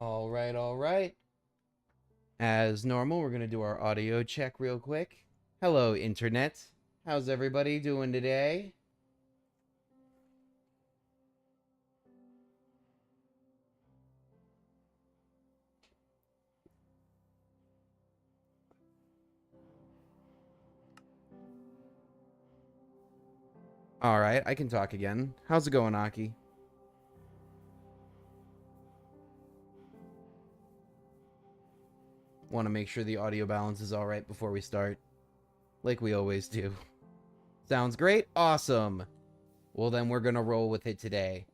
All right, all right. As normal, we're going to do our audio check real quick. Hello, Internet. How's everybody doing today? All right, I can talk again. How's it going, Aki? Want to make sure the audio balance is all right before we start, like we always do. Sounds great. Awesome. Well, then we're going to roll with it today.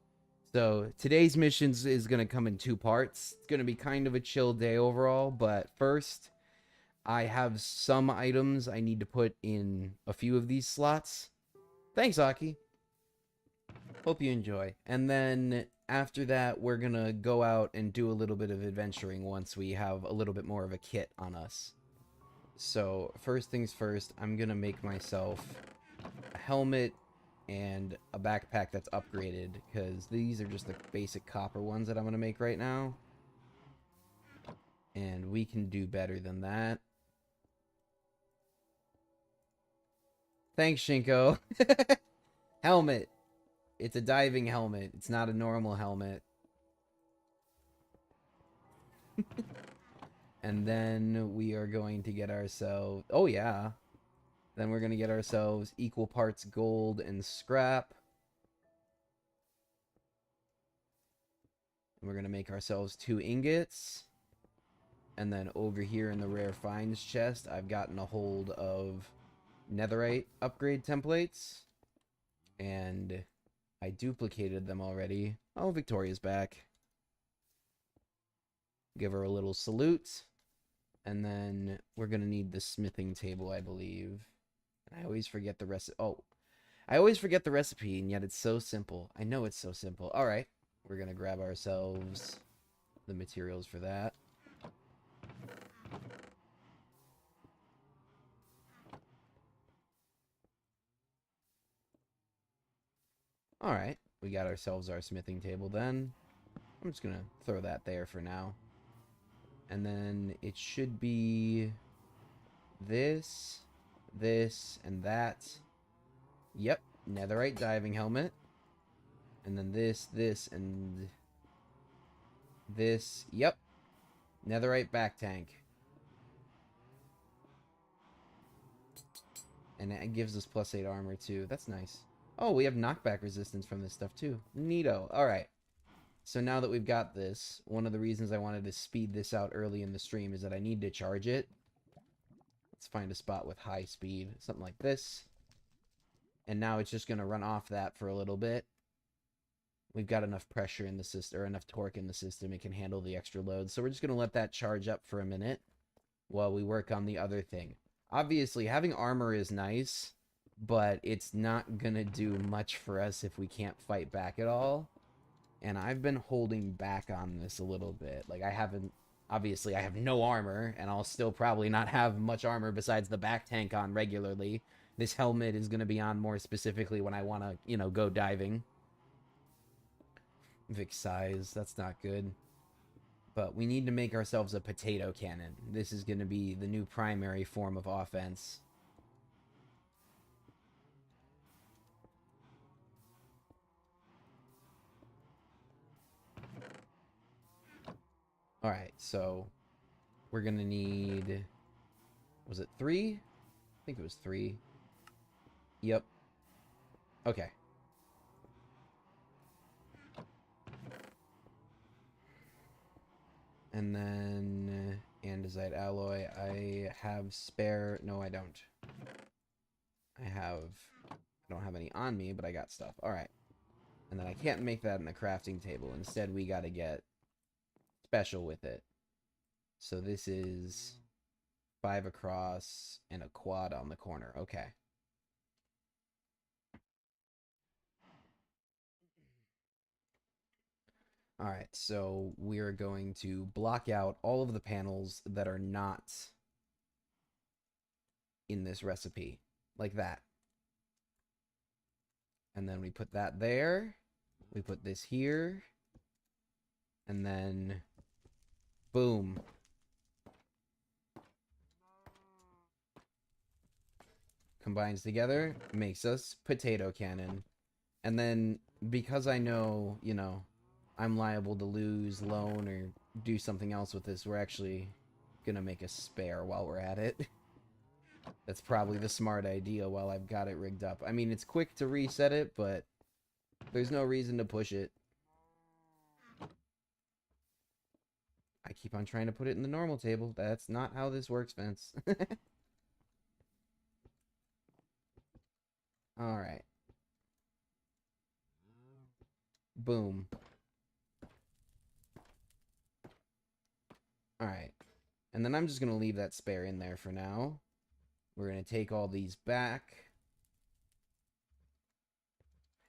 So, today's missions is going to come in two parts. It's going to be kind of a chill day overall, but first, I have some items I need to put in a few of these slots. Thanks, Aki. Hope you enjoy. And then after that, we're going to go out and do a little bit of adventuring once we have a little bit more of a kit on us. So, first things first, I'm going to make myself a helmet and a backpack that's upgraded, because these are just the basic copper ones that I'm going to make right now. And we can do better than that. Thanks, Shinko. Helmet. It's a diving helmet. It's not a normal helmet. And then we are going to get ourselves... Oh, yeah. Then we're going to get ourselves equal parts gold and scrap. And we're going to make ourselves 2 ingots. And then over here in the rare finds chest, I've gotten a hold of netherite upgrade templates. And I duplicated them already. Oh, Victoria's back. Give her a little salute. And then we're going to need the smithing table, I believe. And I always forget the recipe. Oh, I always forget the recipe, and yet it's so simple. I know it's so simple. All right. We're going to grab ourselves the materials for that. All right. We got ourselves our smithing table then. I'm just going to throw that there for now. And then it should be this, and that. Yep. Netherite diving helmet. And then this, and this. Yep. Netherite back tank. And it gives us +8 armor too. That's nice. Oh, we have knockback resistance from this stuff too. Neato. Alright. So now that we've got this, one of the reasons I wanted to speed this out early in the stream is that I need to charge it. Let's find a spot with high speed. Something like this. And now it's just going to run off that for a little bit. We've got enough pressure in the system, or enough torque in the system. It can handle the extra load. So we're just going to let that charge up for a minute while we work on the other thing. Obviously, having armor is nice, but it's not going to do much for us if we can't fight back at all. And I've been holding back on this a little bit. Like, obviously, I have no armor, and I'll still probably not have much armor besides the back tank on regularly. This helmet is going to be on more specifically when I want to, go diving. Vic size, that's not good. But we need to make ourselves a potato cannon. This is going to be the new primary form of offense. Alright, so we're going to need... Was it 3? I think it was 3. Yep. Okay. And then andesite alloy. I have spare... No, I don't. I don't have any on me, but I got stuff. Alright. And then I can't make that in the crafting table. Instead, we got to get special with it. So this is 5 across and a quad on the corner. Okay. Alright, so we're going to block out all of the panels that are not in this recipe. Like that. And then we put that there. We put this here. And then Boom. Combines together, makes us potato cannon. And then, because I know, you know, I'm liable to lose, loan, or do something else with this, we're actually gonna make a spare while we're at it. That's probably the smart idea while I've got it rigged up. I mean, it's quick to reset it, but there's no reason to push it. I keep on trying to put it in the normal table. That's not how this works, Vince. Alright. Boom. Alright. And then I'm just going to leave that spare in there for now. We're going to take all these back.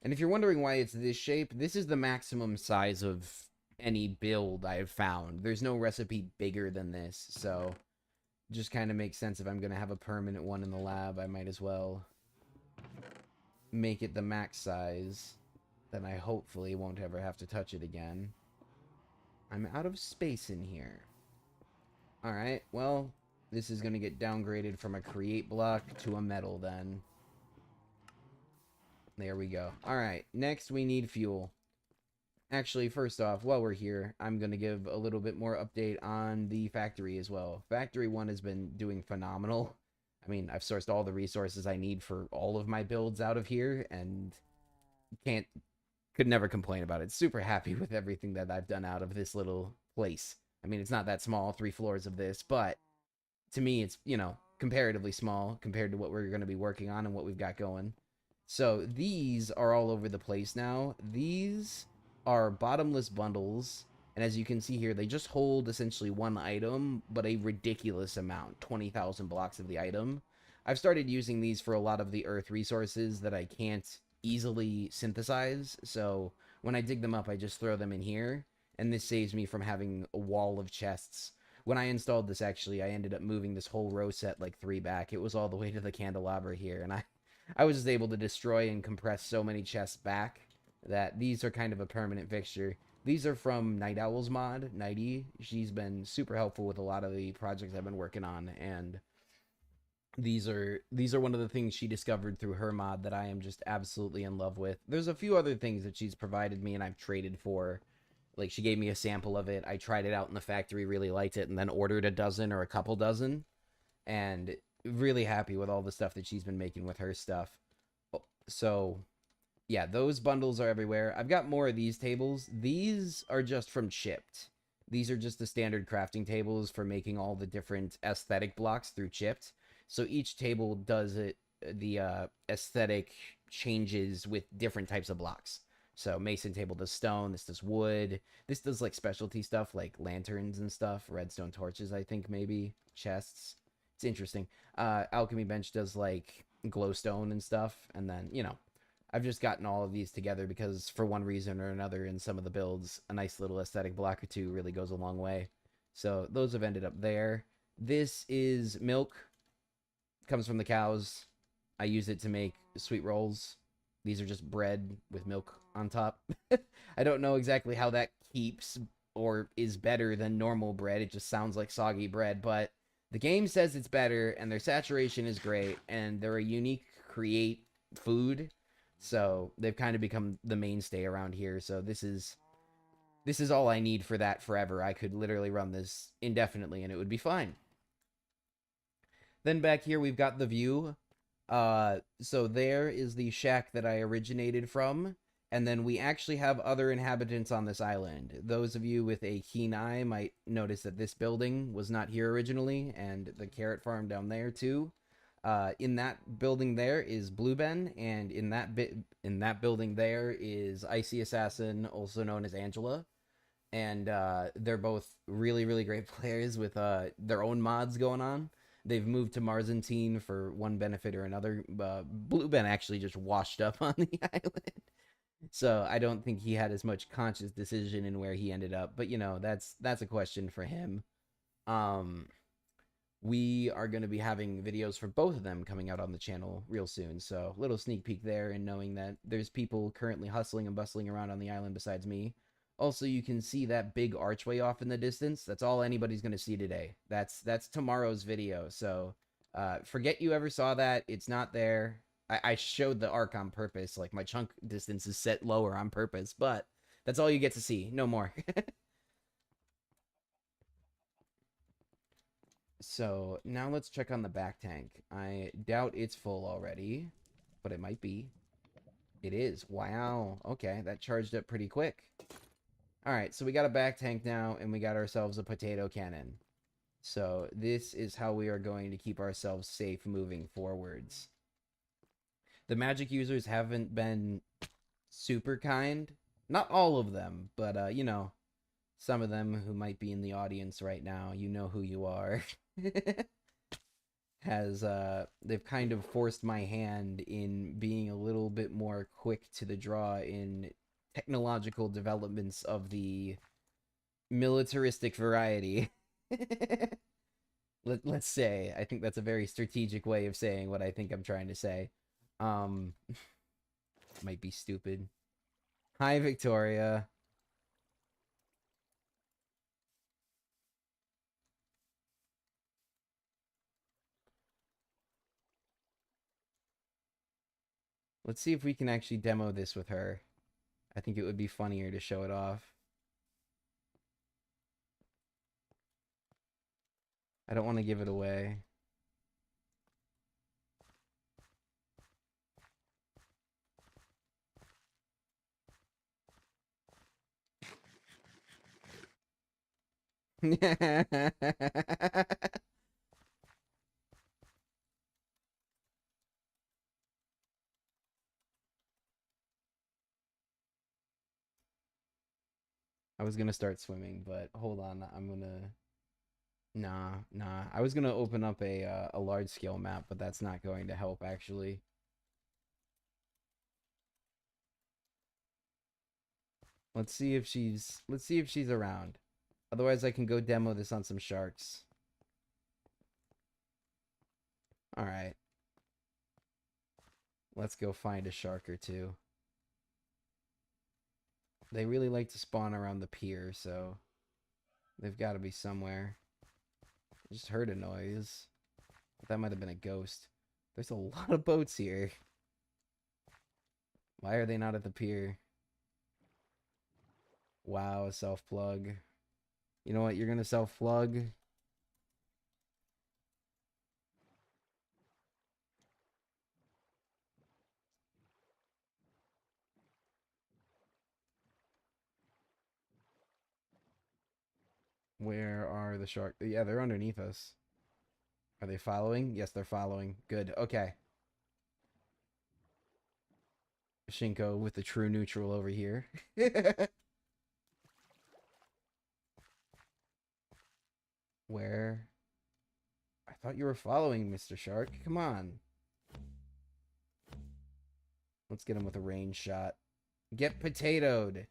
And if you're wondering why it's this shape, this is the maximum size of any build I've found. There's no recipe bigger than this, so just kind of makes sense. If I'm going to have a permanent one in the lab, I might as well make it the max size. Then I hopefully won't ever have to touch it again. I'm out of space in here. Alright, well, this is going to get downgraded from a create block to a metal then. There we go. Alright, next we need fuel. Actually, first off, while we're here, I'm going to give a little bit more update on the factory as well. Factory 1 has been doing phenomenal. I mean, I've sourced all the resources I need for all of my builds out of here, and could never complain about it. Super happy with everything that I've done out of this little place. I mean, it's not that small, 3 floors of this, but to me, it's, you know, comparatively small compared to what we're going to be working on and what we've got going. So these are all over the place now. These are bottomless bundles, and as you can see here, they just hold essentially one item, but a ridiculous amount, 20,000 blocks of the item. I've started using these for a lot of the earth resources that I can't easily synthesize, so when I dig them up, I just throw them in here, and this saves me from having a wall of chests. When I installed this, actually, I ended up moving this whole row set like 3 back. It was all the way to the candelabra here, and I was just able to destroy and compress so many chests back that these are kind of a permanent fixture. These are from Night Owl's mod, Nighty. She's been super helpful with a lot of the projects I've been working on, and these are one of the things she discovered through her mod that I am just absolutely in love with. There's a few other things that she's provided me and I've traded for. Like, she gave me a sample of it. I tried it out in the factory, really liked it, and then ordered a dozen or a couple dozen. And really happy with all the stuff that she's been making with her stuff. So, yeah, those bundles are everywhere. I've got more of these tables. These are just from Chipped. These are just the standard crafting tables for making all the different aesthetic blocks through Chipped. So each table does it, the aesthetic changes with different types of blocks. So Mason table does stone, this does wood, this does like specialty stuff like lanterns and stuff, redstone torches, I think maybe, chests. It's interesting. Alchemy bench does like glowstone and stuff, and then, you know, I've just gotten all of these together because for one reason or another in some of the builds, a nice little aesthetic block or two really goes a long way. So those have ended up there. This is milk. Comes from the cows. I use it to make sweet rolls. These are just bread with milk on top. I don't know exactly how that keeps or is better than normal bread. It just sounds like soggy bread, but the game says it's better, and their saturation is great, and they're a unique create food, so they've kind of become the mainstay around here. So this is all I need for that forever. I could literally run this indefinitely, and it would be fine. Then back here, we've got the view. So there is the shack that I originated from, and then we actually have other inhabitants on this island. Those of you with a keen eye might notice that this building was not here originally, and the carrot farm down there too. In that building there is Blue Ben, and in that building there is Icy Assassin, also known as Angela. And they're both really, really great players with their own mods going on. They've moved to Marzantine for one benefit or another. Blue Ben actually just washed up on the island. So I don't think he had as much conscious decision in where he ended up. But, you know, that's a question for him. We are going to be having videos for both of them coming out on the channel real soon. So little sneak peek there, and knowing that there's people currently hustling and bustling around on the island besides me. Also, you can see that big archway off in the distance. That's all anybody's going to see today. That's tomorrow's video. So forget you ever saw that. It's not there. I showed the arc on purpose. Like, my chunk distance is set lower on purpose. But that's all you get to see. No more. So now let's check on the back tank. I doubt it's full already, but it might be. It is. Wow. Okay, that charged up pretty quick. All right, so we got a back tank now, and we got ourselves a potato cannon. So this is how we are going to keep ourselves safe moving forwards. The magic users haven't been super kind. Not all of them, but, you know, some of them who might be in the audience right now, you know who you are. They've kind of forced my hand in being a little bit more quick to the draw in technological developments of the militaristic variety. Let's say. I think that's a very strategic way of saying what I think I'm trying to say. Might be stupid. Hi, Victoria. Let's see if we can actually demo this with her. I think it would be funnier to show it off. I don't want to give it away. I was gonna start swimming, but hold on, I'm gonna... Nah. I was gonna open up a large-scale map, but that's not going to help, actually. Let's see if she's around. Otherwise, I can go demo this on some sharks. Alright. Let's go find a shark or two. They really like to spawn around the pier, so they've got to be somewhere. I just heard a noise. But that might have been a ghost. There's a lot of boats here. Why are they not at the pier? Wow, a self-plug. You know what? You're gonna self-plug. Where are the sharks? Yeah, they're underneath us. Are they following? Yes, they're following. Good. Okay. Shinko with the true neutral over here. Where? I thought you were following, Mr. Shark. Come on. Let's get him with a range shot. Get potatoed.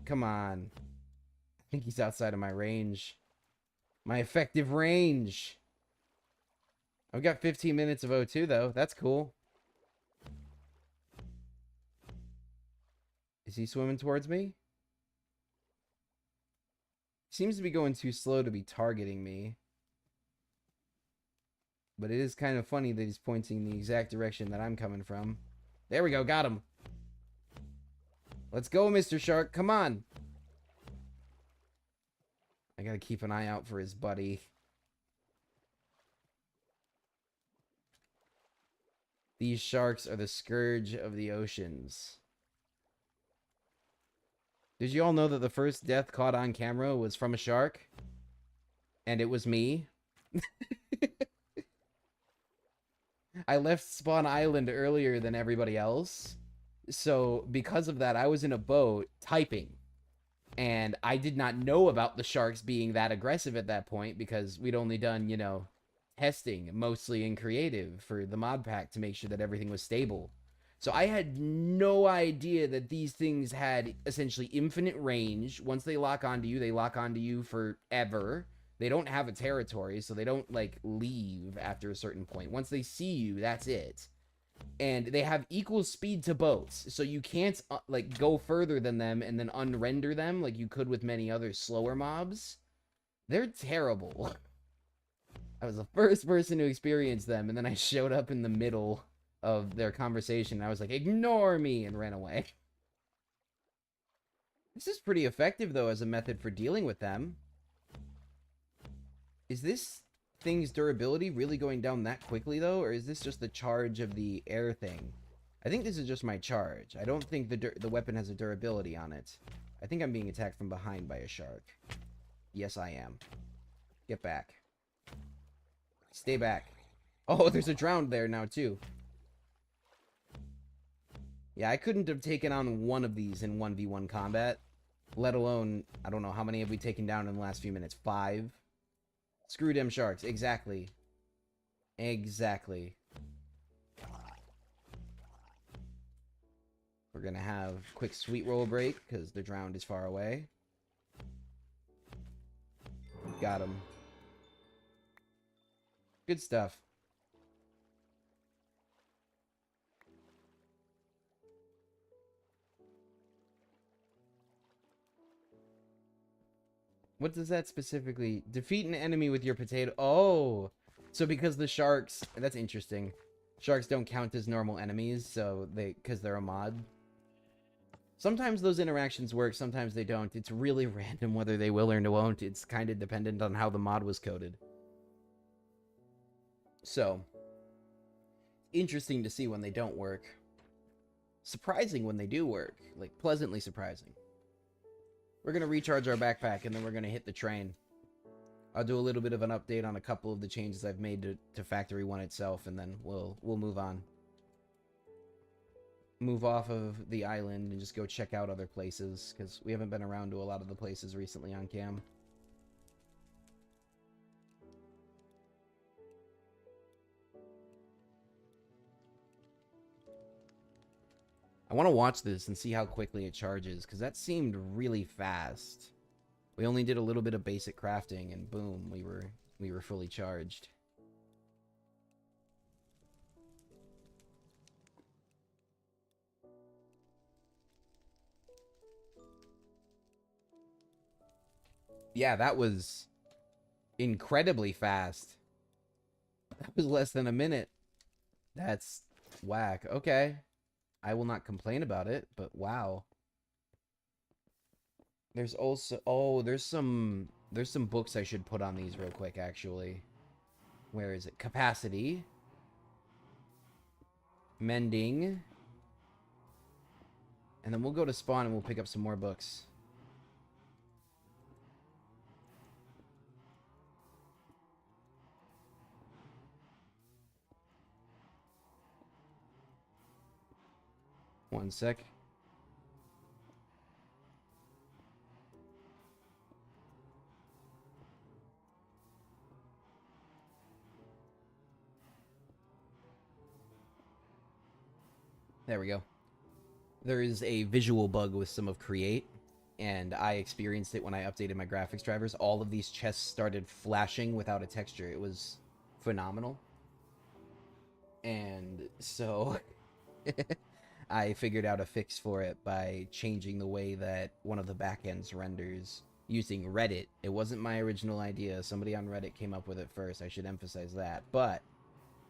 Come on. I think he's outside of my range. My effective range. I've got 15 minutes of O2, though. That's cool. Is he swimming towards me? Seems to be going too slow to be targeting me. But it is kind of funny that he's pointing the exact direction that I'm coming from. There we go. Got him. Let's go, Mr. Shark. Come on. I gotta keep an eye out for his buddy. These sharks are the scourge of the oceans. Did you all know that the first death caught on camera was from a shark? And it was me? I left Spawn Island earlier than everybody else. So because of that, I was in a boat typing. And I did not know about the sharks being that aggressive at that point because we'd only done, you know, testing, mostly in creative, for the mod pack to make sure that everything was stable. So I had no idea that these things had essentially infinite range. Once they lock onto you, they lock onto you forever. They don't have a territory, so they don't, like, leave after a certain point. Once they see you, that's it. And they have equal speed to boats, so you can't like go further than them and then unrender them like you could with many other slower mobs. They're terrible. I was the first person to experience them, and then I showed up in the middle of their conversation. I was like, ignore me, and ran away. This is pretty effective, though, as a method for dealing with them. Is this thing's durability really going down that quickly, though? Or is this just the charge of the air thing? I think this is just my charge. I don't think the weapon has a durability on it. I think I'm being attacked from behind by a shark. Yes, I am. Get back. Stay back. Oh, there's a drowned there now, too. Yeah, I couldn't have taken on one of these in 1v1 combat. Let alone, I don't know, how many have we taken down in the last few minutes? 5? Screw them sharks. Exactly. Exactly. We're gonna have quick sweet roll break, because the drowned is far away. Got him. Good stuff. What does that specifically... Defeat an enemy with your potato... Oh! So because the sharks... That's interesting. Sharks don't count as normal enemies, so they... Because they're a mod. Sometimes those interactions work, sometimes they don't. It's really random whether they will or won't. It's kind of dependent on how the mod was coded. So... Interesting to see when they don't work. Surprising when they do work. Like, pleasantly surprising. We're going to recharge our backpack, and then we're going to hit the train. I'll do a little bit of an update on a couple of the changes I've made to Factory 1 itself, and then we'll move on. Move off of the island and just go check out other places, because we haven't been around to a lot of the places recently on cam. I want to watch this and see how quickly it charges, because that seemed really fast. We only did a little bit of basic crafting, and boom, we were fully charged. Yeah, that was incredibly fast. That was less than a minute. That's whack. Okay. I will not complain about it, but wow. There's also... Oh, there's some books I should put on these real quick, actually. Where is it? Capacity. Mending. And then we'll go to spawn and we'll pick up some more books. One sec. There we go. There is a visual bug with some of Create, and I experienced it when I updated my graphics drivers. All of these chests started flashing without a texture. It was phenomenal. And so I figured out a fix for it by changing the way that one of the backends renders using Reddit. It wasn't my original idea. Somebody on Reddit came up with it first. I should emphasize that. But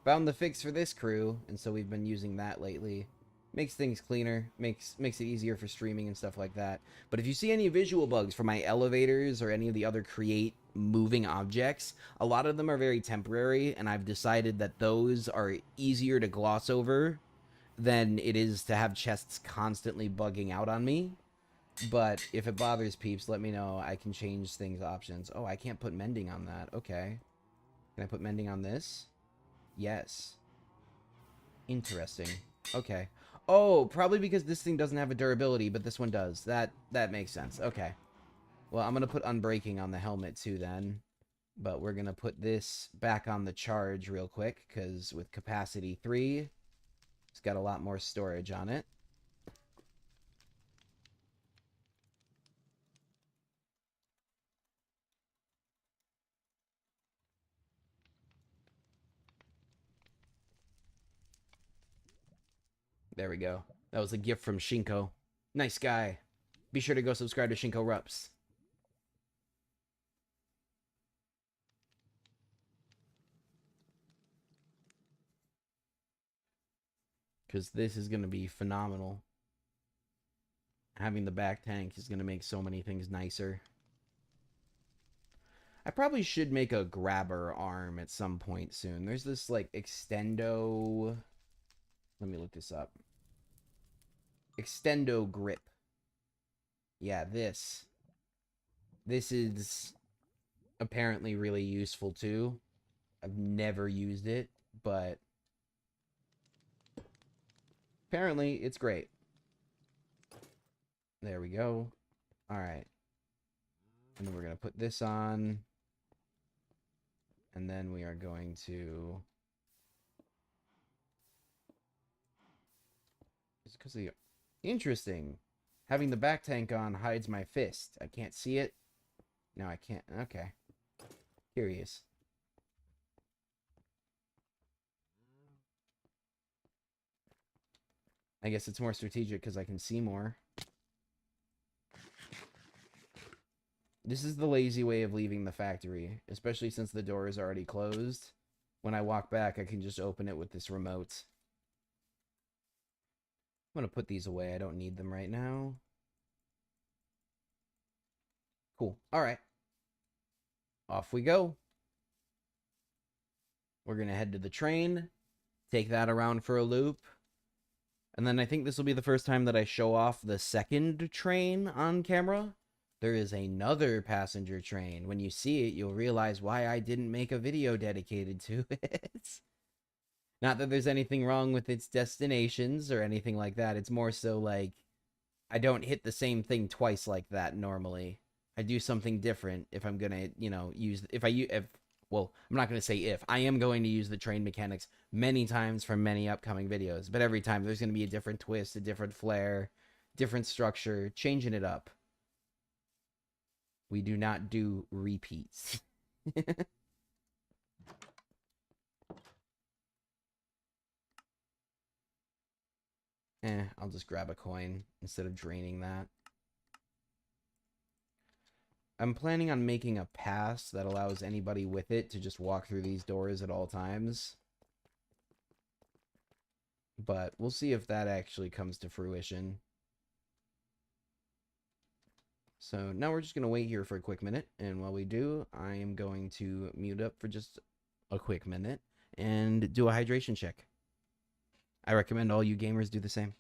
found the fix for this crew, and so we've been using that lately. Makes things cleaner, makes it easier for streaming and stuff like that. But if you see any visual bugs for my elevators or any of the other Create moving objects, a lot of them are very temporary, and I've decided that those are easier to gloss over than it is to have chests constantly bugging out on me. But if it bothers peeps, let me know. I can change things options. Oh, I can't put mending on that. Okay. Can I put mending on this? Yes. Interesting. Okay. Oh, probably because this thing doesn't have a durability, but this one does. That makes sense. Okay. Well, I'm going to put unbreaking on the helmet too then. But we're going to put this back on the charge real quick, because with capacity 3, it's got a lot more storage on it. There we go. That was a gift from Shinko. Nice guy. Be sure to go subscribe to Shinko Rups. Because this is going to be phenomenal. Having the back tank is going to make so many things nicer. I probably should make a grabber arm at some point soon. There's this, like, extendo... Let me look this up. Extendo grip. Yeah, this. This is apparently really useful, too. I've never used it, but... apparently, it's great. There we go. Alright. And then we're going to put this on. And then we are going to... It's because of the... Interesting. Having the back tank on hides my fist. I can't see it. No, I can't. Okay. Curious. I guess it's more strategic because I can see more. This is the lazy way of leaving the factory, especially since the door is already closed. When I walk back, I can just open it with this remote. I'm going to put these away. I don't need them right now. Cool. All right. Off we go. We're going to head to the train, take that around for a loop. And then I think this will be the first time that I show off the second train on camera. There is another passenger train. When you see it, you'll realize why I didn't make a video dedicated to it. Not that there's anything wrong with its destinations or anything like that. It's more so like I don't hit the same thing twice like that normally. I do something different if I'm gonna, you know, well, I'm not gonna say if. I am going to use the train mechanics many times for many upcoming videos, but every time there's gonna be a different twist, a different flair, different structure, changing it up. We do not do repeats. I'll just grab a coin instead of draining that. I'm planning on making a pass that allows anybody with it to just walk through these doors at all times. But we'll see if that actually comes to fruition. So now we're just going to wait here for a quick minute. And while we do, I am going to mute up for just a quick minute and do a hydration check. I recommend all you gamers do the same.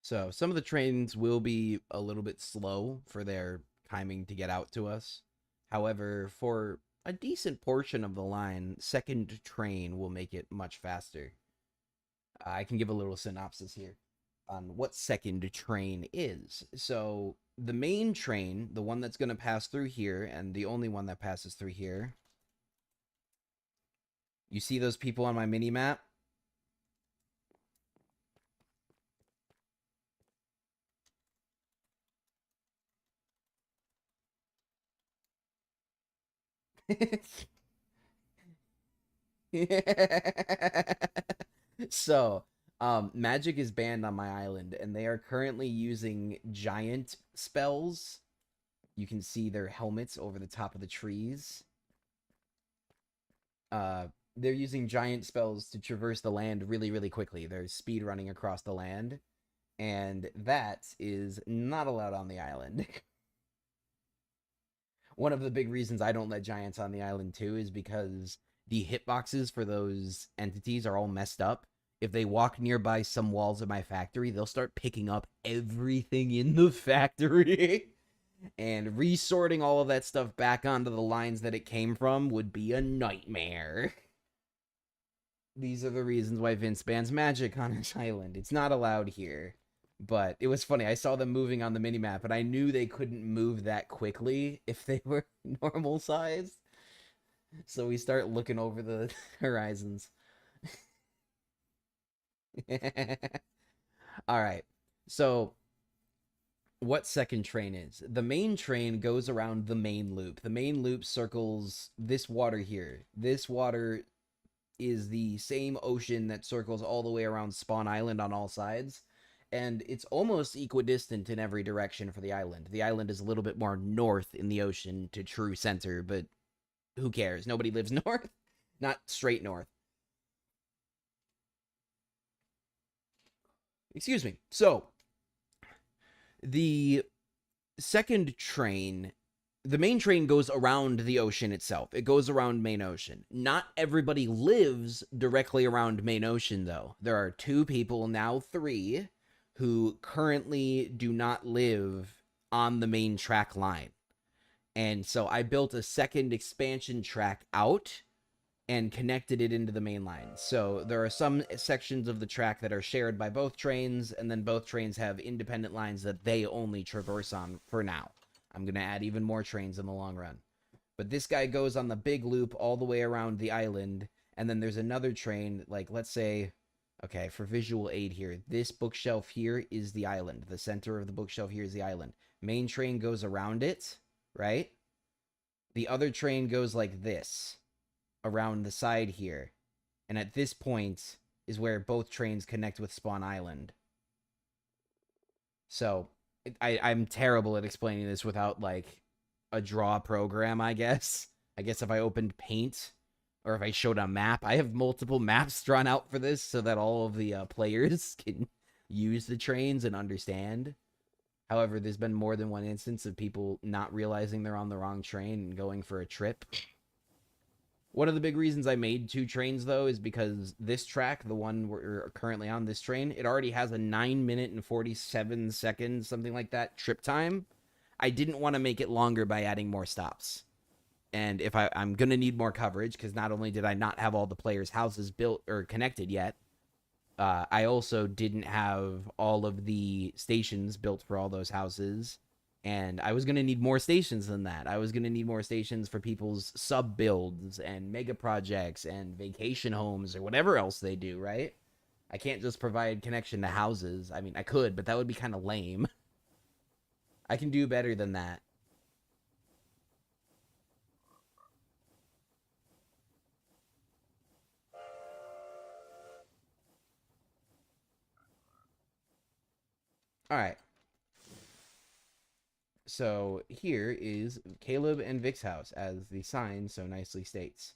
So some of the trains will be a little bit slow for their timing to get out to us. However, for a decent portion of the line, second train will make it much faster. I can give a little synopsis here on what second train is. So the main train, the one that's going to pass through here, and the only one that passes through here. You see those people on my mini map? So, magic is banned on my island, and they are currently using giant spells. You can see their helmets over the top of the trees. They're using giant spells to traverse the land really, really quickly. They're speed running across the land, and that is not allowed on the island. One of the big reasons I don't let giants on the island too is because the hitboxes for those entities are all messed up. If they walk nearby some walls of my factory, they'll start picking up everything in the factory. And resorting all of that stuff back onto the lines that it came from would be a nightmare. These are the reasons why Vince bans magic on his island. It's not allowed here. But it was funny. I saw them moving on the minimap, and I knew they couldn't move that quickly if they were normal size. So we start looking over the horizons. All right. So what second train is? The main train goes around the main loop. The main loop circles this water here. This water is the same ocean that circles all the way around Spawn Island on all sides. And it's almost equidistant in every direction for the island. The island is a little bit more north in the ocean to true center, but who cares? Nobody lives north. Not straight north. Excuse me. So, the second train, the main train goes around the ocean itself. It goes around main ocean. Not everybody lives directly around main ocean, though. There are 2 people, now 3, who currently do not live on the main track line. And so I built a second expansion track out and connected it into the main line. So there are some sections of the track that are shared by both trains, and then both trains have independent lines that they only traverse on for now. I'm going to add even more trains in the long run. But this guy goes on the big loop all the way around the island, and then there's another train, like, let's say, okay, for visual aid here, this bookshelf here is the island. The center of the bookshelf here is the island. Main train goes around it, right? The other train goes like this, around the side here. And at this point is where both trains connect with Spawn Island. So, I'm terrible at explaining this without, like, a draw program, I guess. I guess if I opened Paint, or if I showed a map, I have multiple maps drawn out for this so that all of the players can use the trains and understand. However, there's been more than one instance of people not realizing they're on the wrong train and going for a trip. One of the big reasons I made 2 trains, though, is because this track, the one we're currently on, this train, it already has a 9-minute and 47 seconds, something like that, trip time. I didn't want to make it longer by adding more stops. And if I'm going to need more coverage, because not only did I not have all the players' houses built or connected yet, I also didn't have all of the stations built for all those houses. And I was going to need more stations than that. I was going to need more stations for people's sub-builds and mega projects and vacation homes or whatever else they do, right? I can't just provide connection to houses. I mean, I could, but that would be kind of lame. I can do better than that. All right. So here is Caleb and Vic's house, as the sign so nicely states.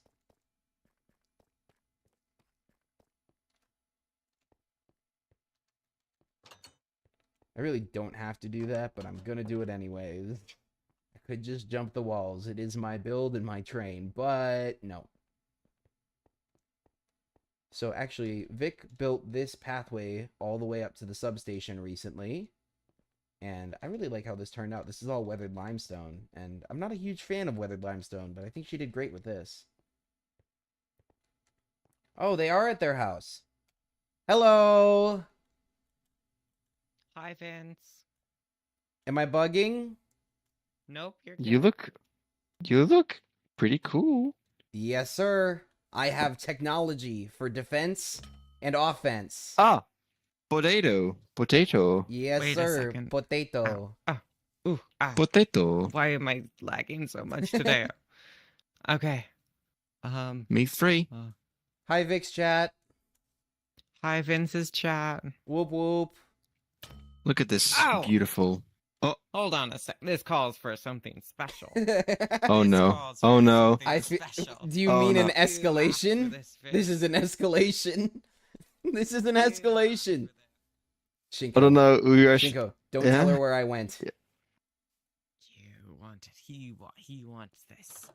I really don't have to do that, but I'm gonna do it anyways. I could just jump the walls. It is my build and my train, but no. So actually, Vic built this pathway all the way up to the substation recently. And I really like how this turned out. This is all weathered limestone. And I'm not a huge fan of weathered limestone, but I think she did great with this. Oh, they are at their house. Hello! Hi, Vince. Am I bugging? Nope, you're good. You look pretty cool. Yes, sir. I have technology for defense and offense. Ah, potato. Yes, Wait a sir. second. Potato. Ooh, Potato. Why am I lagging so much today? Okay. Me free. Hi, Vix chat. Hi, Vince's chat. Whoop whoop. Look at this Ow! beautiful. Oh, Hold on a sec. This calls for something special. oh This no. calls Oh for no. something special. Do you Oh, mean no. an Two laps for escalation? this, This is an escalation. This is an escalation. I Shinko. don't know. Shinko, don't tell her where I went. Yeah. You want it. He wants this.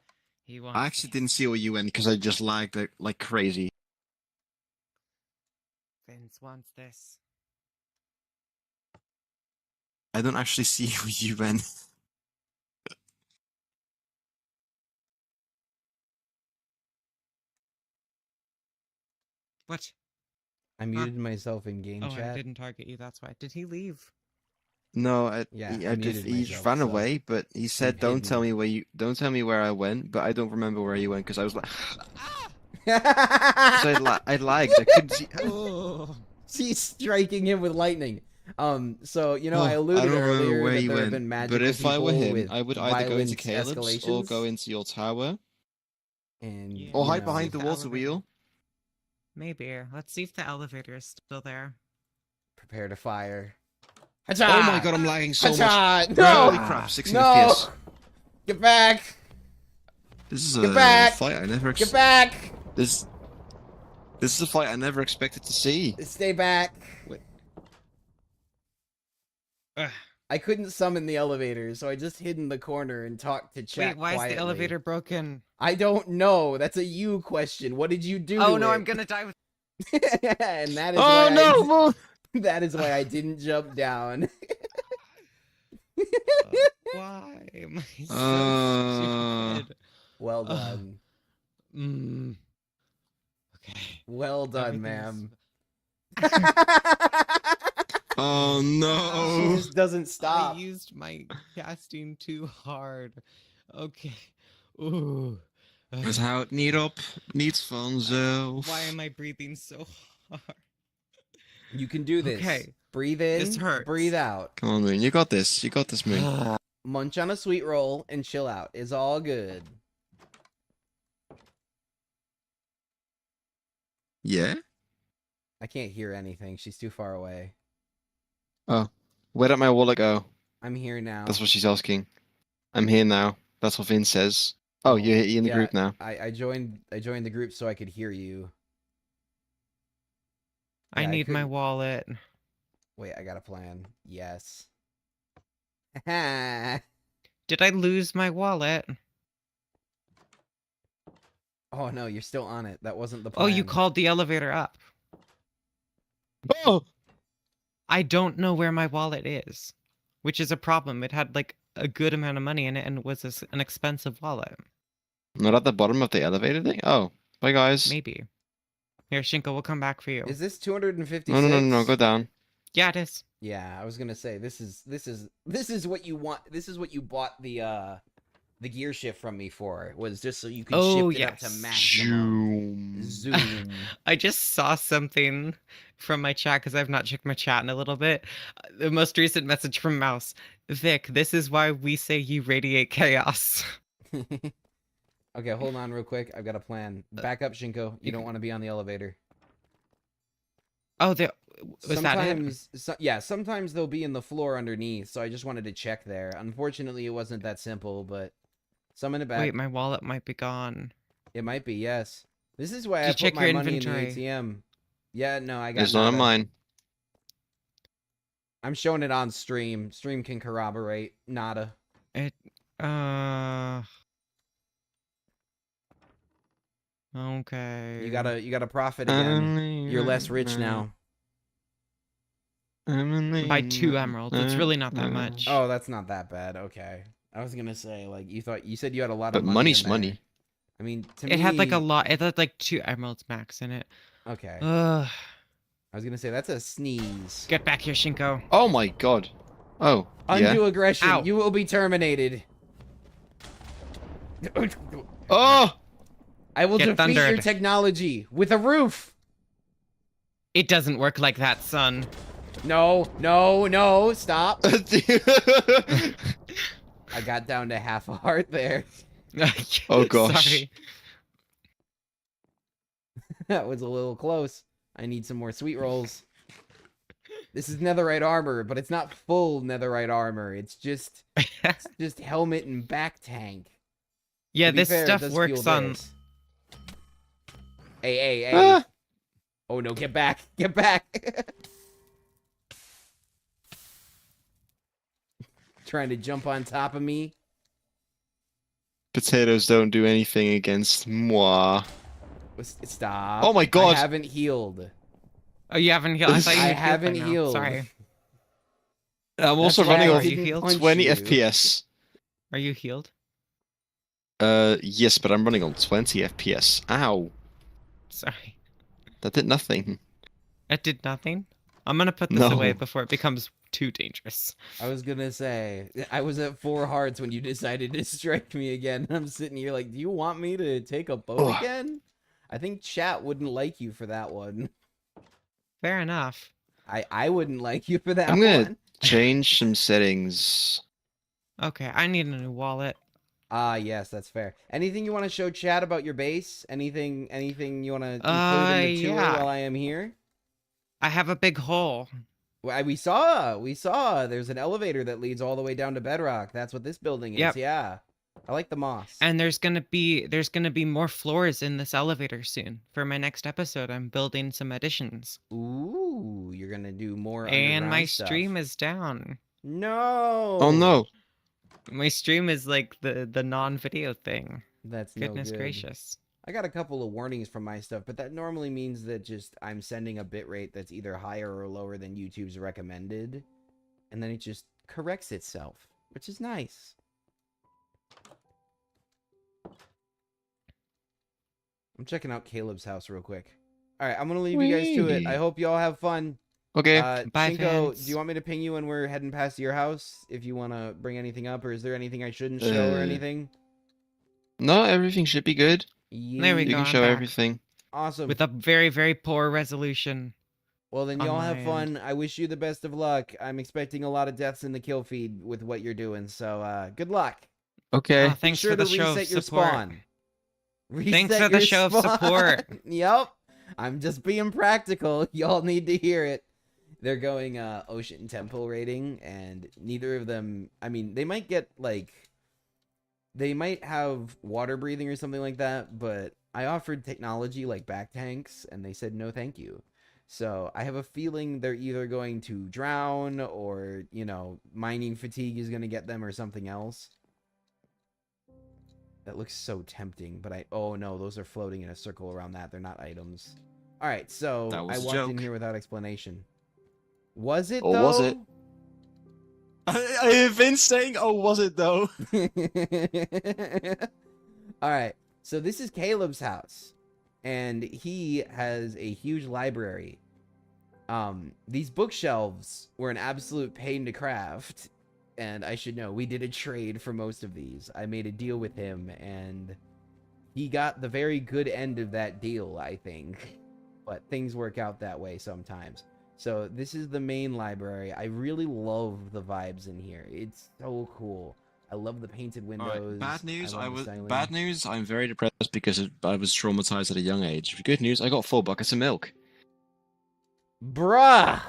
He wants I actually this. didn't see where you went because I just lagged like crazy. Vince wants this. I don't actually see where you went. What? I muted myself in game Oh, chat. I didn't target you. That's why. Did he leave? No, Yeah, he, I I muted just he just myself, ran so away, but he said, "Don't tell hidden. me don't tell me where I went." But I don't remember where you went because I was like, I lagged. I couldn't see. Oh. She's striking him with lightning. So you know, Oh, I alluded don't remember earlier where that you there have went, been magical but if I were people him, with I would either go into violent Caleb's or go escalations, into your tower and Yeah. or you hide know, behind the The water elevator. wheel. Maybe. Let's see if the elevator is still there. prepare to fire. Oh my god, I'm lagging so much. Hacha! No! Holy crap, 16 No! FPS. Get back! This is Get a back! fight I never. Get back! This is a fight I never expected to see. Stay back. Wait. Ugh. I couldn't summon the elevator, so I just hid in the corner and talked to chat Wait, why quietly. is the elevator broken? I don't know. That's a you question. What did you do? Oh to no, it? I'm gonna die with. And that is Oh why no! that is why I didn't jump down. Why am I so stupid? Well Ugh. done. Okay. Well done, Everything's- ma'am. Oh She no! just doesn't stop. I used my casting too hard. Okay. Ooh. That's how it needs fun, so. Why am I breathing so hard? You can do this. Okay. Breathe in, This hurts. breathe out. Come on, Moon. You got this. You got this, Moon. Munch on a sweet roll and chill out. It's all good. Yeah? I can't hear anything. She's too far away. Oh. Where did my wallet go? I'm here now. That's what she's asking. I'm here now. That's what Vince says. Oh, you're in the Yeah, group now. I joined the group so I could hear you. I Yeah, I need my couldn't- wallet. Wait, I got a plan. Yes. Oh Did I lose my wallet? no, you're still on it. That wasn't the plan. Oh, you called the elevator up. Oh! I don't know where my wallet is, which is a problem. It had like a good amount of money in it and was an expensive wallet. Not at the bottom of the elevator thing? Oh. Bye, guys. Maybe. Here, Shinko, we'll come back for you. Is this 256? No. Go down. Yeah, it is. Yeah, I was gonna say this is what you want. This is what you bought the gear shift from me for. Was just so you could Oh, shift it up to yes. maximum. Zoom. Zoom. I just saw something from my chat because I've not checked my chat in a little bit. The most recent message from Mouse. Vic, this is why we say you radiate chaos. Okay, hold on real quick. I've got a plan. Back up, Shinko. You don't want to be on the elevator. Oh, was that it? Sometimes they'll be in the floor underneath, so I just wanted to check there. Unfortunately, it wasn't that simple, but summon it back. Wait, my wallet might be gone. It might be, yes. This is why Did I you put check my your money inventory? in the ATM. Yeah, no, I got It's not nada. mine. I'm showing it on stream. Stream can corroborate. Nada. Okay. You gotta profit again. You're less rich now. By 2 emeralds. It's really not that much. Oh, that's not that bad. Okay. I was gonna say, like, you said you had a lot But of money. money's in there. money. I mean, to It me, had like a lot. It had like 2 emeralds max in it. Okay. Ugh. I was gonna say that's a sneeze. Get back here, Shinko. Oh my god. Oh, yeah. Undue aggression. Ow. You will be terminated. Oh! I will Get defeat your thundered. technology with a roof. It doesn't work like that, son. No, stop. Oh I got down to half a heart there. gosh. Sorry. That was a little close. I need some more sweet rolls. This is netherite armor, but it's not full netherite armor. It's just helmet and back tank. Yeah, To be this fair, it stuff does works feel on. this. Hey. Ah! Oh no, get back. Get back. Trying to jump on top of me. Potatoes don't do anything against moi. Stop. Oh my God. I haven't healed. Oh, you haven't healed. I thought you I had healed by haven't now. healed. Sorry. I'm also That's why running I on you didn't healed? punch 20 you. FPS. Are you healed? Yes, but I'm running on 20 FPS. Ow. Sorry. That did nothing. It did nothing. I'm gonna put this away No. before it becomes too dangerous. I was gonna say, I was at 4 hearts when you decided to strike me again. I'm sitting here like, do you want me to take a boat Ugh. again? I think chat wouldn't like you for that one. Fair enough. I wouldn't like you for that I'm gonna one. change some settings. Okay, I need a new wallet. Ah, yes, that's fair. Anything you want to show chat about your base? Anything you want to include in the tour yeah. while I am here? I have a big hole. Well, we saw. There's an elevator that leads all the way down to bedrock. That's what this building is. Yep. Yeah, I like the moss. And there's gonna be more floors in this elevator soon. For my next episode, I'm building some additions. Ooh, you're gonna do more. And my underground stuff. stream is down. No. Oh no. My stream is like the non-video thing. That's Goodness no good. gracious. I got a couple of warnings from my stuff, but that normally means that just I'm sending a bitrate that's either higher or lower than YouTube's recommended, and then it just corrects itself, which is nice. I'm checking out Caleb's house real quick. All right, I'm gonna leave you guys to it. Wee. I hope you all have fun. Okay. Bye, Shinko, fans. do you want me to ping you when we're heading past your house? If you want to bring anything up, or is there anything I shouldn't show or anything? No, everything should be good. There we You go, can I'm show back. everything. Awesome. With a very, very poor resolution. Well, then on y'all my have end. fun. I wish you the best of luck. I'm expecting a lot of deaths in the kill feed with what you're doing, so good luck. Okay. Thanks Be sure for the to show of reset your support. spawn. Thanks Reset for the your show of spawn. support. Yep. I'm just being practical. Y'all need to hear it. They're going Ocean Temple rating, and neither of them, I mean, they might get like, they might have water breathing or something like that, but I offered technology like back tanks, and they said no thank you. So I have a feeling they're either going to drown or, you know, mining fatigue is going to get them or something else. That looks so tempting, but oh no, those are floating in a circle around that. They're not items. All right, so That was I a walked in joke. here without explanation. Was it Or though? was it? I have been saying, oh, was it though? All right, so this is Caleb's house, and he has a huge library. These bookshelves were an absolute pain to craft, and I should know we did a trade for most of these. I made a deal with him, and he got the very good end of that deal, I think. But things work out that way sometimes. So this is the main library. I really love the vibes in here. It's so cool. I love the painted windows. Alright, bad news. love the styling. Bad news. I'm very depressed because I was traumatized at a young age. Good news. I got 4 buckets of milk. Bruh!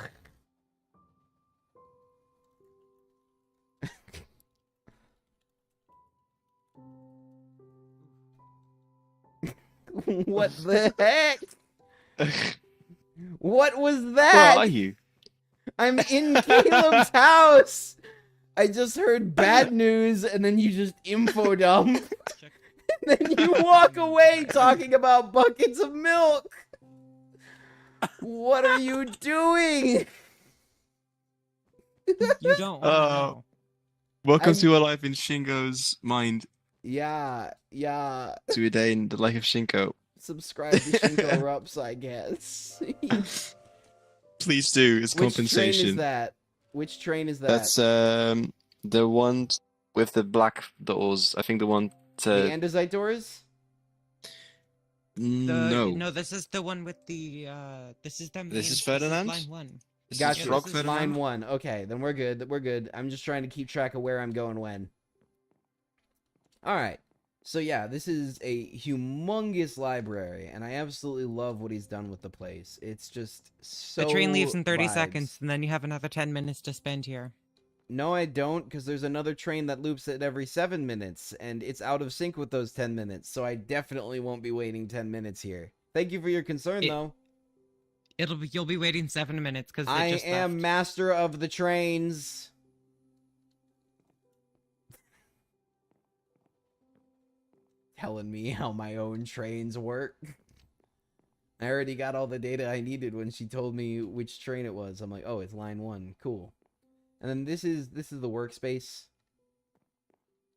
What the heck? What was Where that? are you? I'm in Caleb's house. I just heard bad news, and then you just info dump. And then you walk away talking about buckets of milk. What are you doing? You don't want to know. Welcome I'm- to a life in Shingo's mind. Yeah. To a day in the life of Shingo. Subscribe to Shinko Rups, I guess. Please do. It's Which train compensation. is that? Which train is that? That's the one with the black doors. I think the one the to andesite doors? no. This is the one with the this is them. This is This Ferdinand? line 1. This Gotcha. is Yeah, Frog this is Line Ferdinand. 1. Okay, then we're good. We're good. I'm just trying to keep track of where I'm going when. Alright. So yeah, this is a humongous library, and I absolutely love what he's done with the place. It's just so The train leaves in 30 vibes. seconds, and then you have another 10 minutes to spend here. No, I don't, because there's another train that loops at every 7 minutes, and it's out of sync with those 10 minutes, so I definitely won't be waiting 10 minutes here. Thank you for your concern, though. You'll be waiting 7 minutes because I just am left. master of the trains. Telling me how my own trains work. I already got all the data I needed when she told me which train it was. I'm like, oh, it's line 1. Cool. And then this is the workspace.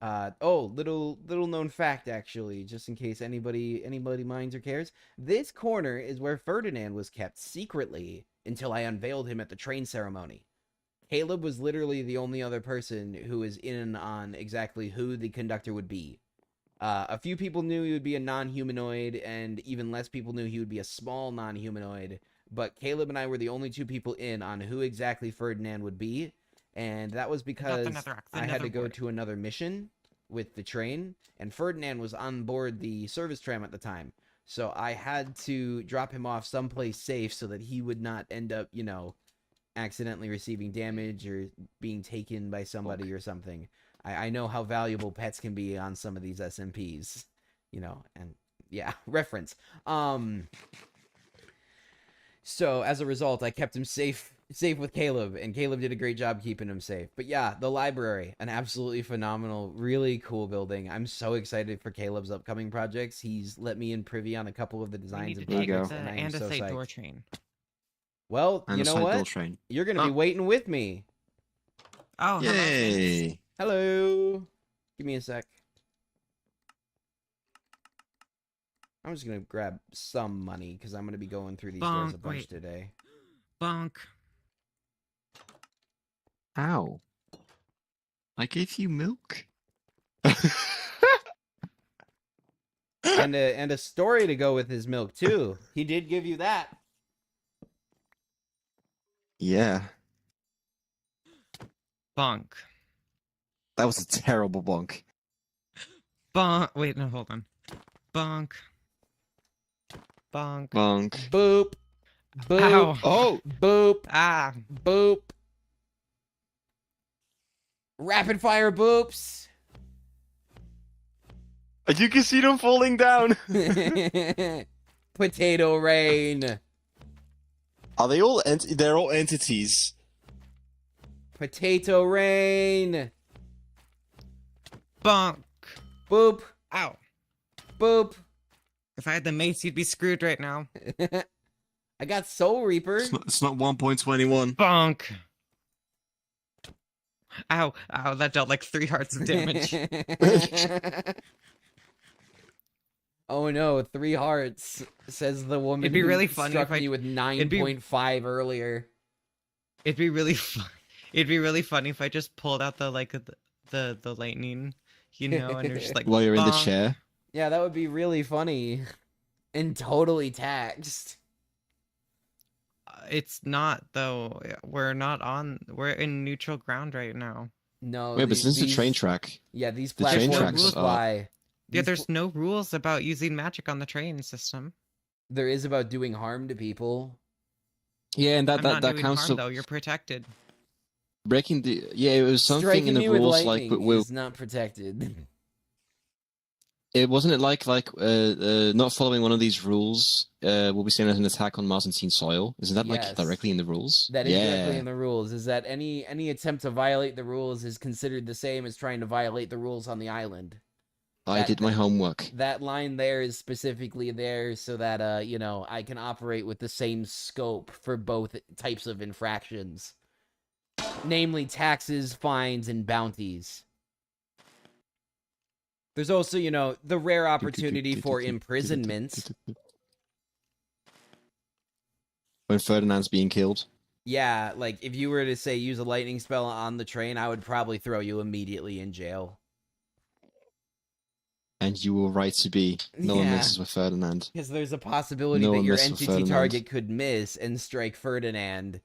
Little known fact actually, just in case anybody minds or cares. This corner is where Ferdinand was kept secretly until I unveiled him at the train ceremony. Caleb was literally the only other person who was in on exactly who the conductor would be. A few people knew he would be a non-humanoid, and even less people knew he would be a small non-humanoid. But Caleb and I were the only two people in on who exactly Ferdinand would be, and that was because I had to go to another mission with the train, and Ferdinand was on board the service tram at the time. So I had to drop him off someplace safe so that he would not end up, you know, accidentally receiving damage or being taken by somebody or something. I know how valuable pets can be on some of these SMPs, you know, and yeah, reference. So as a result, I kept him safe with Caleb, and Caleb did a great job keeping him safe. But yeah, the library, an absolutely phenomenal, really cool building. I'm so excited for Caleb's upcoming projects. He's let me in privy on a couple of the designs and projects, and I am so psyched. Door train. Well, And you know what? Train. You're gonna be waiting with me. Oh, yay! Hello. Give me a sec. I'm just gonna grab some money because I'm gonna be going through these doors a bunch today. Bonk. Ow. I gave you milk. and a story to go with his milk too. He did give you that. Yeah. Bonk. That was a terrible bonk. Bonk. Wait, no, hold on. Bonk. Bonk. Bonk. Boop. Boop. Ow. Oh. Boop. Ah. Boop. Rapid fire boops. You can see them falling down. Potato rain. Are they all they're all entities. Potato rain. Bonk. Boop. Ow. Boop. If I had the mace, you'd be screwed right now. I got Soul Reaper. It's not 1.21. Bonk. Ow. Ow, that dealt like 3 hearts of damage. Oh no, 3 hearts, says the woman. It'd be really who funny struck if I me with 9.5 earlier. It'd be really It'd be really funny if I just pulled out the lightning, you know, and you're just like While you're in the bonk. chair. Yeah, that would be really funny. And totally taxed. It's not though. We're in neutral ground right now. No. Wait, but since the train track. Yeah, these the train platforms tracks fly. Yeah, there's no rules about using magic on the train system. There is about doing harm to people. Yeah, and I'm not that doing counts. harm, though. You're protected. Breaking the it was something Striking in the me rules with like lightning is not protected. it wasn't it like not following one of these rules will be seen as an attack on Mars-unseen soil. Isn't that Yes. like directly in the rules? That is directly in the rules. Is that any attempt to violate the rules is considered the same as trying to violate the rules on the island. I did my homework. That line there is specifically there so that you know, I can operate with the same scope for both types of infractions. Namely taxes, fines, and bounties. There's also, you know, the rare opportunity for imprisonment. When Ferdinand's being killed. Yeah, like if you were to say use a lightning spell on the train, I would probably throw you immediately in jail. And you were right to be. No one misses with Ferdinand. Because there's a possibility No that one your misses with entity Ferdinand. target could miss and strike Ferdinand,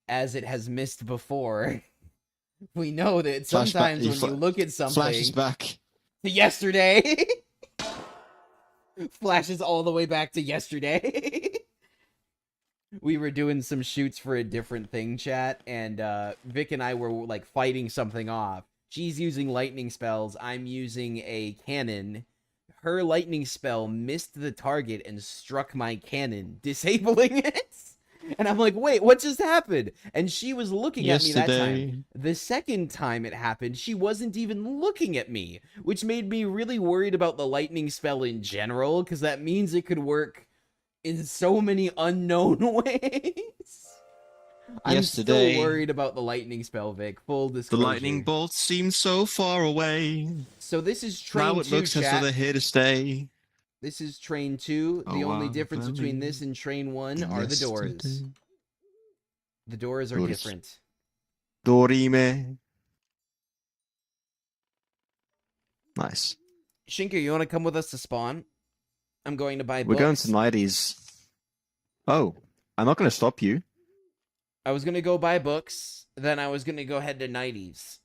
as it has missed before. We know that sometimes when you look at something... Flashes back. to yesterday! Flashes all the way back to yesterday. We were doing some shoots for a different thing, chat, and Vic and I were like fighting something off. She's using lightning spells. I'm using a cannon. Her lightning spell missed the target and struck my cannon, disabling it. And I'm like, wait, what just happened? And she was looking at me that time. The second time it happened, she wasn't even looking at me, which made me really worried about the lightning spell in general, because that means it could work in so many unknown ways. I'm still worried about the lightning spell, Vic. Full disclosure. The lightning bolts seem so far away. So this is train 2, now it looks as though they're here to stay. This is train 2. The only difference between this and train 1 are the doors. The doors are different. Dorime. Nice. Shinker, you want to come with us to spawn? I'm going to buy books. We're going to 90s. Oh, I'm not going to stop you. I was going to go buy books, then I was going to go head to 90s.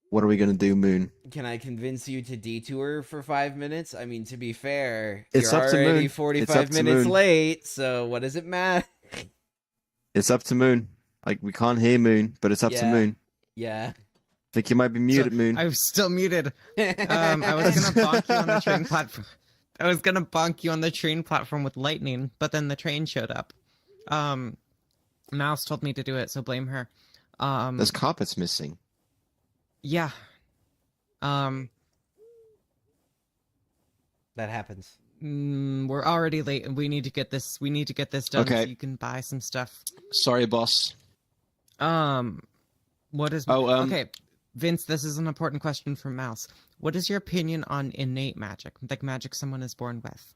What are we going to do, Moon? Can I convince you to detour for 5 minutes? I mean, to be fair, it's you're up to already Moon. 45 minutes late, so what does it matter? It's up to Moon. Like, we can't hear Moon, but it's up to Moon. Yeah. I think you might be muted, Moon. I'm still muted. I was gonna bonk you on the train platform. I was gonna bonk you on the train platform with lightning, but then the train showed up. Mouse told me to do it, so blame her. There's carpets missing. Yeah. That happens. We're already late, and we need to get this. We need to get this done so you can buy some stuff. Sorry, boss. What is? Okay, Vince. This is an important question from Mouse. What is your opinion on innate magic, like magic someone is born with?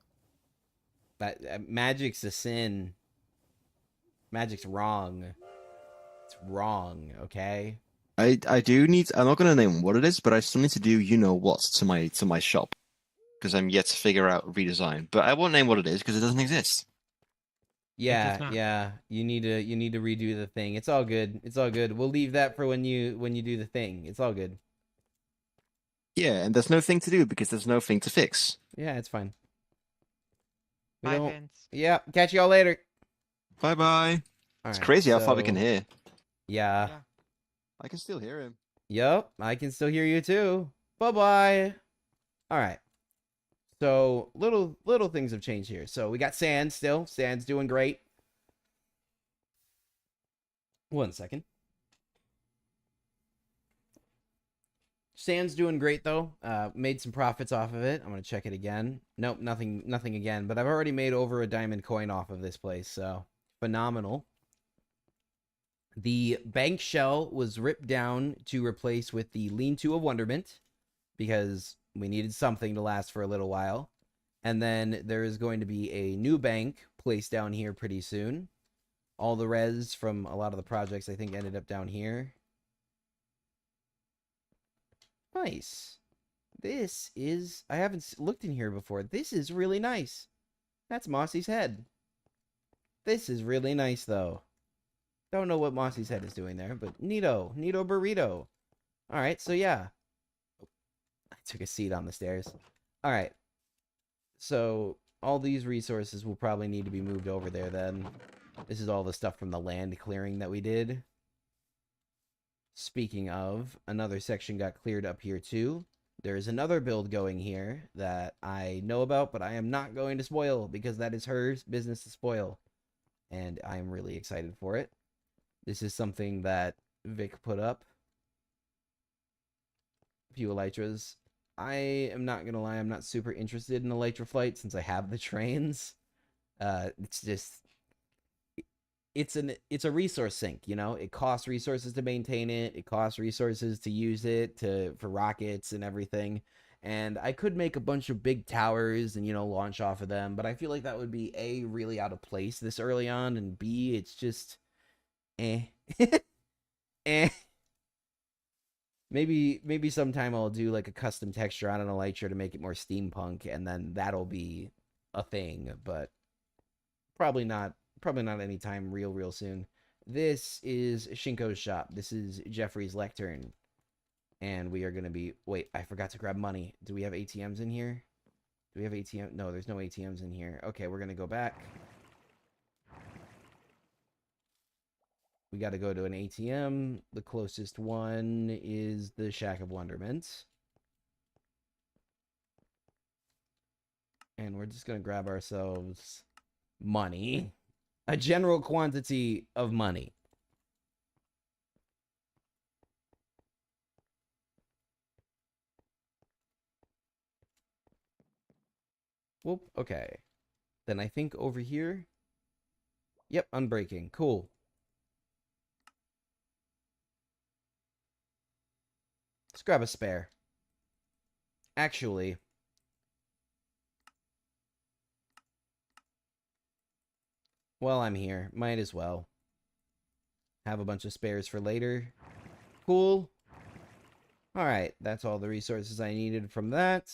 That magic's a sin. Magic's wrong. It's wrong. Okay. I do need. I'm not gonna name what it is, but I still need to do what to my shop because I'm yet to figure out redesign. But I won't name what it is because it doesn't exist. Yeah. You need to redo the thing. It's all good. It's all good. We'll leave that for when you do the thing. It's all good. Yeah, and there's no thing to do because there's no thing to fix. Yeah, it's fine. Bye, Vince. Yeah, catch y'all later. Bye. It's crazy how far we can hear. Yeah. I can still hear him. Yep, I can still hear you too. Bye-bye. All right. So, little things have changed here. So, we got Sand still. Sand's doing great. 1 second. Sand's doing great, though. Made some profits off of it. I'm going to check it again. Nope, nothing again. But I've already made over a diamond coin off of this place, so phenomenal. The bank shell was ripped down to replace with the lean-to of wonderment because we needed something to last for a little while. And then there is going to be a new bank placed down here pretty soon. All the res from a lot of the projects, I think, ended up down here. Nice. This is... I haven't looked in here before. This is really nice. That's Mossy's head. This is really nice, though. Don't know what Mossy's head is doing there, but neato. Neato burrito. Alright, so yeah. I took a seat on the stairs. Alright. So, all these resources will probably need to be moved over there then. This is all the stuff from the land clearing that we did. Speaking of, another section got cleared up here too. There's another build going here that I know about, but I am not going to spoil because that is her business to spoil. And I am really excited for it. This is something that Vic put up. A few elytras. I am not going to lie, I'm not super interested in elytra flight since I have the trains. It's just... It's a resource sink, you know? It costs resources to maintain it. It costs resources to use it for rockets and everything. And I could make a bunch of big towers and, launch off of them. But I feel like that would be, A, really out of place this early on. And B, it's just... Maybe sometime I'll do like a custom texture on an elytra to make it more steampunk, and then that'll be a thing, but probably not anytime real soon. This is Shinko's shop. This is Jeffrey's lectern. And we are going to be... Wait, I forgot to grab money. Do we have ATMs in here? Do we have ATM? No, there's no ATMs in here. Okay, we're going to go back. We got to go to an ATM. The closest one is the Shack of Wonderment. And we're just going to grab ourselves money. A general quantity of money. Whoop, okay. Then I think over here... Yep, unbreaking. Cool. Let's grab a spare. Actually... While I'm here, might as well. Have a bunch of spares for later. Cool. Alright, that's all the resources I needed from that.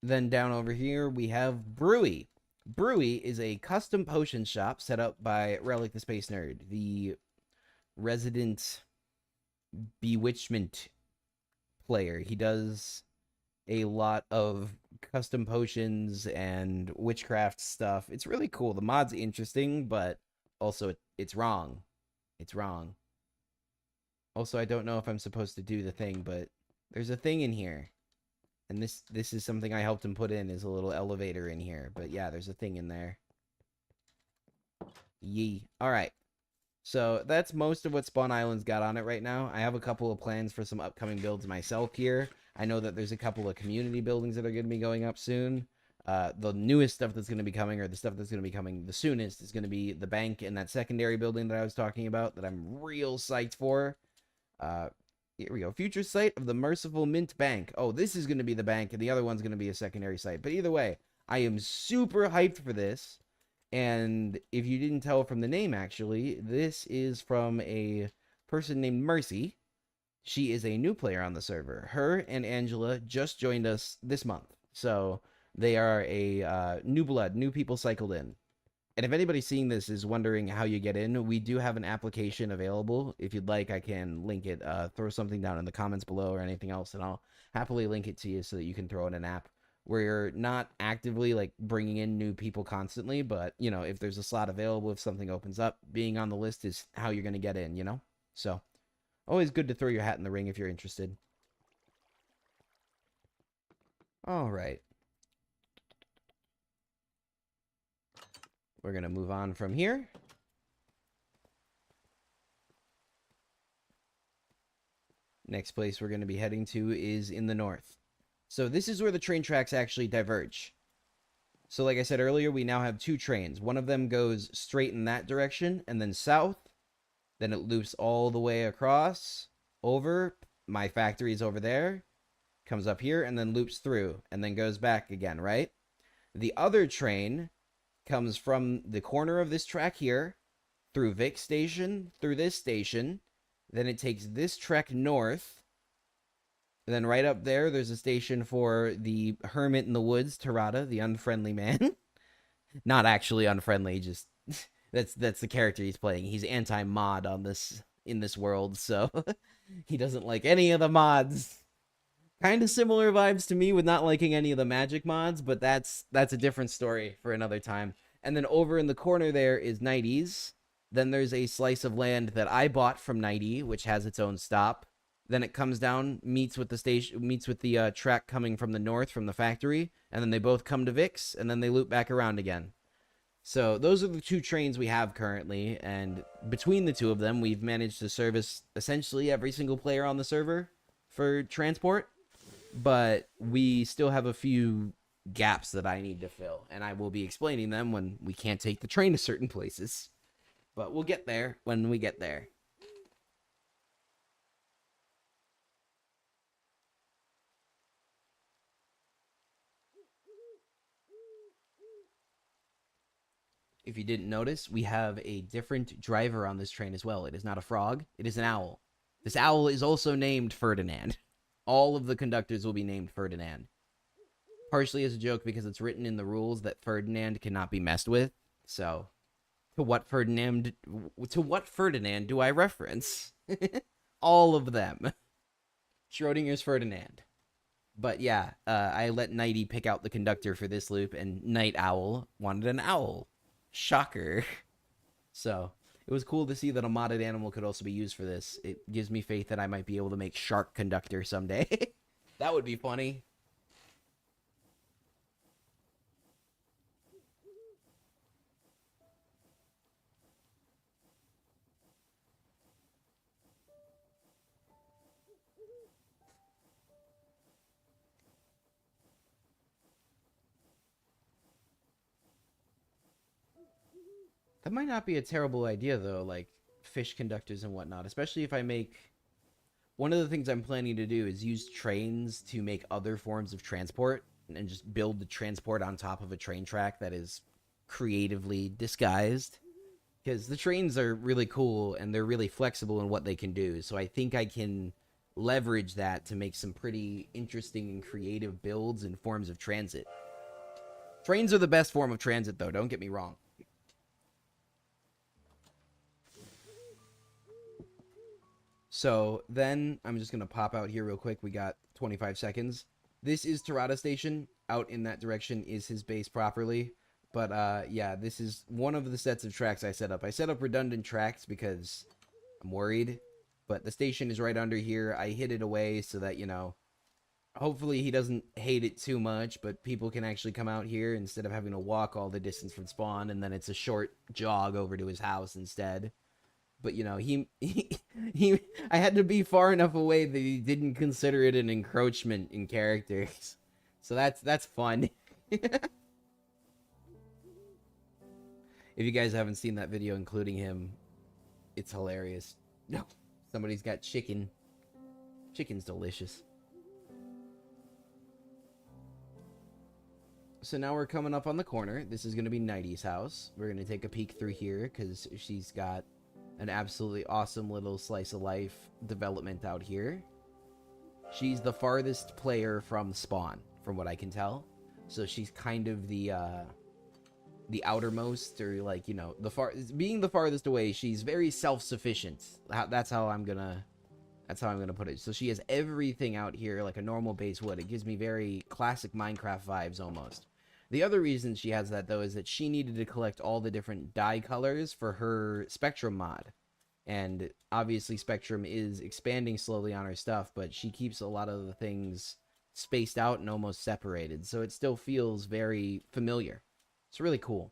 Then down over here, we have Brewy. Brewy is a custom potion shop set up by Relic the Space Nerd, the resident bewitchment player. He does a lot of custom potions and witchcraft stuff. It's really cool. The mod's interesting, but also it's wrong. It's wrong. Also, I don't know if I'm supposed to do the thing, but there's a thing in here. And this is something I helped him put in, is a little elevator in here. But yeah, there's a thing in there. Yee. Alright. So that's most of what Spawn Island's got on it right now. I have a couple of plans for some upcoming builds myself here. I know that there's a couple of community buildings that are going to be going up soon. The newest stuff that's going to be coming, or the stuff that's going to be coming the soonest, is going to be the bank and that secondary building that I was talking about that I'm real psyched for. Here we go. Future site of the Merciful Mint Bank. Oh, this is going to be the bank, and the other one's going to be a secondary site. But either way, I am super hyped for this. And if you didn't tell from the name, actually, this is from a person named Mercy. She is a new player on the server. Her and Angela just joined us this month. So they are a new blood, new people cycled in. And if anybody seeing this is wondering how you get in, we do have an application available. If you'd like, I can link it. Throw something down in the comments below or anything else, and I'll happily link it to you so that you can throw in an app. We're not actively like bringing in new people constantly, but you know, if there's a slot available, if something opens up, being on the list is how you're going to get in, you know? So always good to throw your hat in the ring if you're interested. All right. We're going to move on from here. Next place we're going to be heading to is in the north. So this is where the train tracks actually diverge. So like I said earlier, we now have two trains. One of them goes straight in that direction and then south. Then it loops all the way across, over. My factory's over there. Comes up here and then loops through and then goes back again, right? The other train comes from the corner of this track here, through Vic Station, through this station. Then it takes this trek north. And then right up there, there's a station for the hermit in the woods, Tarada, the unfriendly man. Not actually unfriendly, just that's the character he's playing. He's anti-mod on this in this world, so he doesn't like any of the mods. Kind of similar vibes to me with not liking any of the magic mods, but that's a different story for another time. And then over in the corner there is Nighties. Then there's a slice of land that I bought from Nighty, which has its own stop. Then it comes down, meets with the station, meets with the track coming from the north from the factory, and then they both come to Vix, and then they loop back around again. So those are the two trains we have currently, and between the two of them, we've managed to service essentially every single player on the server for transport. But we still have a few gaps that I need to fill, and I will be explaining them when we can't take the train to certain places. But we'll get there when we get there. If you didn't notice, we have a different driver on this train as well. It is not a frog, it is an owl. This owl is also named Ferdinand. All of the conductors will be named Ferdinand. Partially as a joke because it's written in the rules that Ferdinand cannot be messed with. So, To what Ferdinand do I reference? All of them. Schrodinger's Ferdinand. But yeah, I let Nighty pick out the conductor for this loop, and Night Owl wanted an owl. Shocker. So it was cool to see that a modded animal could also be used for this. It gives me faith that I might be able to make Shark Conductor someday. That would be funny. That might not be a terrible idea, though, like fish conductors and whatnot, especially if I make... One of the things I'm planning to do is use trains to make other forms of transport and just build the transport on top of a train track that is creatively disguised. Because the trains are really cool and they're really flexible in what they can do. So I think I can leverage that to make some pretty interesting and creative builds and forms of transit. Trains are the best form of transit, though, don't get me wrong. So then I'm just going to pop out here real quick. We got 25 seconds. This is Tirada Station. Out in that direction is his base properly. But yeah, this is one of the sets of tracks I set up. I set up redundant tracks because I'm worried. But the station is right under here. I hid it away so that, you know, hopefully he doesn't hate it too much. But people can actually come out here instead of having to walk all the distance from spawn. And then it's a short jog over to his house instead. But, you know, I had to be far enough away that he didn't consider it an encroachment in characters. So that's fun. If you guys haven't seen that video including him, it's hilarious. No, somebody's got chicken. Chicken's delicious. So now we're coming up on the corner. This is going to be Nighty's house. We're going to take a peek through here because she's got an absolutely awesome little slice of life development out here. She's the farthest player from spawn, from what I can tell. So she's kind of the outermost, or like, you know, being the farthest away. She's very self-sufficient. That's how I'm gonna put it. So she has everything out here like a normal base would. It gives me very classic Minecraft vibes almost. The other reason she has that, though, is that she needed to collect all the different dye colors for her Spectrum mod. And obviously Spectrum is expanding slowly on her stuff, but she keeps a lot of the things spaced out and almost separated. So it still feels very familiar. It's really cool.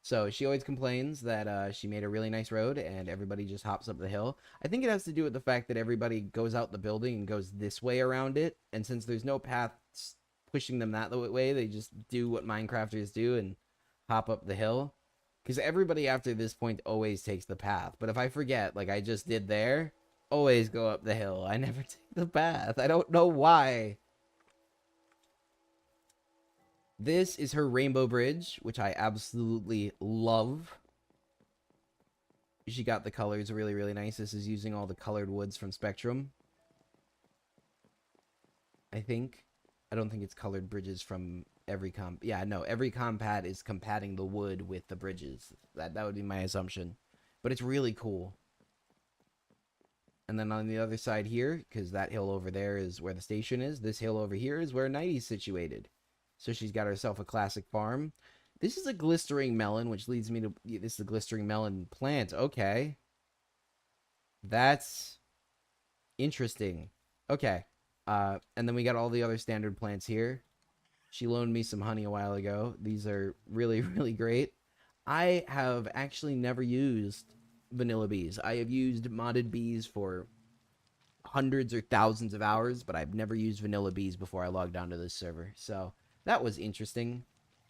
So she always complains that she made a really nice road and everybody just hops up the hill. I think it has to do with the fact that everybody goes out the building and goes this way around it. And since there's no paths pushing them that way, they just do what Minecrafters do and hop up the hill. Because everybody after this point always takes the path. But if I forget, like I just did there, always go up the hill. I never take the path. I don't know why. This is her rainbow bridge, which I absolutely love. She got the colors really, really nice. This is using all the colored woods from Spectrum, I think. I don't think it's colored bridges from every yeah, no, every compat is compatting the wood with the bridges. That would be my assumption. But it's really cool. And then on the other side here, because that hill over there is where the station is, this hill over here is where Nighty's situated. So she's got herself a classic farm. This is a glistering melon, which leads me to... This is a glistering melon plant. Okay. That's interesting. Okay. And then we got all the other standard plants here. She loaned me some honey a while ago. These are really, really great. I have actually never used vanilla bees. I have used modded bees for hundreds or thousands of hours, but I've never used vanilla bees before I logged onto this server. So that was interesting,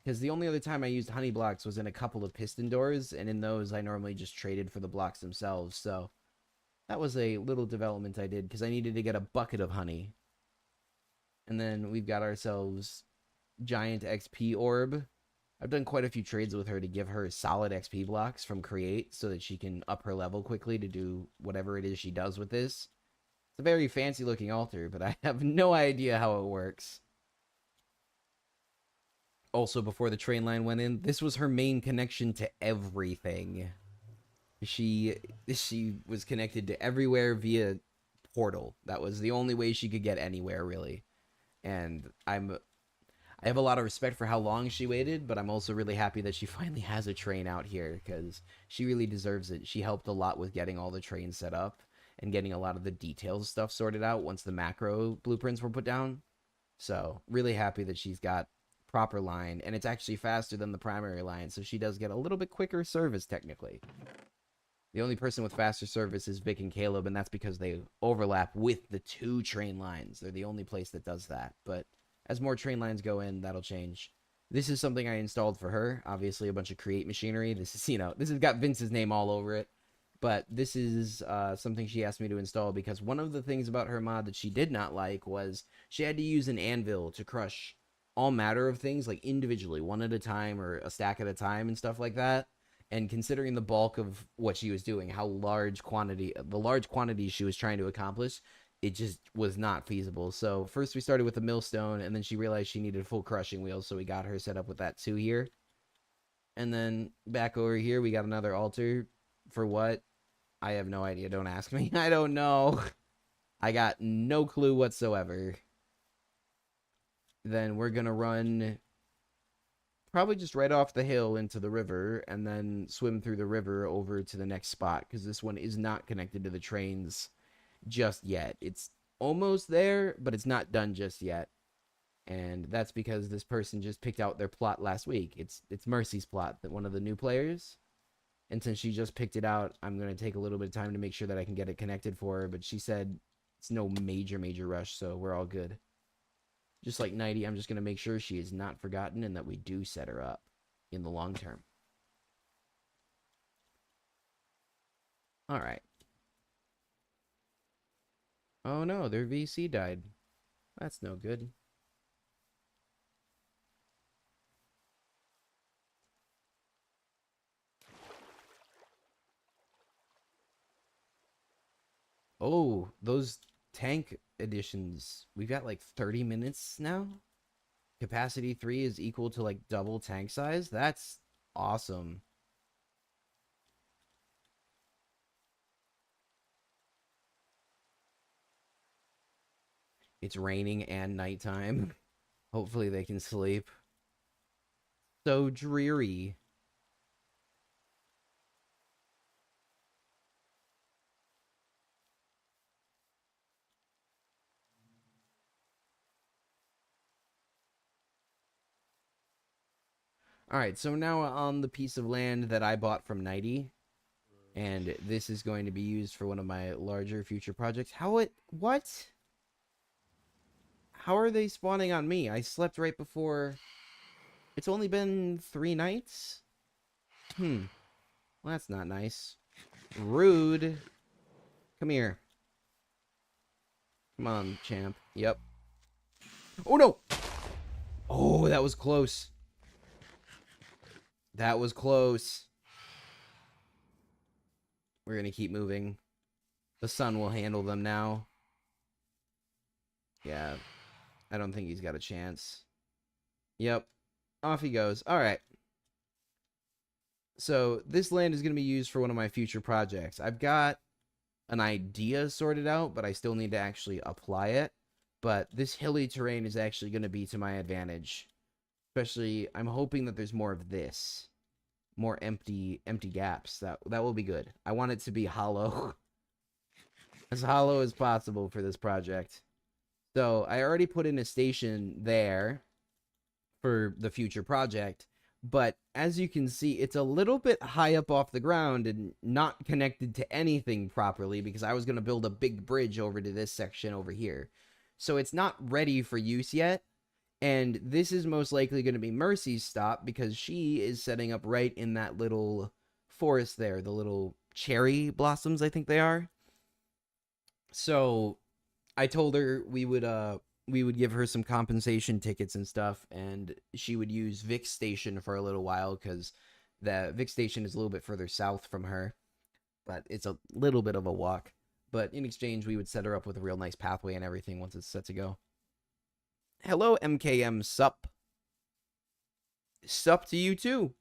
because the only other time I used honey blocks was in a couple of piston doors, and in those I normally just traded for the blocks themselves. So that was a little development I did, because I needed to get a bucket of honey. And then we've got ourselves giant XP orb. I've done quite a few trades with her to give her solid XP blocks from Create so that she can up her level quickly to do whatever it is she does with this. It's a very fancy looking altar, but I have no idea how it works. also before the train line went in, this was her main connection to everything. She was connected to everywhere via portal. That was the only way she could get anywhere, really. And I have a lot of respect for how long she waited, but I'm also really happy that she finally has a train out here, because she really deserves it. She helped a lot with getting all the trains set up and getting a lot of the details stuff sorted out once the macro blueprints were put down. So really happy that she's got proper line, and it's actually faster than the primary line, so she does get a little bit quicker service technically. The only person with faster service is Vic and Caleb, and that's because they overlap with the 2 train lines. They're the only place that does that. But as more train lines go in, that'll change. This is something I installed for her. Obviously, a bunch of create machinery. This is, this has got Vince's name all over it. But this is something she asked me to install because one of the things about her mod that she did not like was she had to use an anvil to crush all matter of things, like individually, one at a time or a stack at a time and stuff like that. And considering the bulk of what she was doing, the large quantities she was trying to accomplish, it just was not feasible. So first we started with a millstone, and then she realized she needed full crushing wheels, so we got her set up with that too here. And then back over here, we got another altar. For what? I have no idea. Don't ask me. I don't know. I got no clue whatsoever. Then we're going to run probably just right off the hill into the river and then swim through the river over to the next spot, because this one is not connected to the trains just yet. It's almost there, but it's not done just yet. And that's because this person just picked out their plot last week. It's Mercy's plot, that one of the new players. And since she just picked it out, I'm going to take a little bit of time to make sure that I can get it connected for her. But she said it's no major rush, so we're all good. Just like Nighty, I'm just going to make sure she is not forgotten and that we do set her up in the long term. All right. Oh no, their VC died. That's no good. Oh, those tank additions. We've got like 30 minutes now. Capacity 3 is equal to like double tank size. That's awesome. It's raining and nighttime. Hopefully they can sleep. So dreary. Alright, so now on the piece of land that I bought from Nighty. And this is going to be used for one of my larger future projects. What? How are they spawning on me? I slept right before. It's only been 3 nights? Well, that's not nice. Rude. Come here. Come on, champ. Yep. Oh, no! Oh, that was close. That was close. We're gonna keep moving. The sun will handle them now. Yeah. I don't think he's got a chance. Yep. Off he goes. Alright. So, this land is going to be used for one of my future projects. I've got an idea sorted out, but I still need to actually apply it. But this hilly terrain is actually going to be to my advantage. Especially, I'm hoping that there's more of this. More empty gaps. That will be good. I want it to be hollow. As hollow as possible for this project. So, I already put in a station there for the future project, but as you can see, it's a little bit high up off the ground and not connected to anything properly, because I was going to build a big bridge over to this section over here. So it's not ready for use yet, and this is most likely going to be Mercy's stop, because she is setting up right in that little forest there, the little cherry blossoms, I think they are. So I told her we would give her some compensation tickets and stuff, and she would use Vic's station for a little while, because the Vic station is a little bit further south from her, but it's a little bit of a walk. But in exchange, we would set her up with a real nice pathway and everything once it's set to go. Hello, MKM Sup. Sup to you too.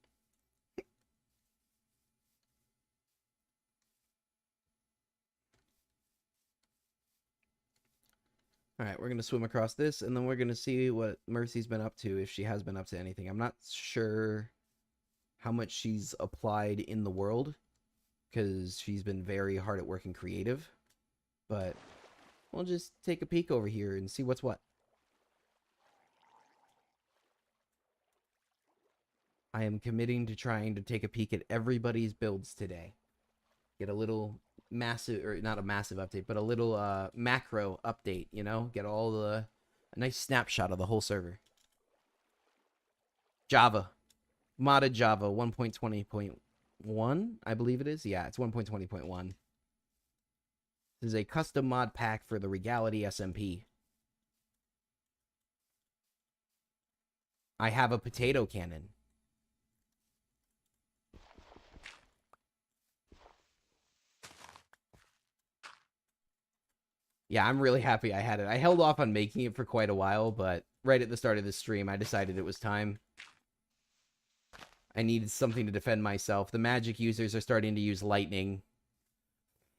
All right, we're going to swim across this, and then we're going to see what Mercy's been up to, if she has been up to anything. I'm not sure how much she's applied in the world, because she's been very hard at work and creative. But we'll just take a peek over here and see what's what. I am committing to trying to take a peek at everybody's builds today. Get a little massive, or not a massive update, but a little macro update, you know? Get all the, a nice snapshot of the whole server. Java. Modded Java 1.20.1, I believe it is. Yeah, it's 1.20.1. This is a custom mod pack for the Regality SMP. I have a potato cannon. Yeah, I'm really happy I had it. I held off on making it for quite a while, but right at the start of the stream, I decided it was time. I needed something to defend myself. The magic users are starting to use lightning.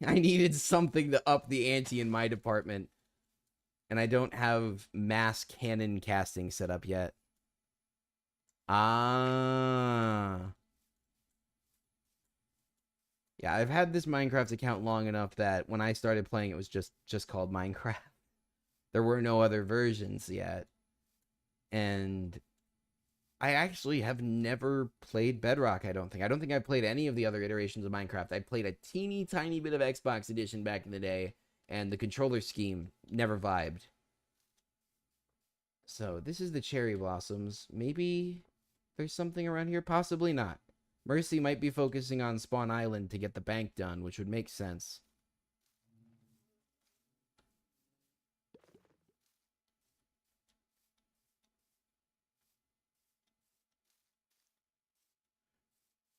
I needed something to up the ante in my department. And I don't have mass cannon casting set up yet. Ah. Yeah, I've had this Minecraft account long enough that when I started playing, it was just called Minecraft. There were no other versions yet. And I actually have never played Bedrock, I don't think. I don't think I played any of the other iterations of Minecraft. I played a teeny tiny bit of Xbox Edition back in the day, and the controller scheme never vibed. So, this is the cherry blossoms. Maybe there's something around here? Possibly not. Mercy might be focusing on Spawn Island to get the bank done, which would make sense.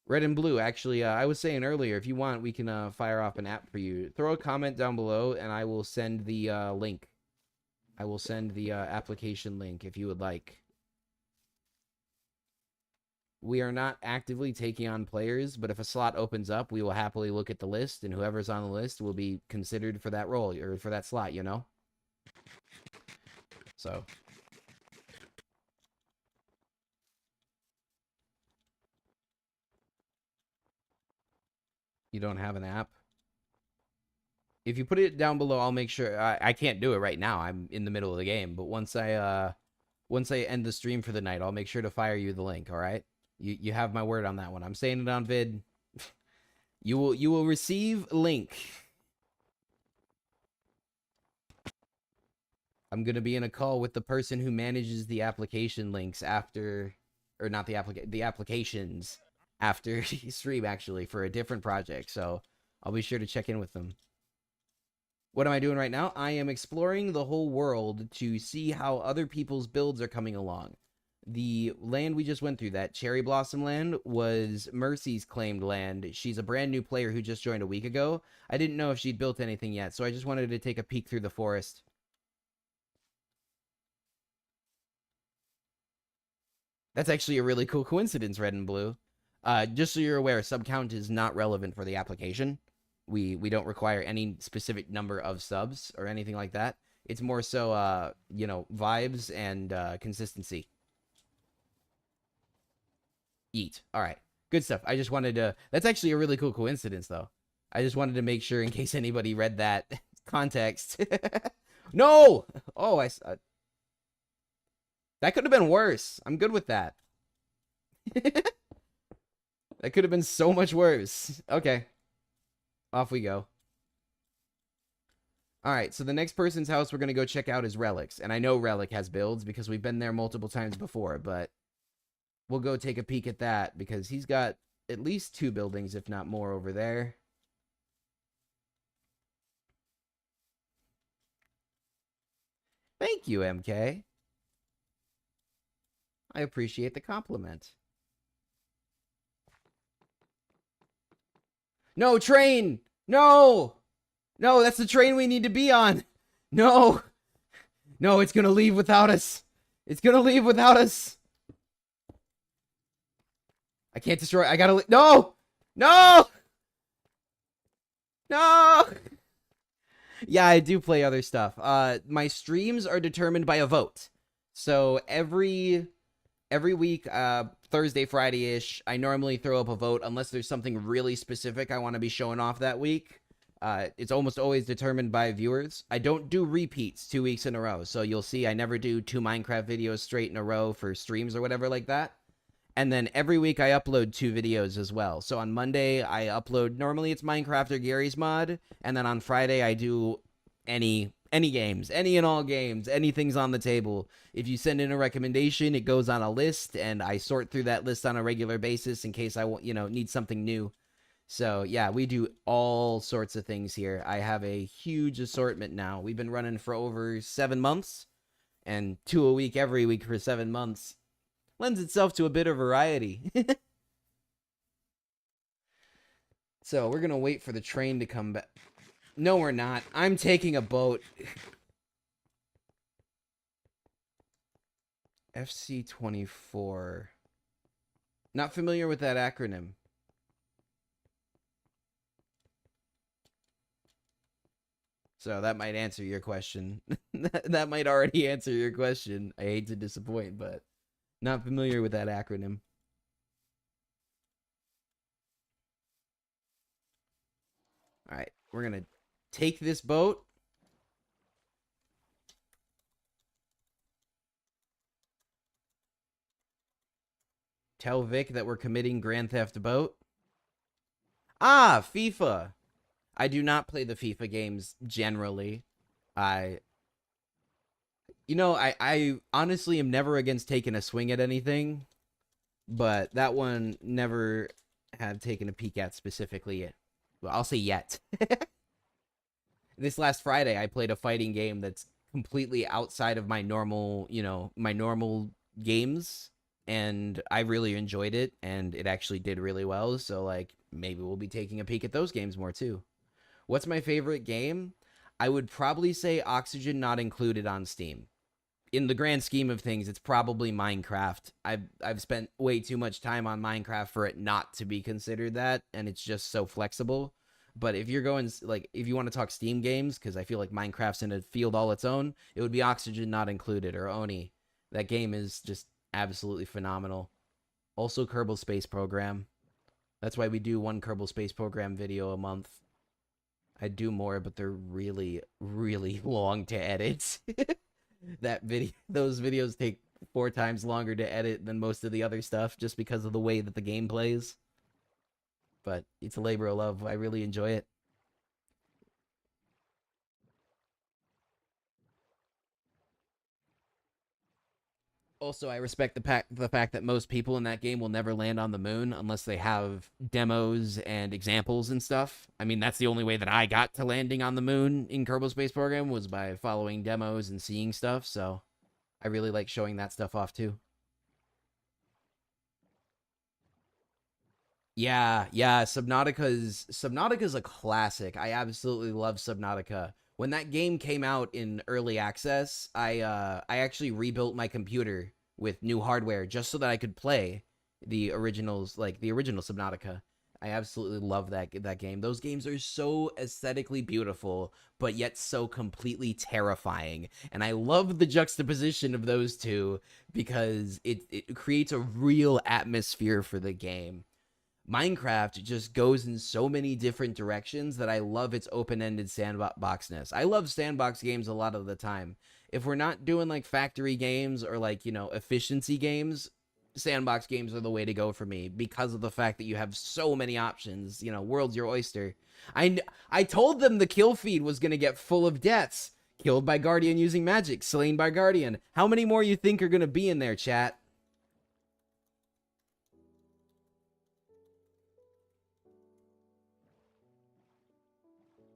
Red and blue, actually, I was saying earlier, if you want, we can fire off an app for you. Throw a comment down below, and I will send the link. I will send the application link if you would like. We are not actively taking on players, but if a slot opens up, we will happily look at the list, and whoever's on the list will be considered for that role, or for that slot, you know? So. You don't have an app? If you put it down below, I'll make sure. I can't do it right now. I'm in the middle of the game, but once I end the stream for the night, I'll make sure to fire you the link, all right? You have my word on that one. I'm saying it on vid. You will receive link. I'm going to be in a call with the person who manages the application links after, or not the applications after stream, actually, for a different project. So I'll be sure to check in with them. What am I doing right now? I am exploring the whole world to see how other people's builds are coming along. The land we just went through, that Cherry Blossom land, was Mercy's claimed land. She's a brand new player who just joined a week ago. I didn't know if she'd built anything yet, so I just wanted to take a peek through the forest. That's actually a really cool coincidence, Red and Blue. Just so you're aware, sub count is not relevant for the application. We don't require any specific number of subs or anything like that. It's more so, you know, vibes and consistency. Eat. All right. Good stuff. I just wanted to... That's actually a really cool coincidence, though. I just wanted to make sure in case anybody read that context. No! Oh, that could have been worse. I'm good with that. That could have been so much worse. Okay. Off we go. Alright, so the next person's house we're going to go check out is Relic's. And I know Relic has builds because we've been there multiple times before, but we'll go take a peek at that because he's got at least 2 buildings, if not more, over there. Thank you, MK. I appreciate the compliment. No, train! No! No, that's the train we need to be on! No! No, it's gonna leave without us! It's gonna leave without us! I can't destroy. I gotta. No! No! No! Yeah, I do play other stuff. My streams are determined by a vote. So every week, Thursday, Friday-ish, I normally throw up a vote unless there's something really specific I want to be showing off that week. It's almost always determined by viewers. I don't do repeats 2 weeks in a row. So you'll see I never do 2 Minecraft videos straight in a row for streams or whatever like that. And then every week I upload 2 videos as well. So on Monday I upload, normally it's Minecraft or Gary's Mod, and then on Friday I do any games, any and all games, anything's on the table. If you send in a recommendation, it goes on a list, and I sort through that list on a regular basis in case I need something new. So yeah, we do all sorts of things here. I have a huge assortment now. We've been running for over 7 months, and 2 a week every week for 7 months. Lends itself to a bit of variety. So we're gonna wait for the train to come back. No, we're not. I'm taking a boat. FC24. Not familiar with that acronym. So that might answer your question. That might already answer your question. I hate to disappoint, but not familiar with that acronym. All right, we're going to take this boat. Tell Vic that we're committing Grand Theft Boat. Ah, FIFA. I do not play the FIFA games generally. I honestly am never against taking a swing at anything, but that one never have taken a peek at specifically yet. Well, I'll say yet. This last Friday, I played a fighting game that's completely outside of my normal, my normal games, and I really enjoyed it, and it actually did really well, so, like, maybe we'll be taking a peek at those games more, too. What's my favorite game? I would probably say Oxygen Not Included on Steam. In the grand scheme of things, it's probably Minecraft. I've spent way too much time on Minecraft for it not to be considered that, and it's just so flexible. But if you're going, like, if you want to talk Steam games, because I feel like Minecraft's in a field all its own, it would be Oxygen Not Included, or Oni. That game is just absolutely phenomenal. Also, Kerbal Space Program. That's why we do one Kerbal Space Program video a month. I do more, but they're really, really long to edit. Those videos take 4 times longer to edit than most of the other stuff, just because of the way that the game plays. But it's a labor of love. I really enjoy it. Also, I respect the fact that most people in that game will never land on the moon unless they have demos and examples and stuff. I mean, that's the only way that I got to landing on the moon in Kerbal Space Program was by following demos and seeing stuff, so I really like showing that stuff off too. Yeah, Subnautica's a classic. I absolutely love Subnautica. When that game came out in early access, I actually rebuilt my computer with new hardware just so that I could play the originals, like the original Subnautica. I absolutely love that game. Those games are so aesthetically beautiful, but yet so completely terrifying. And I love the juxtaposition of those two because it creates a real atmosphere for the game. Minecraft just goes in so many different directions that I love its open-ended sandboxness. I love sandbox games a lot of the time. If we're not doing like factory games or like, efficiency games, sandbox games are the way to go for me because of the fact that you have so many options. World's your oyster. I told them the kill feed was going to get full of deaths. Killed by Guardian using magic, slain by Guardian. How many more you think are going to be in there, chat?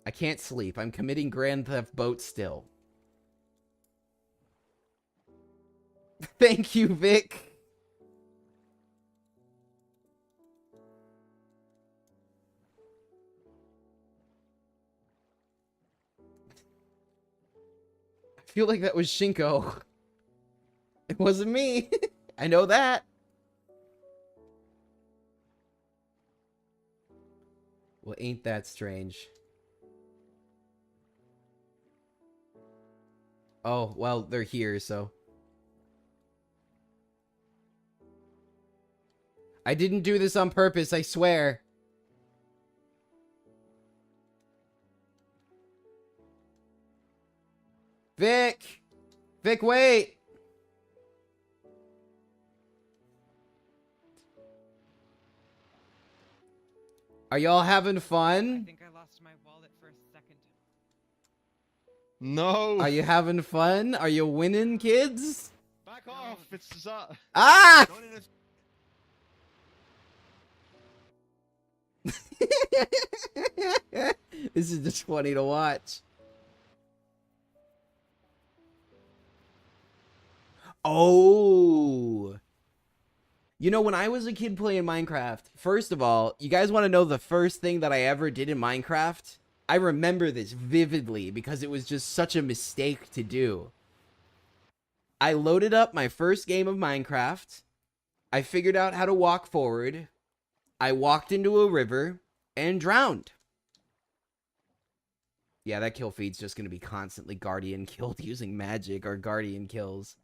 I can't sleep. I'm committing Grand Theft Boat still. Thank you, Vic. I feel like that was Shinko. It wasn't me. I know that. Well, ain't that strange. Oh, well, they're here, so. I didn't do this on purpose, I swear. Vic! Vic, wait! Are y'all having I fun? think I lost my wallet for a second. No. Are you having fun? Are you winning, kids? Back off! It's Ah! Don't in This is just funny to watch. Oh! You know, when I was a kid playing Minecraft, first of all, you guys want to know the first thing that I ever did in Minecraft? I remember this vividly because it was just such a mistake to do. I loaded up my first game of Minecraft. I figured out how to walk forward. I walked into a river and drowned. Yeah, that kill feed's just going to be constantly guardian killed using magic or guardian kills.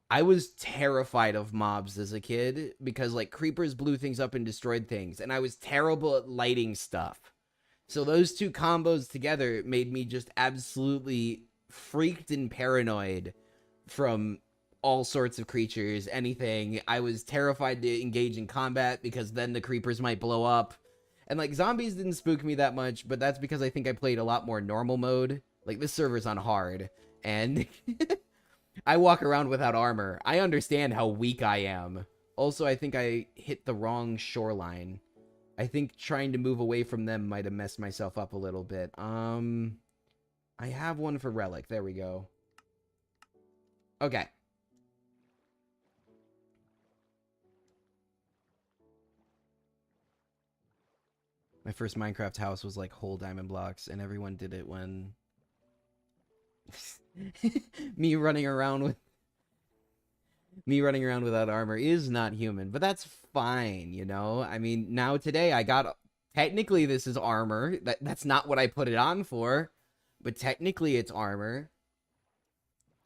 I was terrified of mobs as a kid because like creepers blew things up and destroyed things, and I was terrible at lighting stuff. So those two combos together made me just absolutely freaked and paranoid from all sorts of creatures, anything. I was terrified to engage in combat because then the creepers might blow up. And like zombies didn't spook me that much, but that's because I think I played a lot more normal mode. Like this server's on hard, and I walk around without armor. I understand how weak I am. Also, I think I hit the wrong shoreline. I think trying to move away from them might have messed myself up a little bit. I have one for Relic. There we go. Okay. My first Minecraft house was like whole diamond blocks, and everyone did it when... me running around without armor is not human, but that's fine, you know? I mean, now today I got... Technically, this is armor. That's not what I put it on for, but technically it's armor.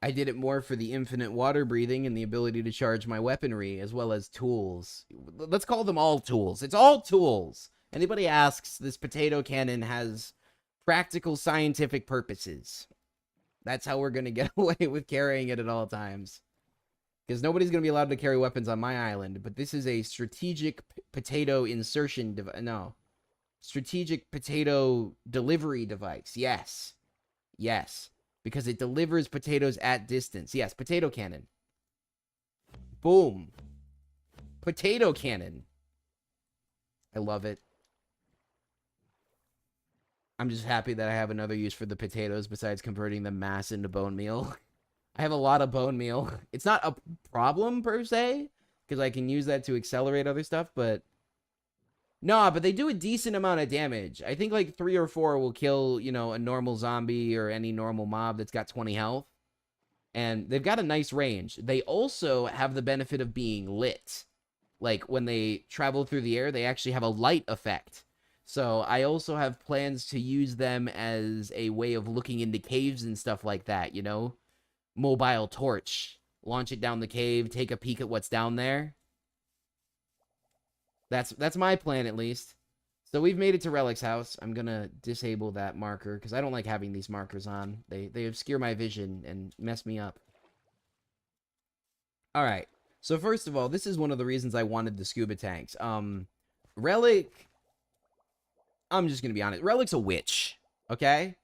I did it more for the infinite water breathing and the ability to charge my weaponry, as well as tools. Let's call them all tools. It's all tools. Anybody asks, this potato cannon has practical scientific purposes. That's how we're going to get away with carrying it at all times. Because nobody's going to be allowed to carry weapons on my island, but this is a strategic potato insertion device. No. Strategic potato delivery device. Yes. Yes. Because it delivers potatoes at distance. Yes, potato cannon. Boom. Potato cannon. I love it. I'm just happy that I have another use for the potatoes besides converting the mass into bone meal. I have a lot of bone meal. It's not a problem per se, because I can use that to accelerate other stuff, but... Nah, but they do a decent amount of damage. I think like 3 or 4 will kill, you know, a normal zombie or any normal mob that's got 20 health. And they've got a nice range. They also have the benefit of being lit. Like, when they travel through the air, they actually have a light effect. So I also have plans to use them as a way of looking into caves and stuff like that, you know? Mobile torch. Launch it down the cave, take a peek at what's down there. That's my plan, at least. So we've made it to Relic's house. I'm gonna disable that marker, because I don't like having these markers on. They obscure my vision and mess me up. Alright. So first of all, this is one of the reasons I wanted the scuba tanks. Relic... I'm just gonna be honest. Relic's a witch, okay?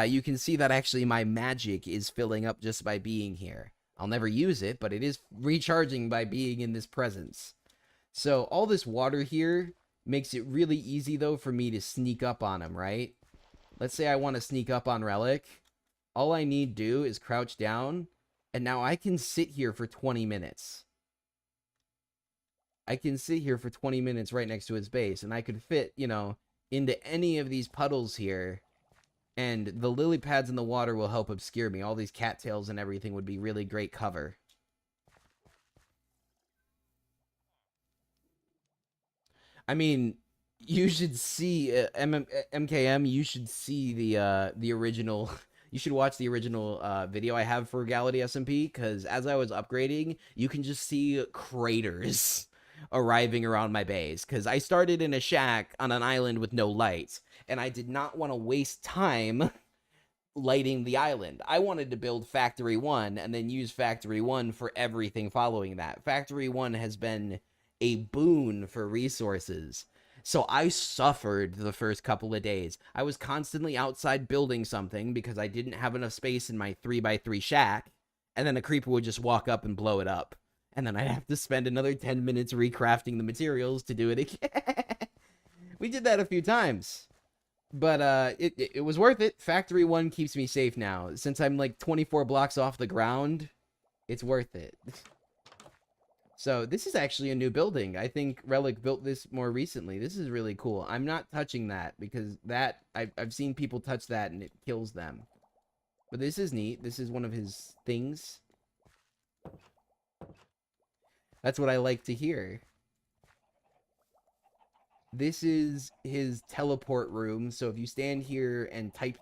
You can see that actually my magic is filling up just by being here. I'll never use it, but it is recharging by being in this presence. So all this water here makes it really easy, though, for me to sneak up on him, right? Let's say I want to sneak up on Relic. All I need to do is crouch down, and now I can sit here for 20 minutes. I can sit here for 20 minutes right next to his base, and I could fit, you know, into any of these puddles here, and the lily pads in the water will help obscure me. All these cattails and everything would be really great cover. I mean, You should see MKM. You should see the original. You should watch the original video I have for Regality SMP, because as I was upgrading, you can just see craters arriving around my base. Because I started in a shack on an island with no lights, and I did not want to waste time lighting the island. I wanted to build Factory 1 and then use Factory 1 for everything following that. Factory 1 has been a boon for resources. So I suffered the first couple of days. I was constantly outside building something because I didn't have enough space in my 3x3 shack, and then a creeper would just walk up and blow it up. And then I'd have to spend another 10 minutes recrafting the materials to do it again. We did that a few times. But it was worth it. Factory 1 keeps me safe now. Since I'm like 24 blocks off the ground, it's worth it. So this is actually a new building. I think Relic built this more recently. This is really cool. I'm not touching that because that I've seen people touch that and it kills them. But this is neat. This is one of his things. That's what I like to hear. This is his teleport room. So if you stand here and type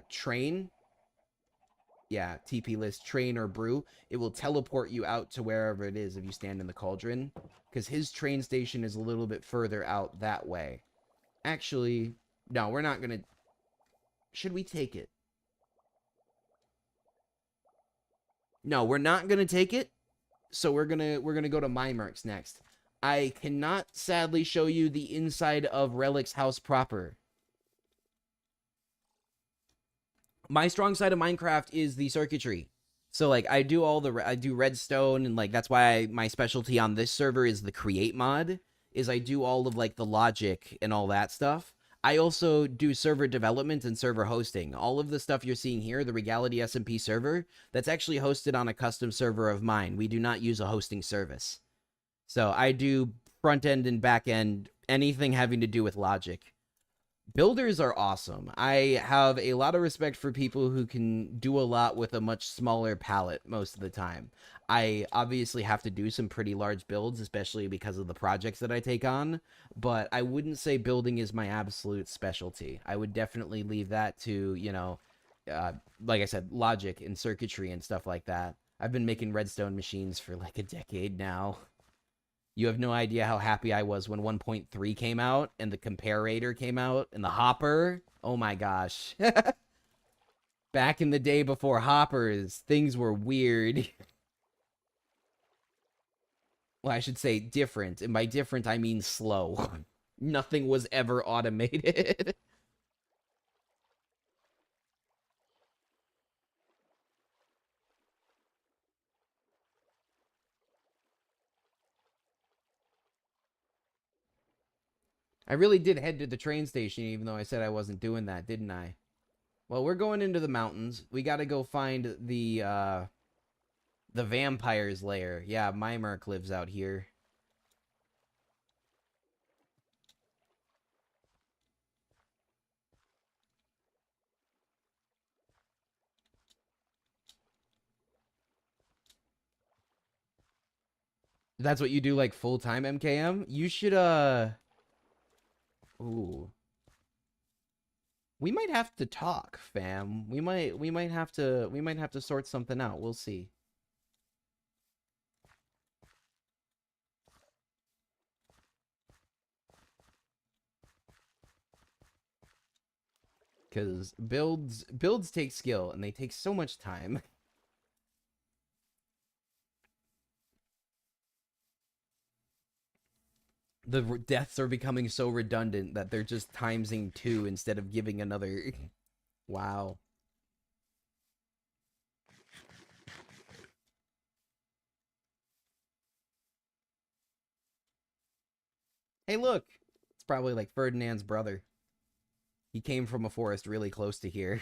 train, yeah, TP list train or brew, it will teleport you out to wherever it is if you stand in the cauldron. Because his train station is a little bit further out that way. Actually, no, we're not gonna. Should we take it? No, we're not gonna take it. So we're gonna go to Mymerx next. I cannot sadly show you the inside of Relic's house proper. My strong side of Minecraft is the circuitry. So like I do redstone, and like that's why my specialty on this server is the create mod, is I do all of like the logic and all that stuff. I also do server development and server hosting. All of the stuff you're seeing here, the Regality SMP server, that's actually hosted on a custom server of mine. We do not use a hosting service. So I do front end and back end, anything having to do with logic. Builders are awesome. I have a lot of respect for people who can do a lot with a much smaller palette most of the time. I obviously have to do some pretty large builds, especially because of the projects that I take on, but I wouldn't say building is my absolute specialty. I would definitely leave that to, like I said, logic and circuitry and stuff like that. I've been making redstone machines for like a decade now. You have no idea how happy I was when 1.3 came out and the comparator came out and the hopper. Oh my gosh. Back in the day before hoppers, things were weird. Well, I should say different. And by different, I mean slow. Nothing was ever automated. I really did head to the train station, even though I said I wasn't doing that, didn't I? Well, we're going into the mountains. We gotta go find the vampire's lair. Yeah, Mymerk lives out here. That's what you do like full-time MKM? You should ooh. We might have to talk, fam. We might have to sort something out. We'll see. Cuz builds take skill and they take so much time. The deaths are becoming so redundant that they're just timesing 2 instead of giving another. Wow. Hey, look. It's probably like Ferdinand's brother. He came from a forest really close to here.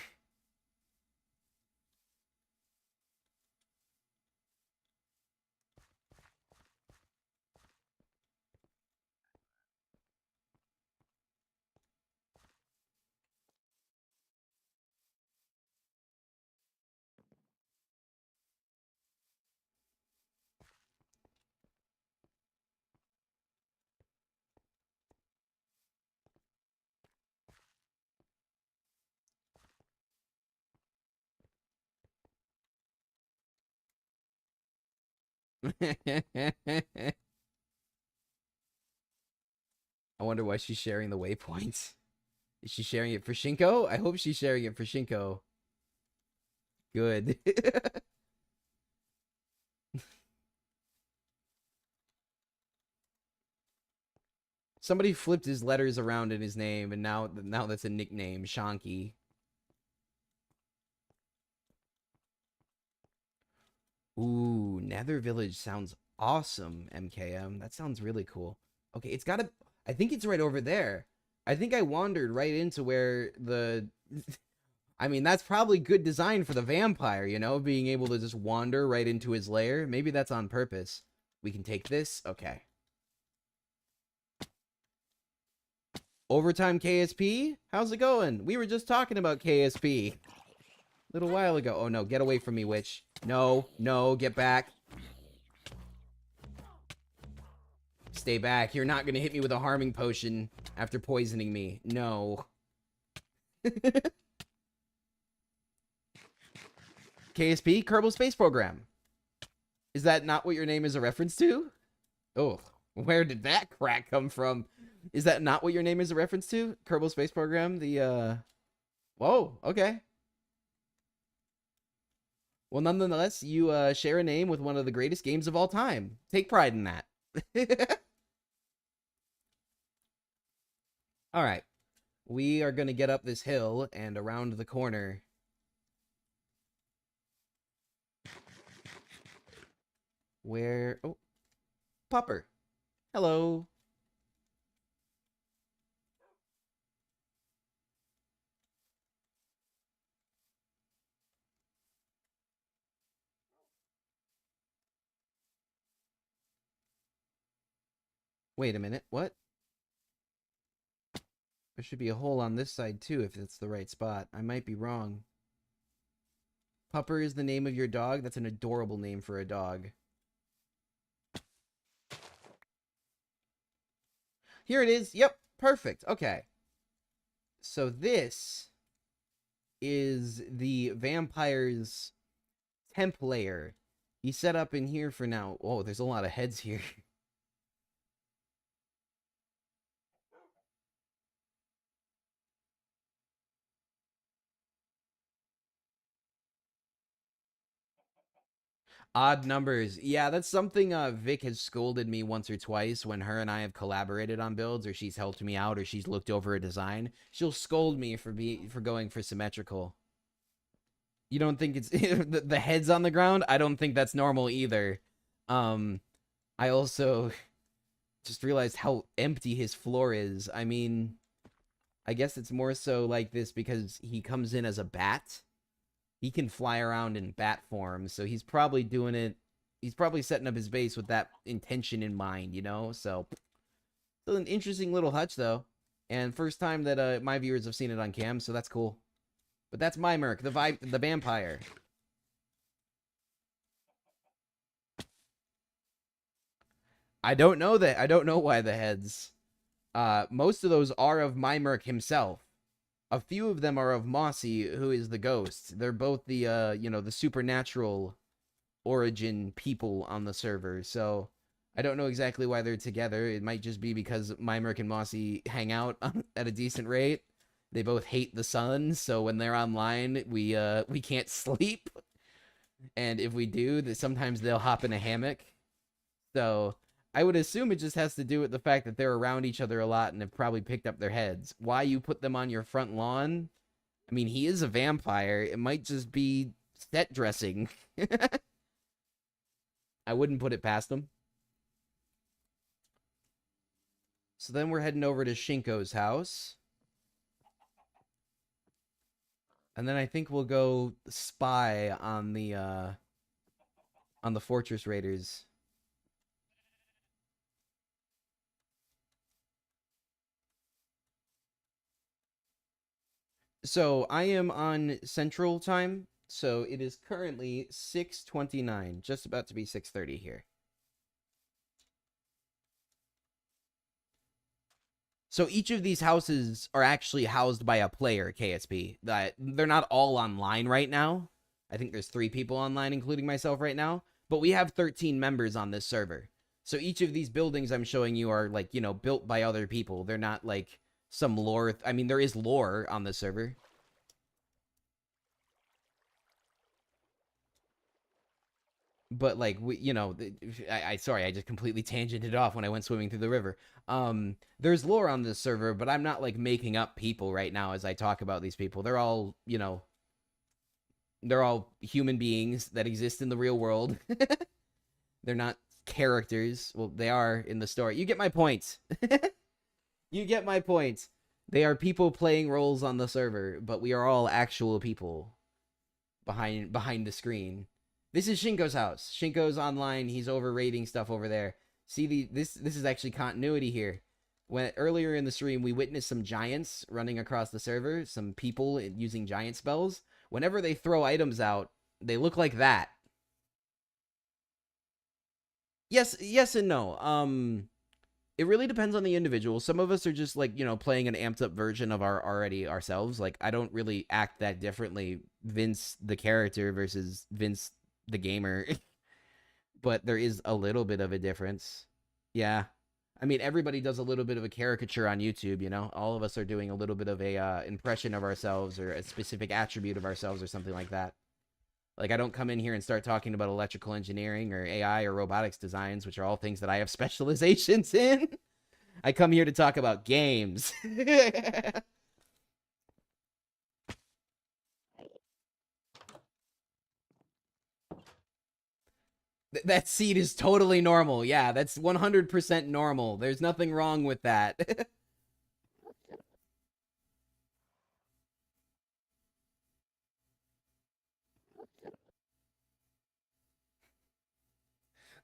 I wonder why she's sharing the waypoints. Is she sharing it for Shinko? I hope she's sharing it for Shinko. Good. Somebody flipped his letters around in his name, and now that's a nickname, Shanky. Ooh, Nether Village sounds awesome, MKM. That sounds really cool. Okay, it's gotta... I think it's right over there. I think I wandered right into where the... I mean, that's probably good design for the vampire, you know? Being able to just wander right into his lair. Maybe that's on purpose. We can take this? Okay. Overtime KSP? How's it going? We were just talking about KSP. A little while ago. Oh no, get away from me, witch. No, no, get back. Stay back. You're not gonna hit me with a harming potion after poisoning me. No. KSP? Kerbal Space Program. Is that not what your name is a reference to? Oh, where did that crack come from? Is that not what your name is a reference to? Kerbal Space Program? Whoa, okay. Well, nonetheless, you share a name with one of the greatest games of all time. Take pride in that. All right. We are going to get up this hill and around the corner. Where... Oh. Popper. Hello. Wait a minute. What? There should be a hole on this side, too, if it's the right spot. I might be wrong. Pupper is the name of your dog? That's an adorable name for a dog. Here it is. Yep. Perfect. Okay. So this is the vampire's temp layer. He's set up in here for now. Oh, there's a lot of heads here. Odd numbers. Yeah, that's something Vic has scolded me once or twice when her and I have collaborated on builds, or she's helped me out, or she's looked over a design. She'll scold me for going for symmetrical. You don't think it's the heads on the ground? I don't think that's normal either. I also just realized how empty his floor is. I mean, I guess it's more so like this because he comes in as a bat. He can fly around in bat form, so he's probably doing it. He's probably setting up his base with that intention in mind, you know? So, still an interesting little hutch, though. And first time that my viewers have seen it on cam, so that's cool. But that's my Merc, the vampire. I don't know that. I don't know why the heads. Most of those are of my Merc himself. A few of them are of Mossy, who is the ghost. They're both the, you know, the supernatural origin people on the server. So I don't know exactly why they're together. It might just be because Mymerk and Mossy hang out at a decent rate. They both hate the sun, so when they're online, we can't sleep. And if we do, sometimes they'll hop in a hammock. So I would assume it just has to do with the fact that they're around each other a lot and have probably picked up their heads. Why you put them on your front lawn? I mean, he is a vampire. It might just be set dressing. I wouldn't put it past him. So then we're heading over to Shinko's house. And then I think we'll go spy on the Fortress Raiders. So I am on Central Time, so it is currently 6:29, just about to be 6:30 here. So each of these houses are actually housed by a player, KSP. They're not all online right now. I think there's 3 people online, including myself right now. But we have 13 members on this server. So each of these buildings I'm showing you are like, built by other people. They're not like some lore. I mean, there is lore on the server. But like sorry, I just completely tangented off when I went swimming through the river. There's lore on this server, but I'm not like making up people right now as I talk about these people. They're all, they're all human beings that exist in the real world. They're not characters. Well, they are in the story. You get my point. You get my point. They are people playing roles on the server, but we are all actual people behind the screen. This is Shinko's house. Shinko's online. He's overrating stuff over there. See, this is actually continuity here. When earlier in the stream we witnessed some giants running across the server, some people using giant spells. Whenever they throw items out, they look like that. Yes and no. It really depends on the individual. Some of us are just like, playing an amped up version of ourselves. Like, I don't really act that differently, Vince the character versus Vince the gamer. But there is a little bit of a difference. Yeah. I mean, everybody does a little bit of a caricature on YouTube, All of us are doing a little bit of a impression of ourselves or a specific attribute of ourselves or something like that. Like, I don't come in here and start talking about electrical engineering or AI or robotics designs, which are all things that I have specializations in. I come here to talk about games. That seed is totally normal. Yeah, that's 100% normal. There's nothing wrong with that.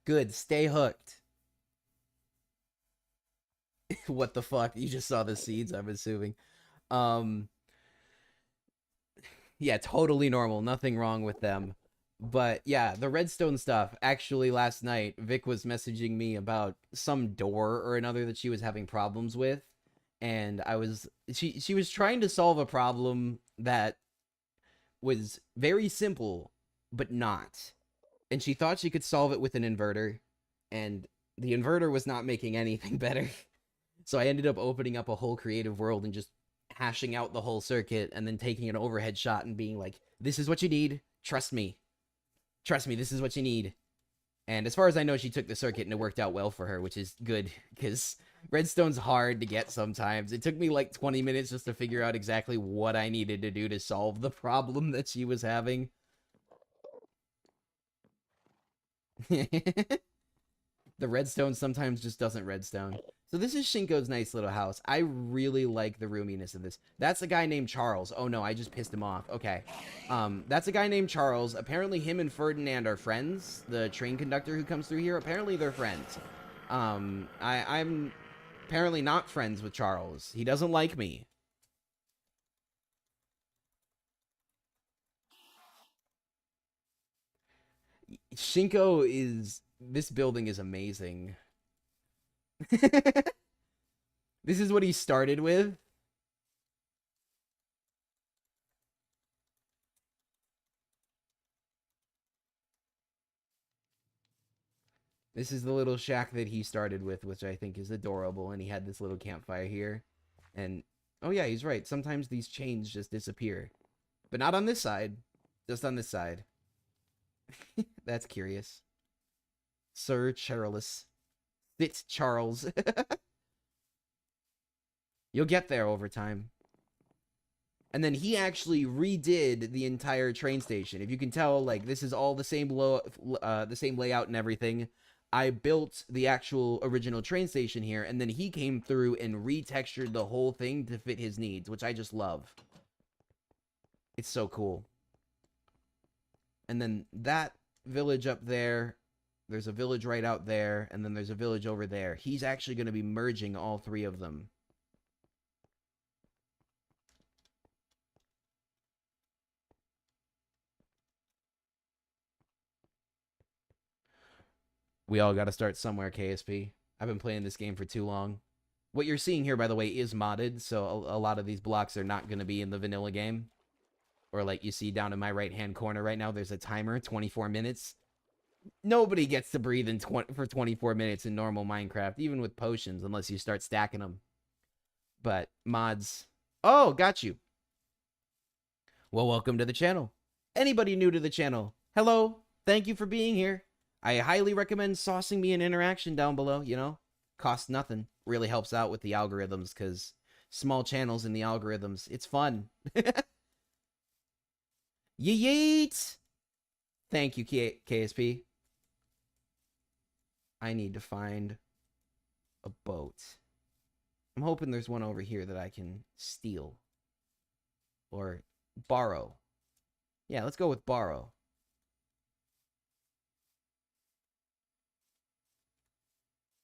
Good, stay hooked. What the fuck? You just saw the seeds, I'm assuming. Yeah, totally normal. Nothing wrong with them. But yeah, the redstone stuff. Actually, last night, Vic was messaging me about some door or another that she was having problems with. And she was trying to solve a problem that was very simple, but not. And she thought she could solve it with an inverter. And the inverter was not making anything better. So I ended up opening up a whole creative world and just hashing out the whole circuit and then taking an overhead shot and being like, this is what you need. Trust me. Trust me, this is what you need. And as far as I know, she took the circuit and it worked out well for her, which is good because redstone's hard to get sometimes. It took me like 20 minutes just to figure out exactly what I needed to do to solve the problem that she was having. The redstone sometimes just doesn't redstone. So this is Shinko's nice little house. I really like the roominess of this. That's a guy named Charles. Oh no, I just pissed him off. Okay. That's a guy named Charles. Apparently him and Ferdinand are friends. The train conductor who comes through here, apparently they're friends. I'm apparently not friends with Charles. He doesn't like me. Shinko is... This building is amazing. This is what he started with. This is the little shack that he started with, which I think is adorable. And he had this little campfire here. And, oh yeah, he's right. Sometimes these chains just disappear. But not on this side. Just on this side. That's curious. Sir Charles. Fitz Charles. You'll get there over time. And then he actually redid the entire train station. If you can tell, like, this is all the same layout and everything. I built the actual original train station here, and then he came through and retextured the whole thing to fit his needs, which I just love. It's so cool. And then that village up there, there's a village right out there, and then there's a village over there. He's actually going to be merging all three of them. We all got to start somewhere, KSP. I've been playing this game for too long. What you're seeing here, by the way, is modded, so a lot of these blocks are not going to be in the vanilla game. Or like you see down in my right-hand corner right now, there's a timer, 24 minutes. Nobody gets to breathe for 24 minutes in normal Minecraft, even with potions, unless you start stacking them. But mods. Oh, got you. Well, welcome to the channel. Anybody new to the channel, hello. Thank you for being here. I highly recommend saucing me an interaction down below, you know? Costs nothing. Really helps out with the algorithms, because small channels in the algorithms, it's fun. Yeet! Thank you, KSP. I need to find a boat. I'm hoping there's one over here that I can steal. Or borrow. Yeah, let's go with borrow.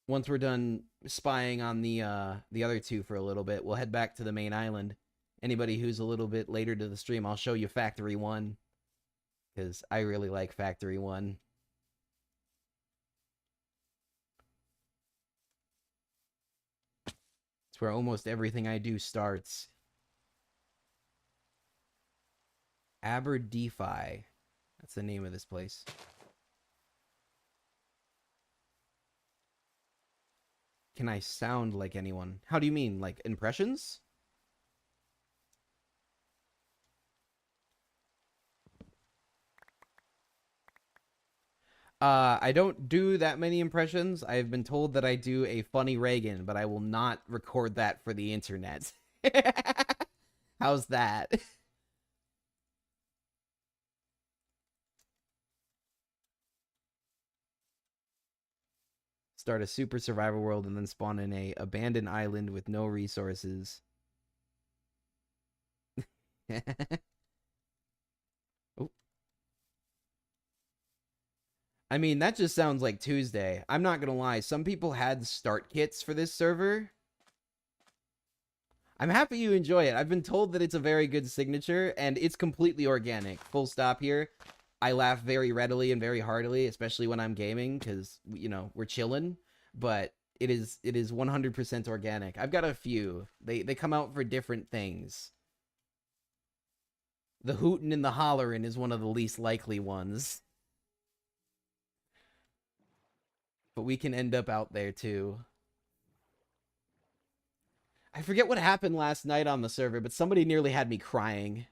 Once we're done spying on the other two for a little bit, we'll head back to the main island. Anybody who's a little bit later to the stream, I'll show you Factory 1. Because I really like Factory 1. It's where almost everything I do starts. Aberdefi. That's the name of this place. Can I sound like anyone? How do you mean? Like impressions? I don't do that many impressions. I've been told that I do a funny Reagan, but I will not record that for the internet. How's that? Start a super survival world and then spawn in a abandoned island with no resources. Oh. I mean, that just sounds like Tuesday. I'm not gonna lie. Some people had start kits for this server. I'm happy you enjoy it. I've been told that it's a very good signature, and it's completely organic. Full stop here. I laugh very readily and very heartily, especially when I'm gaming, because, you know, we're chilling. But it is 100% organic. I've got a few. They come out for different things. The hootin' and the hollerin' is one of the least likely ones. But we can end up out there, too. I forget what happened last night on the server, but somebody nearly had me crying.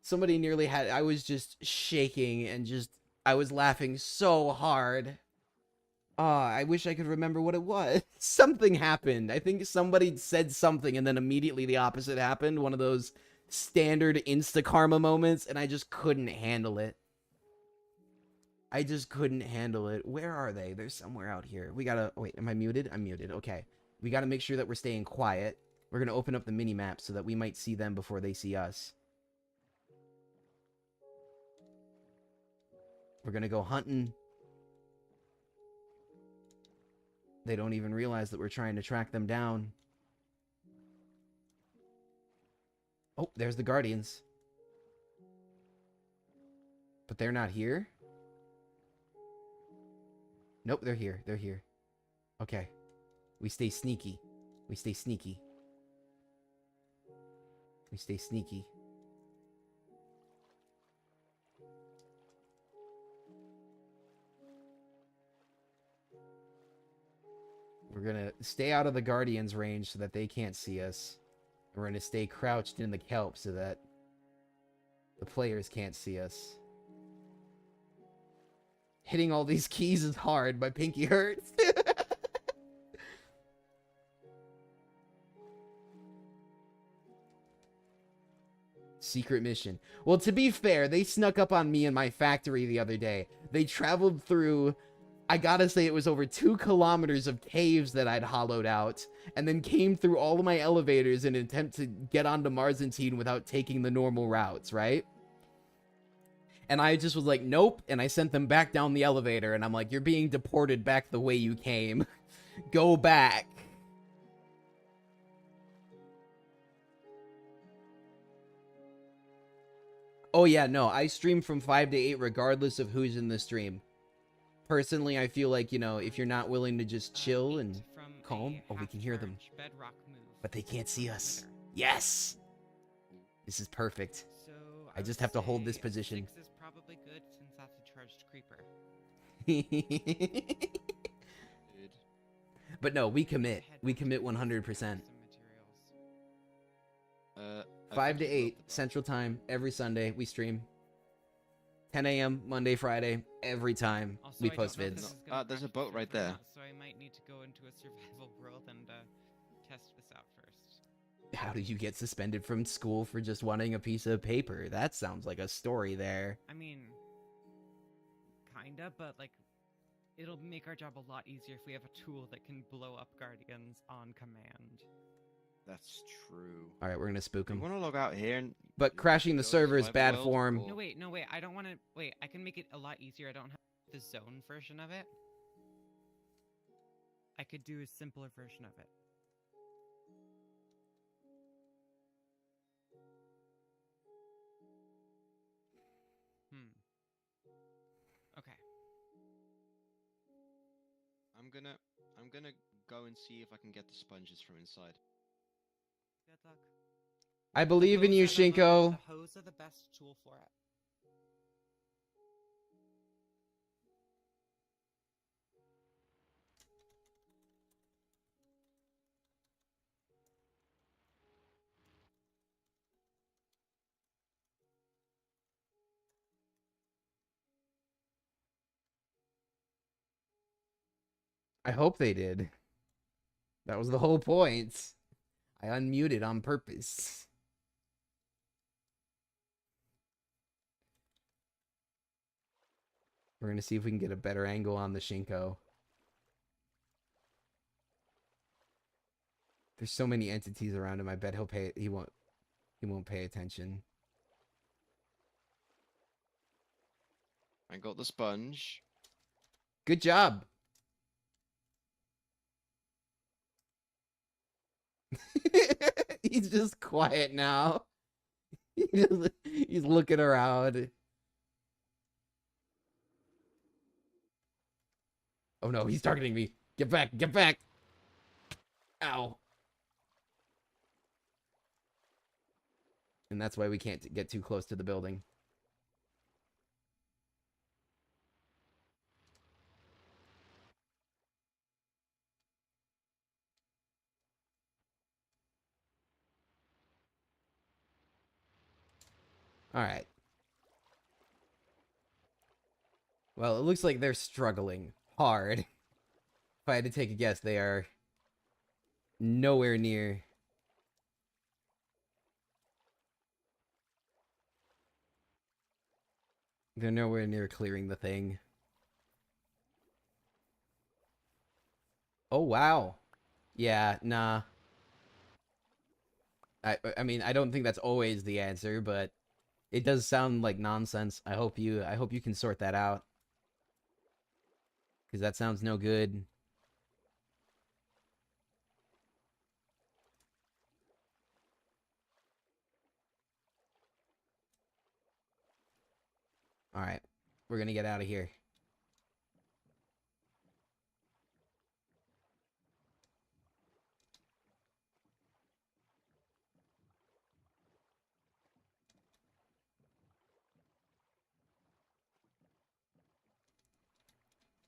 Somebody nearly had... I was just shaking and just... I was laughing so hard. I wish I could remember what it was. Something happened. I think somebody said something and then immediately the opposite happened. One of those standard insta-karma moments, and I just couldn't handle it. I just couldn't handle it. Where are they? They're somewhere out here. We gotta... Wait, am I muted? I'm muted. Okay. We gotta make sure that we're staying quiet. We're gonna open up the mini-map so that we might see them before they see us. We're gonna go hunting. They don't even realize that we're trying to track them down. Oh, there's the Guardians. But they're not here? Nope, they're here. They're here. Okay. We stay sneaky. We stay sneaky. We stay sneaky. We're gonna stay out of the Guardians' range so that they can't see us. We're gonna stay crouched in the kelp so that the players can't see us. Hitting all these keys is hard. My pinky hurts. Secret mission. Well, to be fair, they snuck up on me in my factory the other day. They traveled through... I gotta say it was over 2 kilometers of caves that I'd hollowed out, and then came through all of my elevators in an attempt to get onto Marzantine without taking the normal routes, right? And I just was like, nope, and I sent them back down the elevator, and I'm like, you're being deported back the way you came. Go back. Oh yeah, no, I stream from 5 to 8 regardless of who's in the stream. Personally, I feel like, you know, if you're not willing to just chill and calm... Oh, we can hear them. But they can't see us. Yes! This is perfect. I just have to hold this position. probably good since that's a charged creeper. Dude. But no, we commit. Head We back to commit base and 100%. grab some materials. I 5 to think you 8 got the Central Time every Sunday. We stream. 10 a.m. Monday, Friday. Every time Also, we I post don't know if vids. this is gonna there's a crash the boat right server or there. not, so I might need to go into a survival world and test this out first. How did you get suspended from school for just wanting a piece of paper? That sounds like a story there. I mean, kinda, but like, it'll make our job a lot easier if we have a tool that can blow up guardians on command. That's true. All right, we're gonna spook You him. want to log out here and But crashing the go to server is survival bad world, form. or- No wait, I don't want to. Wait, I can make it a lot easier. I don't have the zone version of it. I could do a simpler version of it. Okay. I'm gonna go and see if I can get the sponges from inside. Good luck. I believe in you, Hose are the Shinko. The hose are the best tool for it. I hope they did. That was the whole point. I unmuted on purpose. We're gonna see if we can get a better angle on the Shinko. There's so many entities around him. I bet he won't pay attention. I got the sponge. Good job. He's just quiet now. He's looking around. Oh no, he's targeting me. Get back, get back. Ow. And that's why we can't get too close to the building. All right. Well, it looks like they're struggling hard. If I had to take a guess, they are nowhere near. They're nowhere near clearing the thing. Oh, wow. Yeah, nah. I mean, I don't think that's always the answer, but it does sound like nonsense. I hope you can sort that out. Because that sounds no good. Alright. We're gonna get out of here.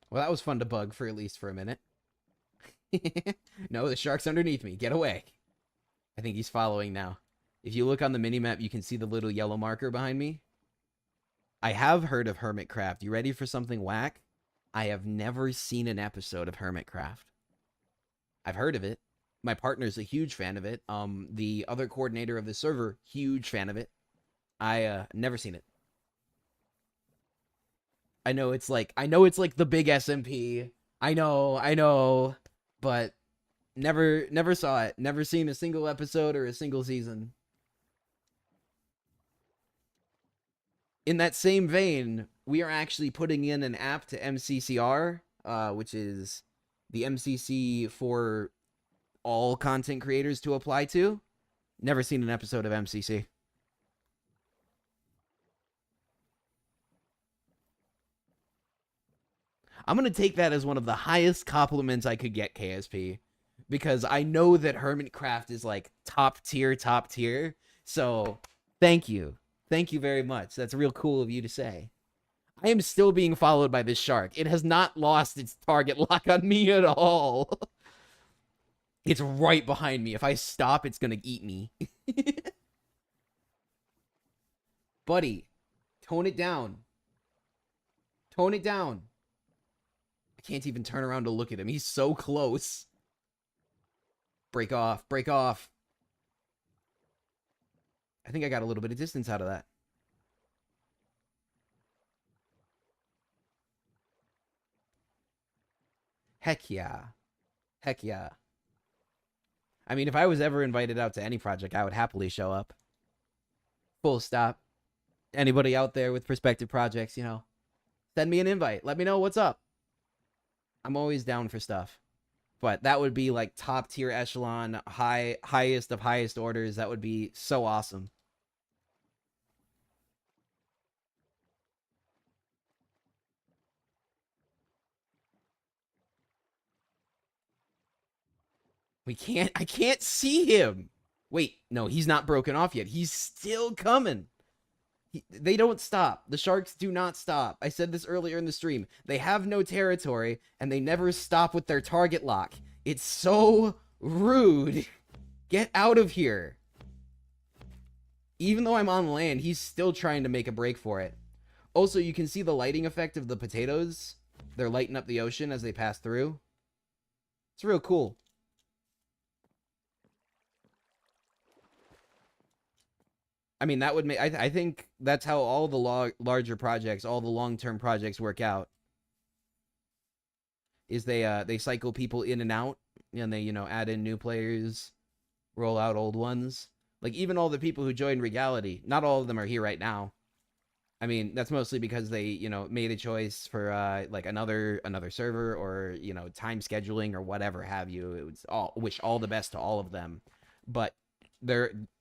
Well, that was fun to bug for at least for a minute. No, the shark's underneath me. Get away. I think he's following now. If you look on the minimap, you can see the little yellow marker behind me. I have heard of Hermitcraft. You ready for something whack? I have never seen an episode of Hermitcraft. I've heard of it. My partner's a huge fan of it. The other coordinator of the server, huge fan of it. I never seen it. I know it's like the big SMP. I know, but never saw it. Never seen a single episode or a single season. In that same vein, we are actually putting in an app to MCCR, which is the MCC for all content creators to apply to. Never seen an episode of MCC. I'm going to take that as one of the highest compliments I could get, KSP. Because I know that Hermitcraft is like top tier. So, thank you. Thank you very much. That's real cool of you to say. I am still being followed by this shark. It has not lost its target lock on me at all. It's right behind me. If I stop, it's gonna eat me. Buddy, tone it down. Tone it down. I can't even turn around to look at him. He's so close. Break off. Break off. I think I got a little bit of distance out of that. Heck yeah. Heck yeah. I mean, if I was ever invited out to any project, I would happily show up. Full stop. Anybody out there with prospective projects, you know, send me an invite. Let me know what's up. I'm always down for stuff. But that would be like top tier echelon, highest of highest orders. That would be so awesome. I can't see him. Wait, no, he's not broken off yet. He's still coming. They don't stop. The sharks do not stop. I said this earlier in the stream. They have no territory, and they never stop with their target lock. It's so rude. Get out of here. Even though I'm on land, he's still trying to make a break for it. Also, you can see the lighting effect of the potatoes. They're lighting up the ocean as they pass through. It's real cool. I mean, that would make... I think that's how all the larger projects, all the long-term projects work out. Is they cycle people in and out, and they, you know, add in new players, roll out old ones. Like, even all the people who joined Regality, not all of them are here right now. I mean, that's mostly because they, you know, made a choice for, like, another server, or, you know, time scheduling, or whatever have you. It was wish all the best to all of them. But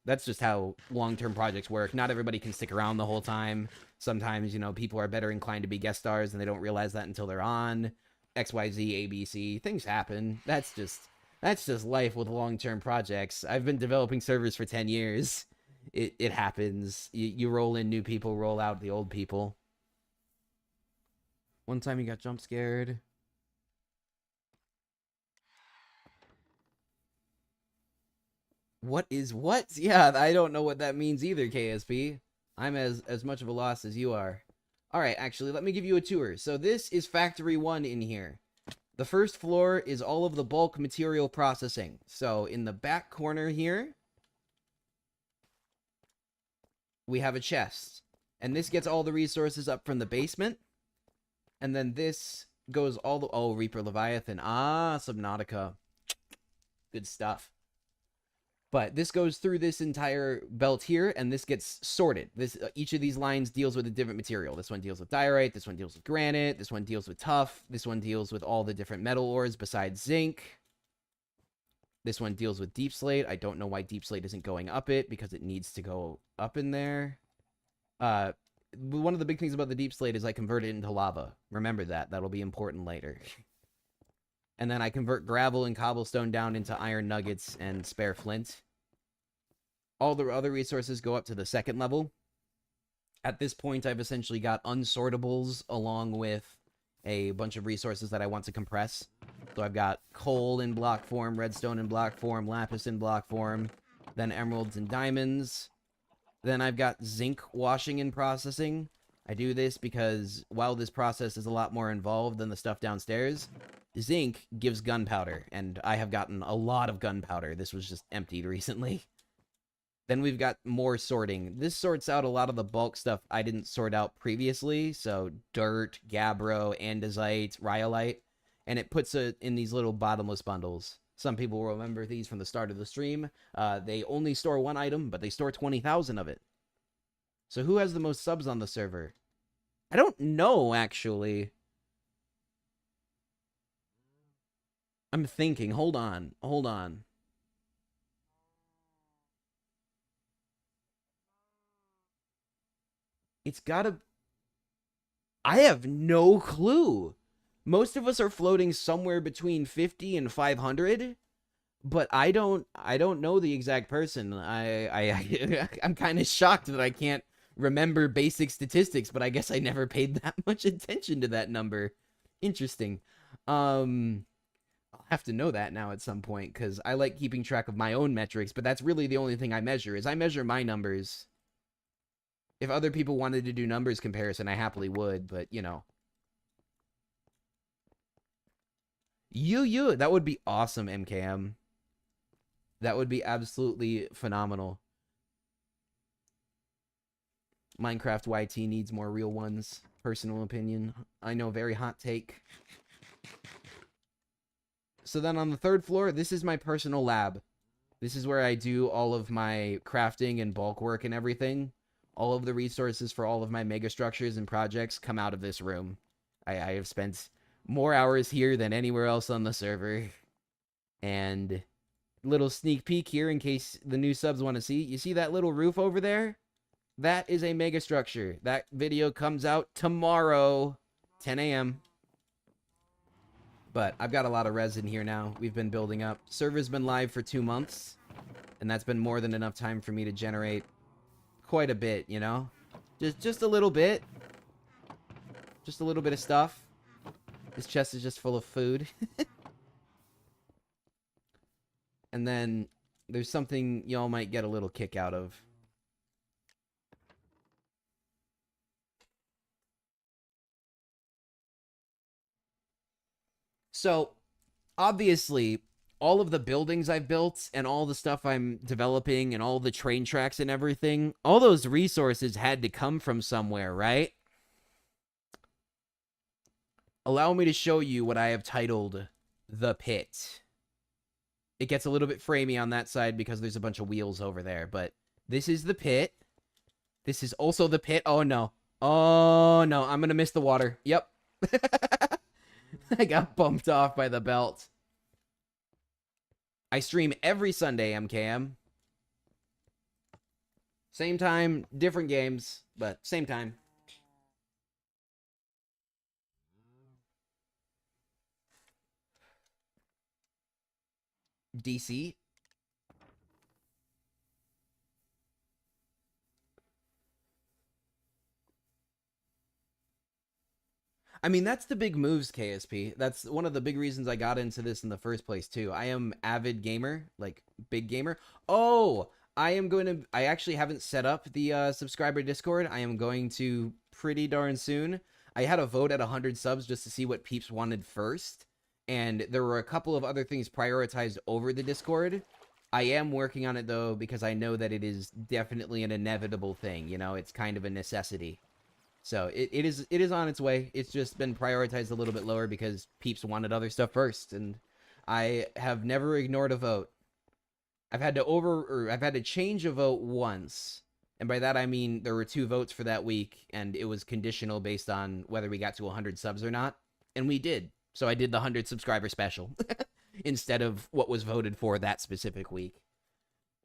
that's just how long-term projects work. Not everybody can stick around the whole time. Sometimes, you know, people are better inclined to be guest stars, and they don't realize that until they're on. XYZ, ABC, things happen. That's just life with long-term projects. I've been developing servers for 10 years. It happens. You roll in new people, roll out the old people. One time you got jump scared. What is what? Yeah, I don't know what that means either, KSP. I'm as much of a loss as you are. Alright, actually, let me give you a tour. So this is Factory 1 in here. The first floor is all of the bulk material processing. So in the back corner here, we have a chest. And this gets all the resources up from the basement. And then this goes all the... Oh, Reaper Leviathan. Ah, Subnautica. Good stuff. But this goes through this entire belt here, and this gets sorted. Each of these lines deals with a different material. This one deals with diorite, this one deals with granite, this one deals with tuff, this one deals with all the different metal ores besides zinc. This one deals with deep slate. I don't know why deep slate isn't going up it, because it needs to go up in there. One of the big things about the deep slate is I convert it into lava. Remember that. That'll be important later. And then I convert gravel and cobblestone down into iron nuggets and spare flint. All the other resources go up to the second level. At this point, I've essentially got unsortables along with a bunch of resources that I want to compress. So I've got coal in block form, redstone in block form, lapis in block form, then emeralds and diamonds. Then I've got zinc washing and processing. I do this because while this process is a lot more involved than the stuff downstairs, zinc gives gunpowder, and I have gotten a lot of gunpowder. This was just emptied recently. Then we've got more sorting. This sorts out a lot of the bulk stuff I didn't sort out previously, so dirt, gabbro, andesite, rhyolite, and it puts it in these little bottomless bundles. Some people will remember these from the start of the stream. They only store one item, but they store 20,000 of it. So who has the most subs on the server? I don't know, actually. I'm thinking. Hold on. Hold on. It's gotta... I have no clue. Most of us are floating somewhere between 50 and 500, but I don't know the exact person. I'm kind of shocked that I can't remember basic statistics, but I guess I never paid that much attention to that number. Interesting. I'll have to know that now at some point, because I like keeping track of my own metrics, but that's really the only thing I measure, is I measure my numbers. If other people wanted to do numbers comparison, I happily would, but, you know. That would be awesome, MKM. That would be absolutely phenomenal. Minecraft YT needs more real ones. Personal opinion. I know, very hot take. So then on the 3rd floor, this is my personal lab. This is where I do all of my crafting and bulk work and everything. All of the resources for all of my mega structures and projects come out of this room. I have spent more hours here than anywhere else on the server. And little sneak peek here in case the new subs want to see. You see that little roof over there? That is a mega structure. That video comes out tomorrow, 10 a.m. But I've got a lot of resin here now. We've been building up. Server's been live for 2 months, and that's been more than enough time for me to generate quite a bit, you know? Just a little bit. Just a little bit of stuff. This chest is just full of food. And then there's something y'all might get a little kick out of. So, obviously, all of the buildings I've built and all the stuff I'm developing and all the train tracks and everything, all those resources had to come from somewhere, right? Allow me to show you what I have titled The Pit. It gets a little bit framey on that side because there's a bunch of wheels over there, but this is the pit. This is also the pit. Oh, no. Oh, no. I'm going to miss the water. Yep. I got bumped off by the belt. I stream every Sunday, MKM. Same time, different games, but same time. DC. I mean, that's the big moves, KSP. That's one of the big reasons I got into this in the first place, too. I am avid gamer, like, big gamer. Oh, I actually haven't set up the subscriber Discord. I am going to pretty darn soon. I had a vote at 100 subs just to see what peeps wanted first. And there were a couple of other things prioritized over the Discord. I am working on it, though, because I know that it is definitely an inevitable thing. You know, it's kind of a necessity. So it is on its way. It's just been prioritized a little bit lower because peeps wanted other stuff first, and I have never ignored a vote. I've had to change a vote once, and by that I mean there were 2 votes for that week, and it was conditional based on whether we got to 100 subs or not, and we did. So I did the 100 subscriber special instead of what was voted for that specific week.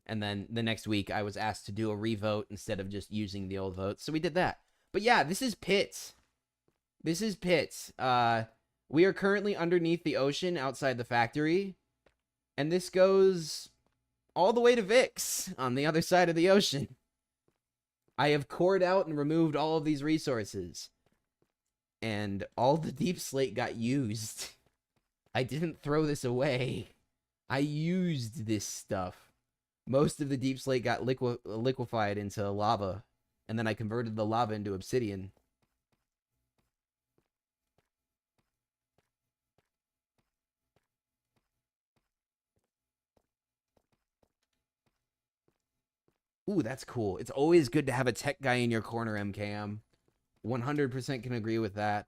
And then the next week I was asked to do a revote instead of just using the old vote, so we did that. But yeah, this is Pit. This is Pit. We are currently underneath the ocean outside the factory. And this goes all the way to Vix on the other side of the ocean. I have cored out and removed all of these resources. And all the deep slate got used. I didn't throw this away. I used this stuff. Most of the deep slate got liquefied into lava. And then I converted the lava into obsidian. Ooh, that's cool. It's always good to have a tech guy in your corner, MKM. 100% can agree with that.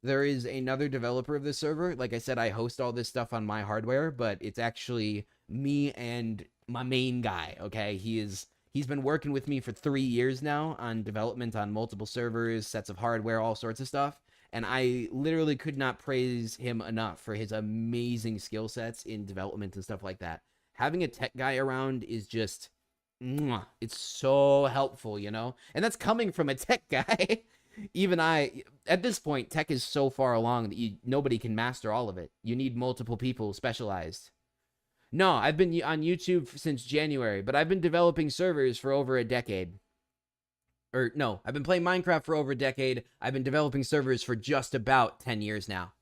There is another developer of this server. Like I said, I host all this stuff on my hardware, but it's actually me and my main guy, okay? He's been working with me for 3 years now on development on multiple servers, sets of hardware, all sorts of stuff. And I literally could not praise him enough for his amazing skill sets in development and stuff like that. Having a tech guy around is just, it's so helpful, you know? And that's coming from a tech guy. Even at this point, tech is so far along that nobody can master all of it. You need multiple people specialized. No, I've been on YouTube since January, but I've been developing servers for over a decade. Or no, I've been playing Minecraft for over a decade. I've been developing servers for just about 10 years now.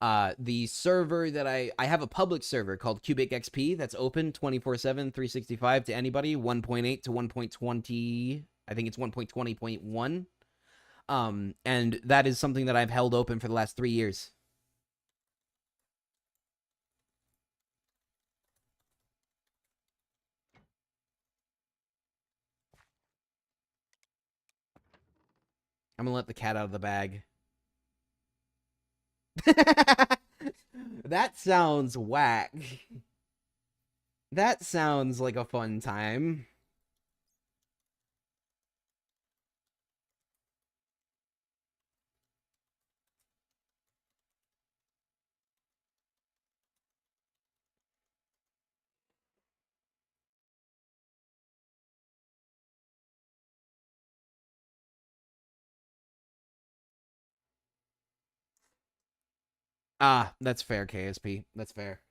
The server that I have a public server called Cubic XP that's open 24/7, 365 to anybody, 1.8 to 1.20. I think it's 1.20.1. And that is something that I've held open for the last 3 years. I'm gonna let the cat out of the bag. That sounds whack. That sounds like a fun time. Ah, that's fair, KSP. That's fair.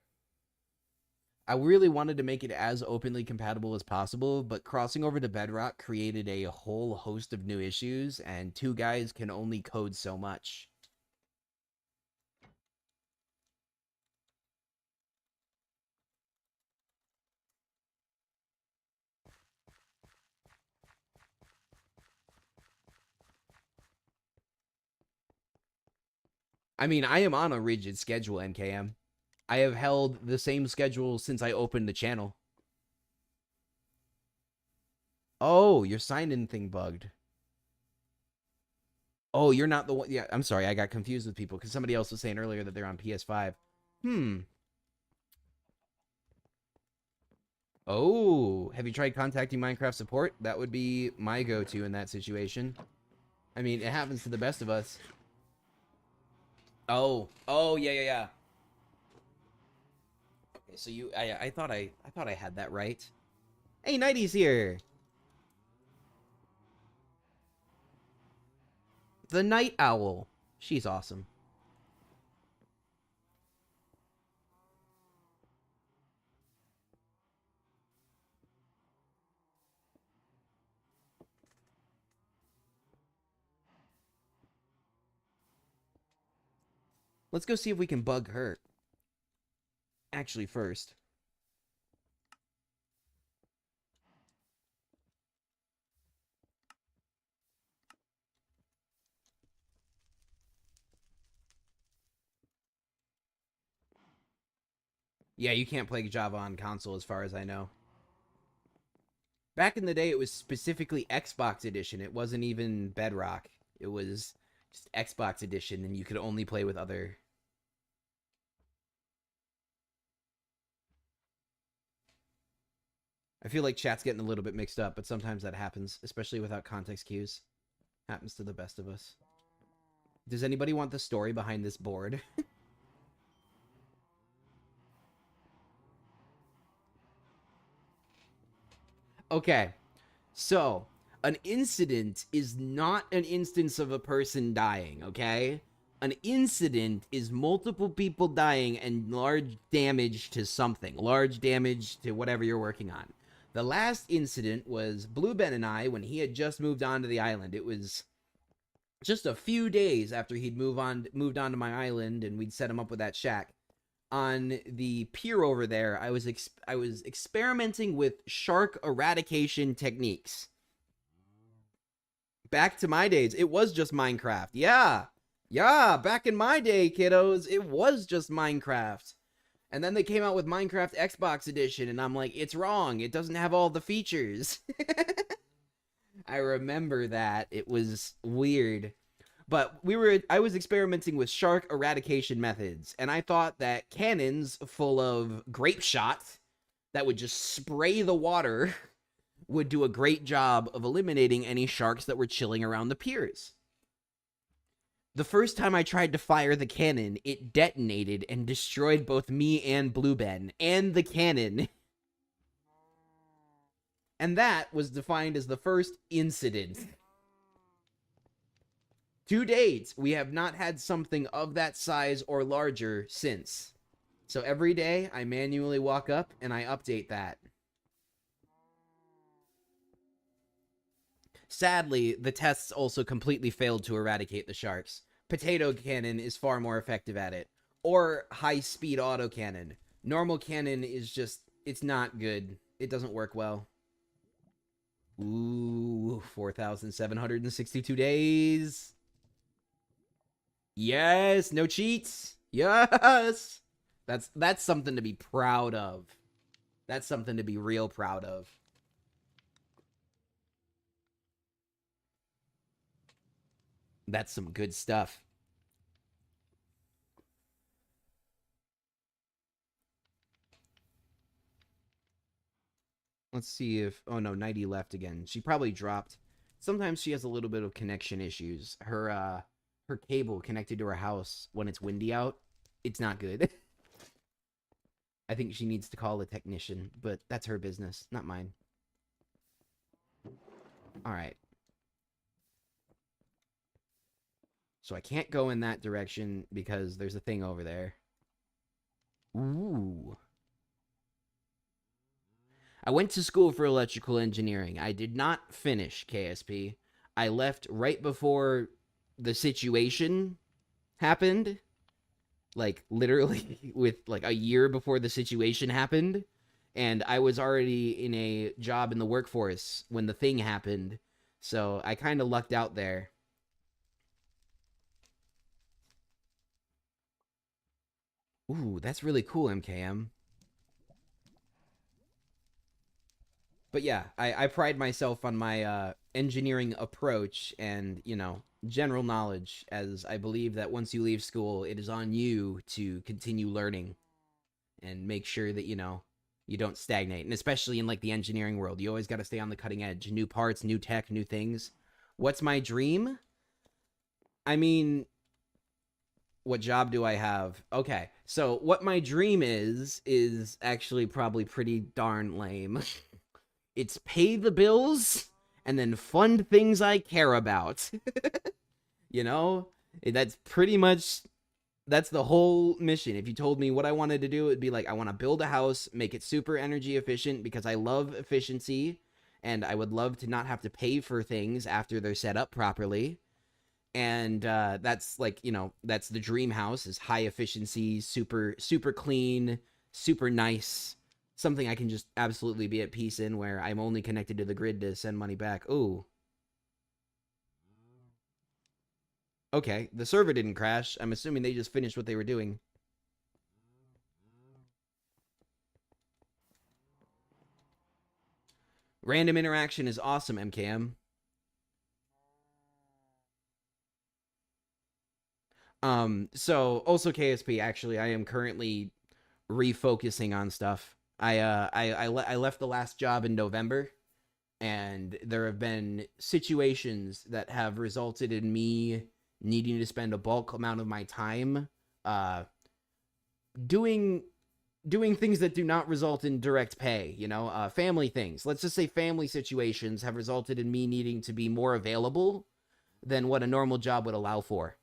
I really wanted to make it as openly compatible as possible, but crossing over to Bedrock created a whole host of new issues, and 2 guys can only code so much. I mean, I am on a rigid schedule, NKM. I have held the same schedule since I opened the channel. Oh, your sign-in thing bugged. Oh, you're not the one. Yeah, I'm sorry. I got confused with people because somebody else was saying earlier that they're on PS5. Oh, have you tried contacting Minecraft support? That would be my go-to in that situation. I mean, it happens to the best of us. Oh, yeah. Okay, so I thought I had that right. Hey, Nighty's here. The Night Owl. She's awesome. Let's go see if we can bug her. Actually, first. Yeah, you can't play Java on console as far as I know. Back in the day, it was specifically Xbox Edition. It wasn't even Bedrock. It was just Xbox Edition, and you could only play with other... I feel like chat's getting a little bit mixed up, but sometimes that happens, especially without context cues. Happens to the best of us. Does anybody want the story behind this board? Okay, so an incident is not an instance of a person dying, okay? An incident is multiple people dying and large damage to something, large damage to whatever you're working on. The last incident was Blue Ben and I when he had just moved onto the island. It was just a few days after he'd moved onto my island and we'd set him up with that shack. On the pier over there, I was experimenting with shark eradication techniques. Back to my days, it was just Minecraft. Yeah, back in my day, kiddos, it was just Minecraft. And then they came out with Minecraft Xbox Edition, and I'm like, it's wrong. It doesn't have all the features. I remember that. It was weird. But I was experimenting with shark eradication methods, and I thought that cannons full of grape shot that would just spray the water would do a great job of eliminating any sharks that were chilling around the piers. The first time I tried to fire the cannon, it detonated and destroyed both me and Blue Ben, and the cannon. And that was defined as the first incident. To date, we have not had something of that size or larger since. So every day, I manually walk up and I update that. Sadly, the tests also completely failed to eradicate the sharks. Potato cannon is far more effective at it. Or high-speed autocannon. Normal cannon is just, it's not good. It doesn't work well. Ooh, 4,762 days. Yes, no cheats. Yes. That's something to be proud of. That's something to be real proud of. That's some good stuff. Let's see if... Oh, no, 90 left again. She probably dropped. Sometimes she has a little bit of connection issues. Her cable connected to her house when it's windy out, it's not good. I think she needs to call a technician, but that's her business, not mine. All right. So I can't go in that direction because there's a thing over there. Ooh. I went to school for electrical engineering. I did not finish KSP. I left right before the situation happened. Like, literally, with, like, a year before the situation happened. And I was already in a job in the workforce when the thing happened. So I kind of lucked out there. Ooh, that's really cool, MKM. But yeah, I pride myself on my engineering approach and, you know, general knowledge, as I believe that once you leave school, it is on you to continue learning and make sure that, you know, you don't stagnate. And especially in, like, the engineering world, you always got to stay on the cutting edge. New parts, new tech, new things. What's my dream? I mean, what job do I have? Okay, so what my dream is actually probably pretty darn lame. It's pay the bills and then fund things I care about. You know? That's pretty much, that's the whole mission. If you told me what I wanted to do, it'd be like, I want to build a house, make it super energy efficient because I love efficiency, and I would love to not have to pay for things after they're set up properly. And that's, like, you know, that's the dream house, is high efficiency, super clean, super nice, something I can just absolutely be at peace in, where I'm only connected to the grid to send money back. Ooh. Okay, the server didn't crash. I'm assuming they just finished what they were doing. Random interaction is awesome, MKM. So also KSP, actually, I am currently refocusing on stuff. I left the last job in November, and there have been situations that have resulted in me needing to spend a bulk amount of my time doing things that do not result in direct pay, you know, family things. Let's just say family situations have resulted in me needing to be more available than what a normal job would allow for.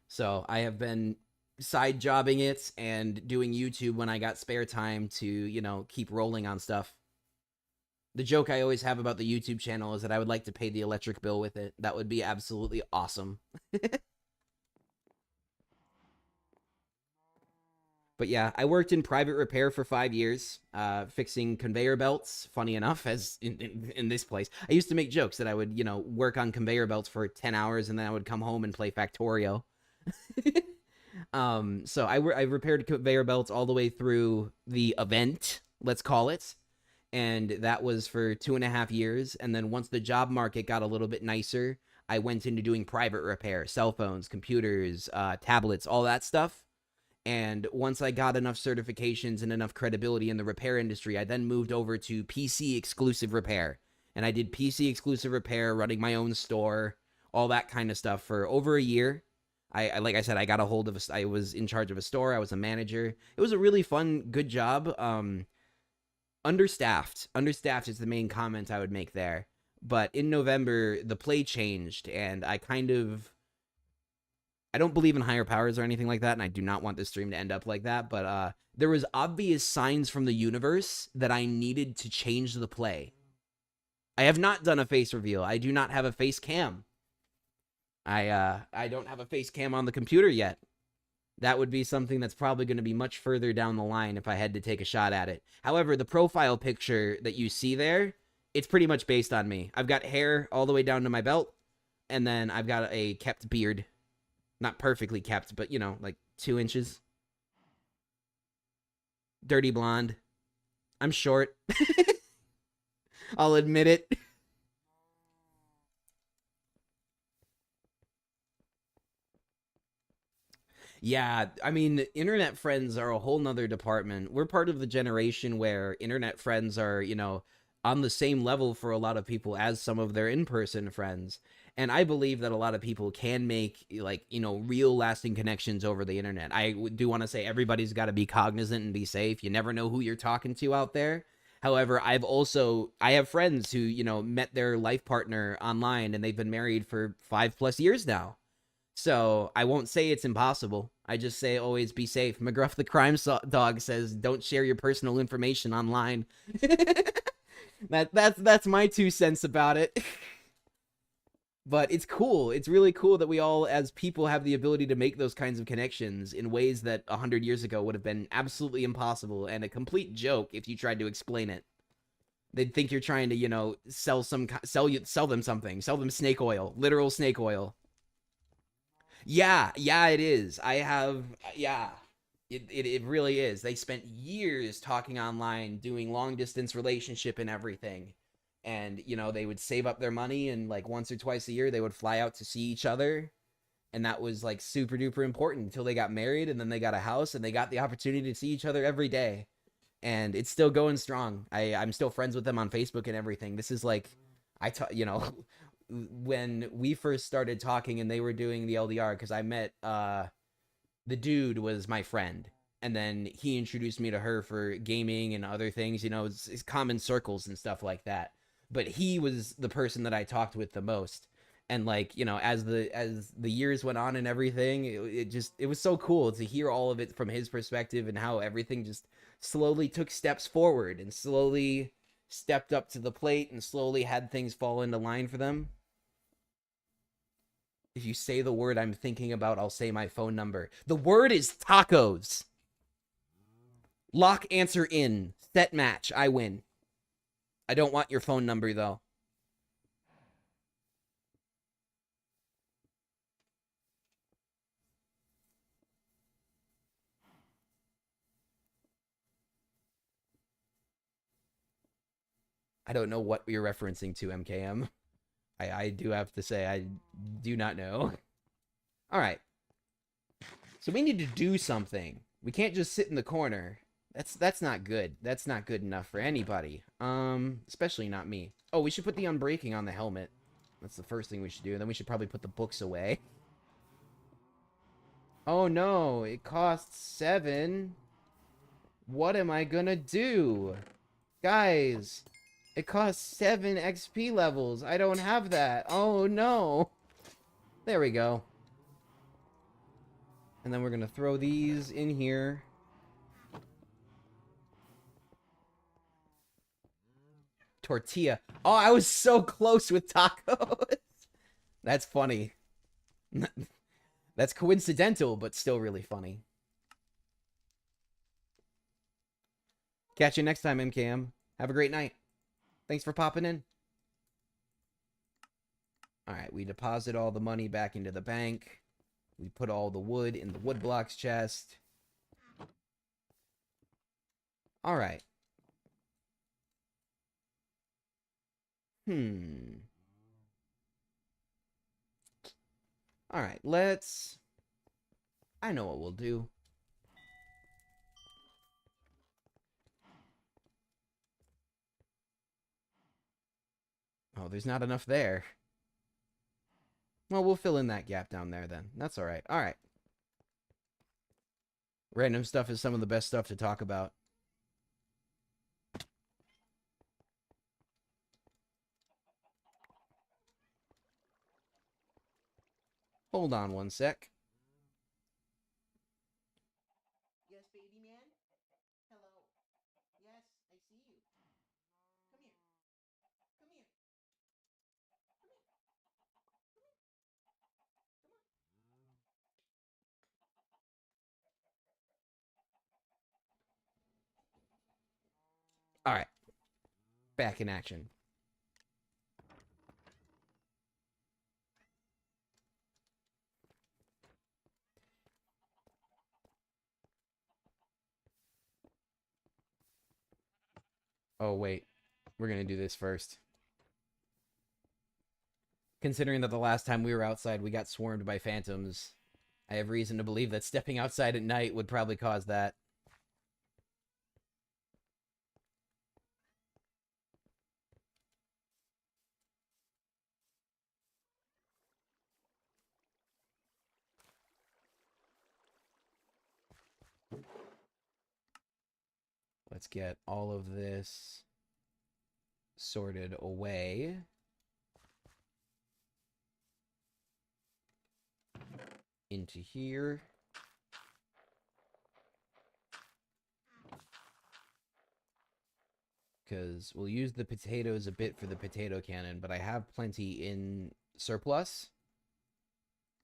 So I have been side jobbing it and doing YouTube when I got spare time to, you know, keep rolling on stuff. The joke I always have about the YouTube channel is that I would like to pay the electric bill with it. That would be absolutely awesome. But yeah, I worked in private repair for 5 years, fixing conveyor belts, funny enough, as in this place. I used to make jokes that I would, you know, work on conveyor belts for 10 hours and then I would come home and play Factorio. So I repaired conveyor belts all the way through the event, let's call it. And that was for 2.5 years. And then once the job market got a little bit nicer, I went into doing private repair, cell phones, computers, tablets, all that stuff. And once I got enough certifications and enough credibility in the repair industry, I then moved over to PC exclusive repair. And I did PC exclusive repair, running my own store, all that kind of stuff for over a year. I like I said, I got a hold of I was in charge of a store. I was a manager. It was a really fun, good job. Understaffed is the main comment I would make there. But in November, the play changed, and I don't believe in higher powers or anything like that, and I do not want this stream to end up like that, but there was obvious signs from the universe that I needed to change the play. I have not done a face reveal. I do not have a face cam. I don't have a face cam on the computer yet. That would be something that's probably going to be much further down the line if I had to take a shot at it. However, the profile picture that you see there, it's pretty much based on me. I've got hair all the way down to my belt, and then I've got a kept beard. Not perfectly kept, but, you know, like 2 inches. Dirty blonde. I'm short. I'll admit it. Yeah, I mean, internet friends are a whole nother department. We're part of the generation where internet friends are, you know, on the same level for a lot of people as some of their in-person friends. And I believe that a lot of people can make, like, you know, real lasting connections over the internet. Do want to say everybody's got to be cognizant and be safe. You never know who you're talking to out there. However, I have friends who, you know, met their life partner online and they've been married for 5+ years now. So I won't say it's impossible. I just say always be safe. McGruff the dog says don't share your personal information online. That's my 2 cents about it. But it's cool. It's really cool that we all, as people, have the ability to make those kinds of connections in ways that 100 years ago would have been absolutely impossible and a complete joke if you tried to explain it. They'd think you're trying to, you know, sell them something, sell them snake oil, literal snake oil. Yeah, it is. Yeah. It really is. They spent years talking online, doing long distance relationship and everything. And, you know, they would save up their money and like once or twice a year they would fly out to see each other. And that was like super duper important until they got married and then they got a house and they got the opportunity to see each other every day. And it's still going strong. I'm still friends with them on Facebook and everything. This is like, you know, when we first started talking and they were doing the LDR, because I met the dude was my friend, and then he introduced me to her for gaming and other things, you know, it's common circles and stuff like that. But he was the person that I talked with the most. And like, you know, as the years went on and everything, it was so cool to hear all of it from his perspective and how everything just slowly took steps forward and slowly stepped up to the plate and slowly had things fall into line for them. If you say the word I'm thinking about, I'll say my phone number. The word is tacos. Lock answer in. Set match. I win. I don't want your phone number, though. I don't know what you're referencing to, MKM. I do have to say, I do not know. All right. So we need to do something. We can't just sit in the corner. That's not good. That's not good enough for anybody. Especially not me. Oh, we should put the unbreaking on the helmet. That's the first thing we should do. And then we should probably put the books away. Oh no, it costs 7. What am I gonna do? Guys, it costs 7 XP levels. I don't have that. Oh no. There we go. And then we're gonna throw these in here. Tortilla. Oh, I was so close with tacos. That's funny. That's coincidental, but still really funny. Catch you next time, MKM. Have a great night. Thanks for popping in. Alright, we deposit all the money back into the bank. We put all the wood in the wood blocks chest. Alright. Alright, let's... I know what we'll do. Oh, there's not enough there. Well, we'll fill in that gap down there then. That's alright. Alright. Random stuff is some of the best stuff to talk about. Hold on one sec. Yes, baby man? Hello. Yes, I see you. Come here. Come here. All right. Back in action. Oh, wait. We're going to do this first. Considering that the last time we were outside, we got swarmed by phantoms, I have reason to believe that stepping outside at night would probably cause that. Let's get all of this sorted away. Into here. Because we'll use the potatoes a bit for the potato cannon, but I have plenty in surplus.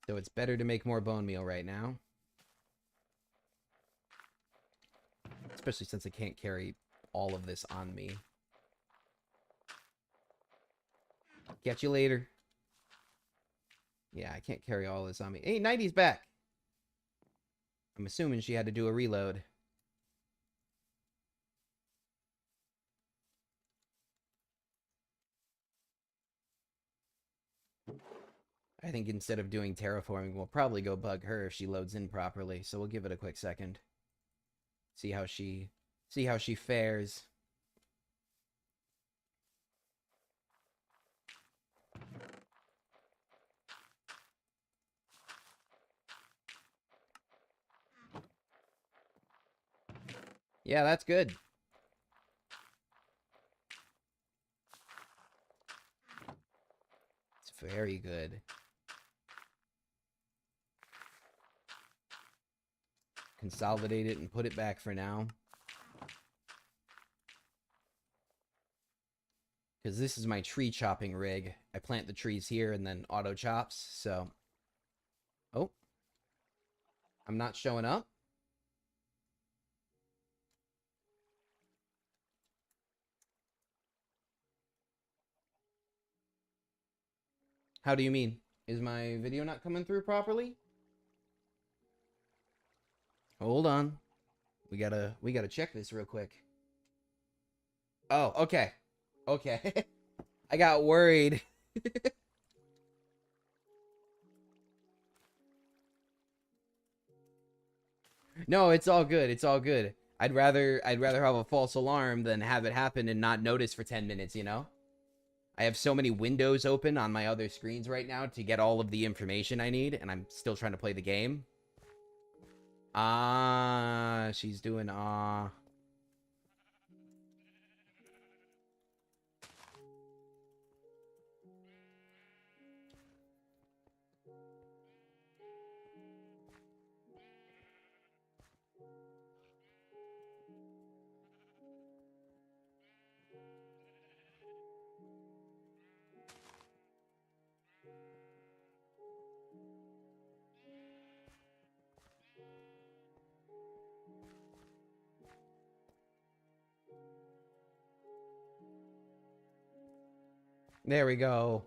So it's better to make more bone meal right now. Especially since I can't carry all of this on me. Catch you later. Yeah, I can't carry all this on me. Hey, 90's back. I'm assuming she had to do a reload. I think instead of doing terraforming, we'll probably go bug her if she loads in properly. So we'll give it a quick second. See how she fares. Yeah, that's good. It's very good. Consolidate it and put it back for now. Because this is my tree chopping rig. I plant the trees here and then auto chops, so... Oh. I'm not showing up? How do you mean? Is my video not coming through properly? Hold on. We gotta check this real quick. Oh, okay. Okay. I got worried. No, it's all good. It's all good. I'd rather have a false alarm than have it happen and not notice for 10 minutes, you know? I have so many windows open on my other screens right now to get all of the information I need, and I'm still trying to play the game. Ah, she's doing There we go.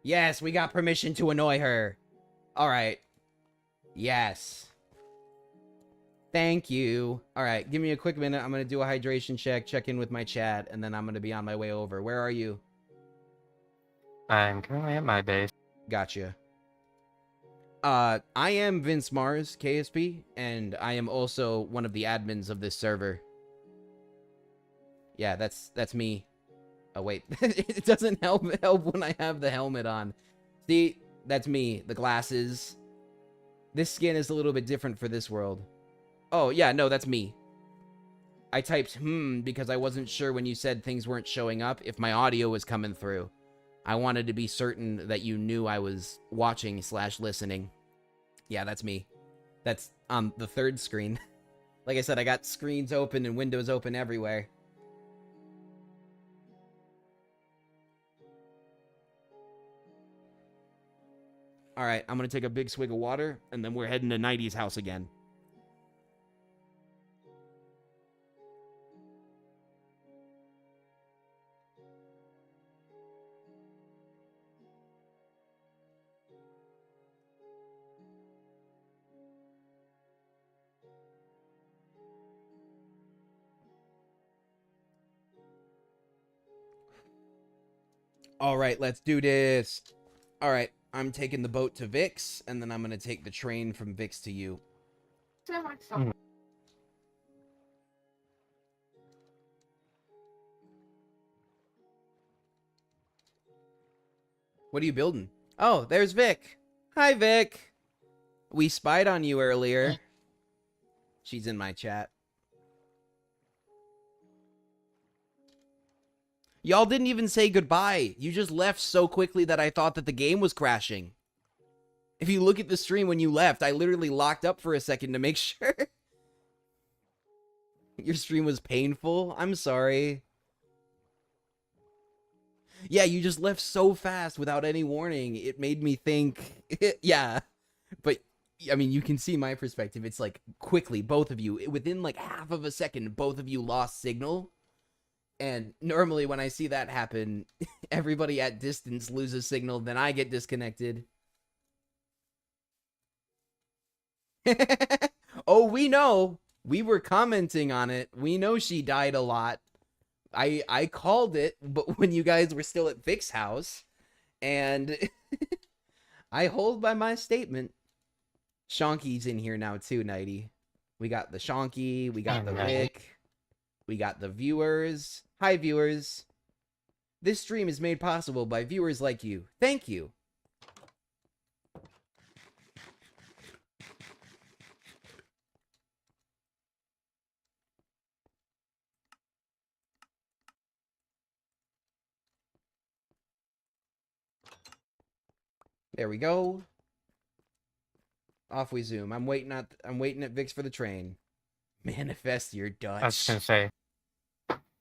Yes, we got permission to annoy her. All right. Yes. Thank you. All right, give me a quick minute. I'm going to do a hydration check in with my chat, and then I'm going to be on my way over. Where are you? I'm currently at my base. Gotcha. I am Vince Mars, KSP, and I am also one of the admins of this server. Yeah, that's me. Oh, wait. It doesn't help when I have the helmet on. See, that's me. The glasses. This skin is a little bit different for this world. Oh, yeah, no, that's me. I typed, because I wasn't sure when you said things weren't showing up if my audio was coming through. I wanted to be certain that you knew I was watching/listening. Yeah, that's me. That's on the third screen. Like I said, I got screens open and windows open everywhere. Alright, I'm gonna take a big swig of water, and then we're heading to Nighty's house again. All right, let's do this. All right, I'm taking the boat to Vix, and then I'm gonna take the train from Vix to you. What are you building? Oh, there's Vic. Hi, Vic. We spied on you earlier. She's in my chat. Y'all didn't even say goodbye. You just left so quickly that I thought that the game was crashing. If you look at the stream when you left, I literally locked up for a second to make sure. Your stream was painful. I'm sorry. Yeah, you just left so fast without any warning. It made me think... yeah. But, I mean, you can see my perspective. It's like, quickly, both of you, within like half of a second, both of you lost signal. And normally when I see that happen, everybody at distance loses signal, then I get disconnected. Oh, we know. We were commenting on it. We know she died a lot. I called it, but when you guys were still at Vic's house, and I hold by my statement. Shonky's in here now too, Nighty. We got the Shonky, we got the Vic, we got the viewers. Hi, viewers. This stream is made possible by viewers like you. Thank you. There we go. Off we zoom. I'm waiting at Vix for the train. Manifest your Dutch. I was gonna say,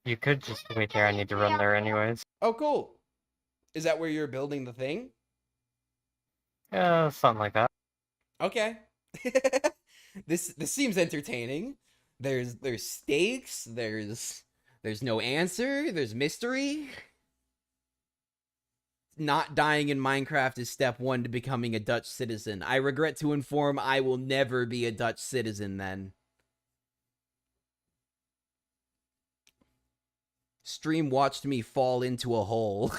you could just wait here. I need to run there anyways. Oh, cool. Is that where you're building the thing? Something like that. Okay. This seems entertaining. There's stakes. There's no answer. There's mystery. Not dying in Minecraft is step 1 to becoming a Dutch citizen. I regret to inform I will never be a Dutch citizen then. Stream watched me fall into a hole.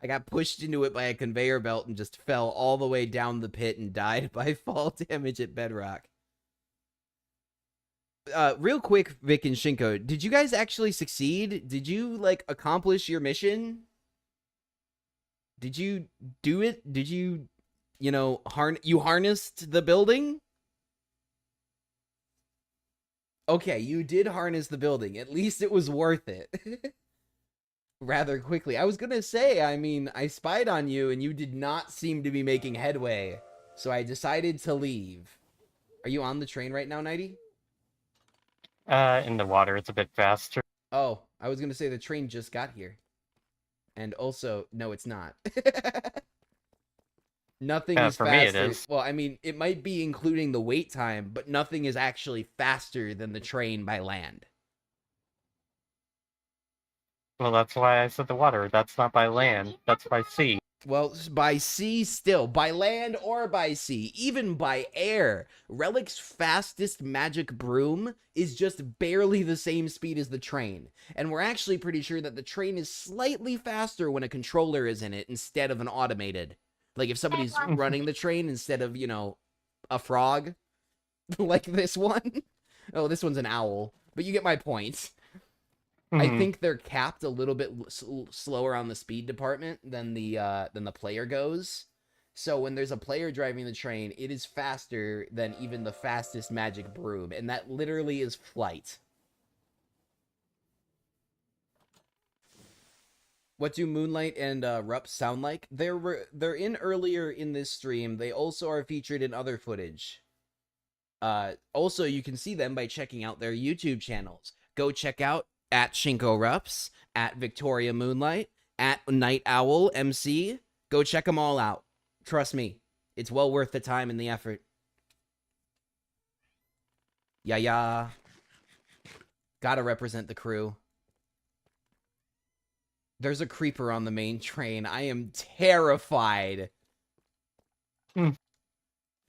I got pushed into it by a conveyor belt and just fell all the way down the pit and died by fall damage at bedrock. Real quick, Vic and Shinko, did you guys actually succeed? Did you, like, accomplish your mission? Did you do it? Did you, you know, you harnessed the building? Okay, you did harness the building. At least it was worth it. Rather quickly. I was gonna say, I mean, I spied on you and you did not seem to be making headway. So I decided to leave. Are you on the train right now, Nighty? In the water, it's a bit faster. Oh, I was gonna say the train just got here. And also, no, it's not. Nothing is for faster. me it is. Well, I mean, it might be including the wait time, but nothing is actually faster than the train by land. Well, that's why I said the water. That's not by land. That's by sea. Well, by sea still. By land or by sea. Even by air. Relic's fastest magic broom is just barely the same speed as the train. And we're actually pretty sure that the train is slightly faster when a controller is in it instead of an automated. Like if somebody's running the train instead of, you know, a frog. Like this one. Oh, this one's an owl. But you get my point. I think they're capped a little bit slower on the speed department than the player goes. So when there's a player driving the train, it is faster than even the fastest magic broom, and that literally is flight. What do Moonlight and Rup sound like? They're in earlier in this stream. They also are featured in other footage. Also, you can see them by checking out their YouTube channels. Go check out at Shinko Rups, at Victoria Moonlight, at Night Owl MC. Go check them all out. Trust me, it's well worth the time and the effort. Yeah. Gotta represent the crew. There's a creeper on the main train. I am terrified.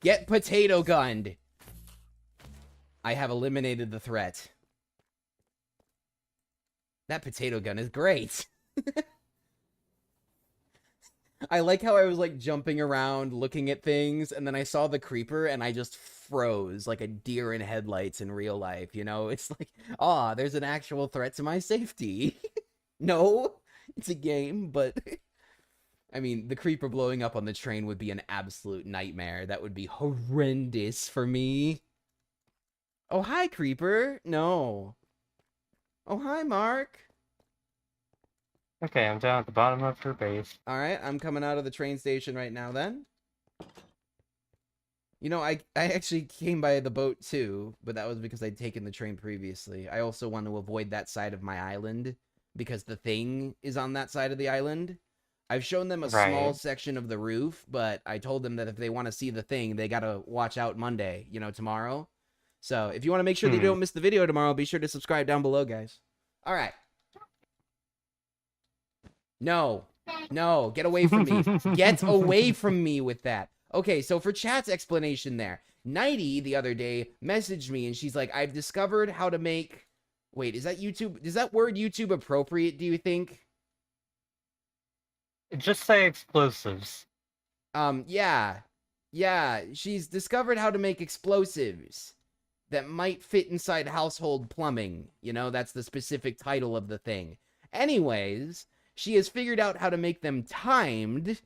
Get potato gunned. I have eliminated the threat. That potato gun is great. I like how I was like jumping around looking at things, and then I saw the creeper and I just froze like a deer in headlights in real life, you know? It's like, there's an actual threat to my safety. No, it's a game, but I mean, the creeper blowing up on the train would be an absolute nightmare. That would be horrendous for me. Oh, hi, creeper. No. Oh, hi, Mark. Okay, I'm down at the bottom of her base. All right, I'm coming out of the train station right now then. You know, I actually came by the boat too, but that was because I'd taken the train previously. I also want to avoid that side of my island because the thing is on that side of the island. I've shown them a small Right. section of the roof, but I told them that if they want to see the thing, they got to watch out Monday, you know, tomorrow. So if you want to make sure that you don't miss the video tomorrow, be sure to subscribe down below, guys. All right. No, get away from me. Get away from me with that. Okay, so for chat's explanation there, Nighty the other day messaged me and she's like, I've discovered how to make... Wait, is that YouTube? Is that word YouTube appropriate, do you think? Just say explosives. Yeah. Yeah, she's discovered how to make explosives that might fit inside household plumbing. You know, that's the specific title of the thing. Anyways, she has figured out how to make them timed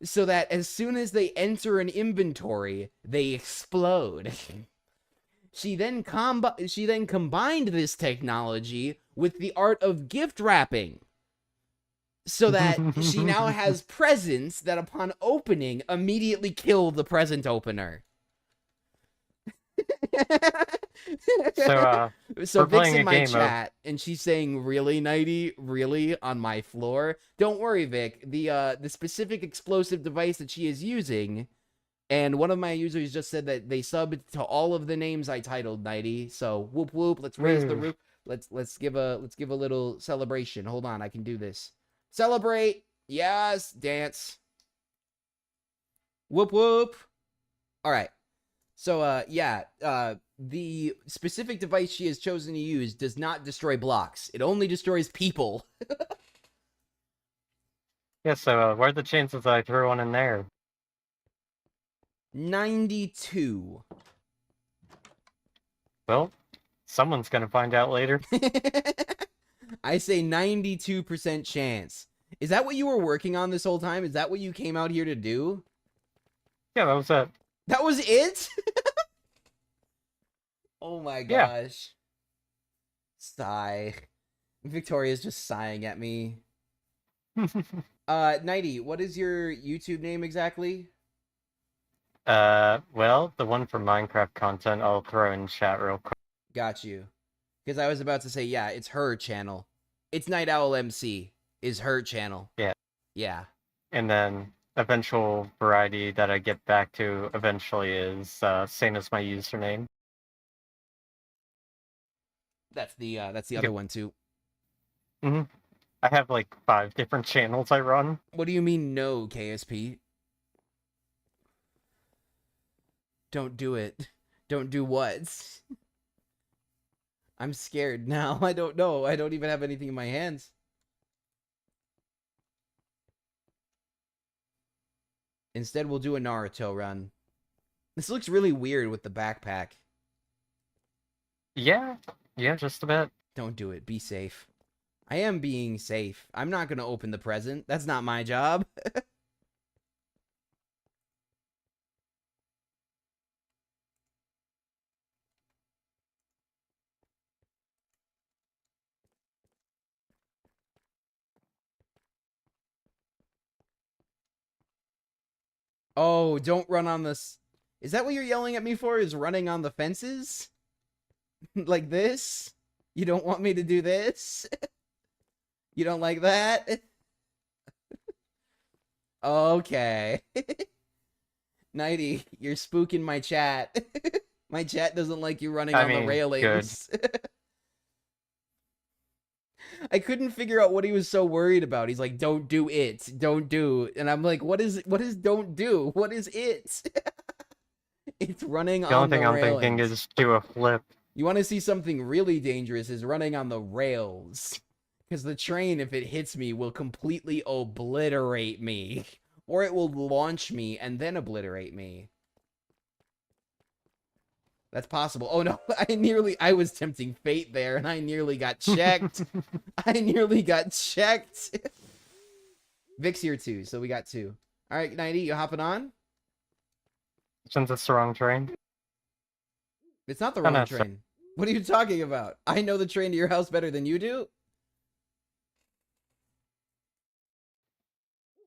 so that as soon as they enter an inventory, they explode. She then combined this technology with the art of gift wrapping, so that she now has presents that upon opening immediately kill the present opener. So, So we're Vic's playing in a my game of- chat, and she's saying, "Really, Nighty? Really on my floor?" Don't worry, Vic. The specific explosive device that she is using, and one of my users just said that they subbed to all of the names I titled, Nighty. So whoop whoop. Let's raise the Woo. roof. Let's give a little celebration. Hold on, I can do this. Celebrate. Yes, dance. Whoop whoop. All right. So yeah, the specific device she has chosen to use does not destroy blocks. It only destroys people. Yeah, so what are the chances I throw one in there? 92. Well, someone's gonna find out later. I say 92% chance. Is that what you were working on this whole time? Is that what you came out here to do? Yeah, that was it. That was it? Oh my Yeah. gosh. Sigh. Victoria's just sighing at me. Nighty, what is your YouTube name exactly? Well, the one for Minecraft content I'll throw in chat real quick. Got you. Because I was about to say, yeah, it's her channel. It's Night Owl MC is her channel. Yeah. Yeah. And then eventual variety that I get back to eventually is same as my username. That's the Yep. other one too. I have like 5 different channels I run. What do you mean no, KSP? Don't do it. Don't do what? I'm scared now. I don't know. I don't even have anything in my hands. Instead, we'll do a Naruto run. This looks really weird with the backpack. Yeah, just a bit. Don't do it. Be safe. I am being safe. I'm not going to open the present. That's not my job. Oh, don't run on this. Is that what you're yelling at me for? Is running on the fences? Like this? You don't want me to do this? You don't like that? Okay. Nighty, you're spooking my chat. My chat doesn't like you running on the railings. I couldn't figure out what he was so worried about. He's like, don't do it. Don't do. And I'm like, what is don't do? What is it? It's running on the railings. The only thing I'm thinking is do a flip. You want to see something really dangerous is running on the rails. Because the train, if it hits me, will completely obliterate me. Or it will launch me and then obliterate me. That's possible. Oh no, I was tempting fate there and I nearly got checked. I nearly got checked. Vic's here too, so we got 2. All right, 90, you hopping on? Since it's the wrong train. It's not the Oh, wrong no, train. What are you talking about? I know the train to your house better than you do?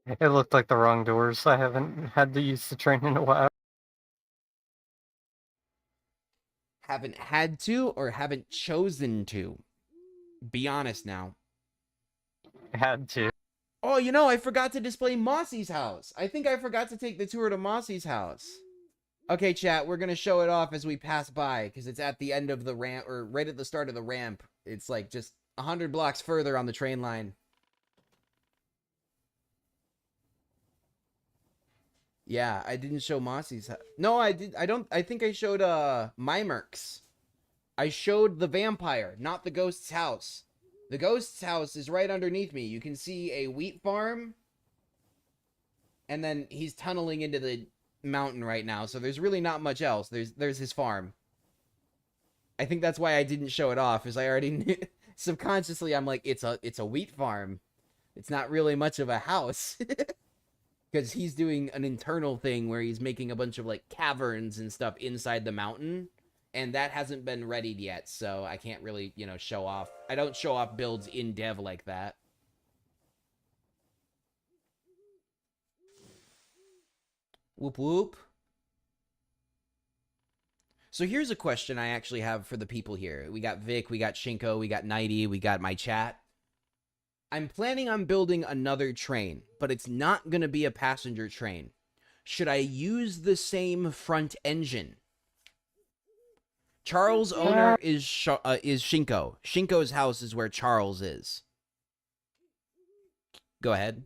It looked like the wrong doors. I haven't had to use the train in a while. Haven't had to or haven't chosen to? Be honest now. I had to. Oh, you know, I forgot to display Mossy's house. I think I forgot to take the tour to Mossy's house. Okay, chat, we're going to show it off as we pass by, because it's at the end of the ramp, or right at the start of the ramp. It's like just 100 blocks further on the train line. Yeah, I didn't show Mossy's house. No, I did. I think I showed, Mimerk's. I showed the vampire, not the ghost's house. The ghost's house is right underneath me. You can see a wheat farm. And then he's tunneling into the mountain right now, so there's really not much else. There's his farm. I think that's why I didn't show it off, is I already knew. Subconsciously I'm like, it's a wheat farm. It's not really much of a house. Because he's doing an internal thing where he's making a bunch of like caverns and stuff inside the mountain. And that hasn't been readied yet, so I can't really, you know, show off. I don't show off builds in dev like that. Whoop whoop. So here's a question I actually have for the people here. We got Vic, we got Shinko, we got Nighty, we got my chat. I'm planning on building another train, but it's not going to be a passenger train. Should I use the same front engine? Charles' owner is Shinko. Shinko's house is where Charles is. Go ahead.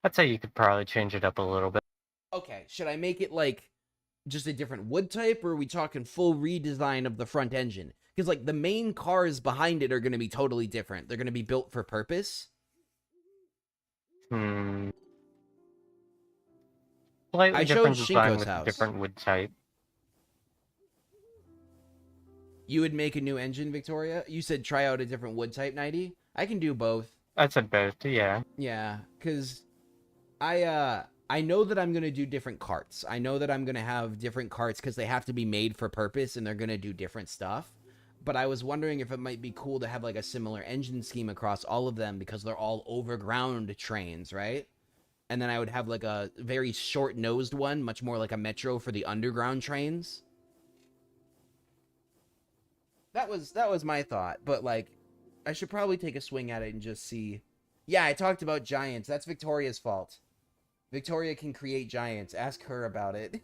I'd say you could probably change it up a little bit. Okay, should I make it like just a different wood type, or are we talking full redesign of the front engine? Because like the main cars behind it are going to be totally different. They're going to be built for purpose. Slightly I showed different design Shinko's with house. different wood type. You would make a new engine, Victoria? You said try out a different wood type, 90? I can do both. I said both, yeah. Yeah, because I know that I'm going to do different carts. I know that I'm going to have different carts because they have to be made for purpose and they're going to do different stuff. But I was wondering if it might be cool to have like a similar engine scheme across all of them because they're all overground trains, right? And then I would have like a very short-nosed one, much more like a metro for the underground trains. That was my thought, but like I should probably take a swing at it and just see. Yeah, I talked about giants. That's Victoria's fault. Victoria can create giants. Ask her about it.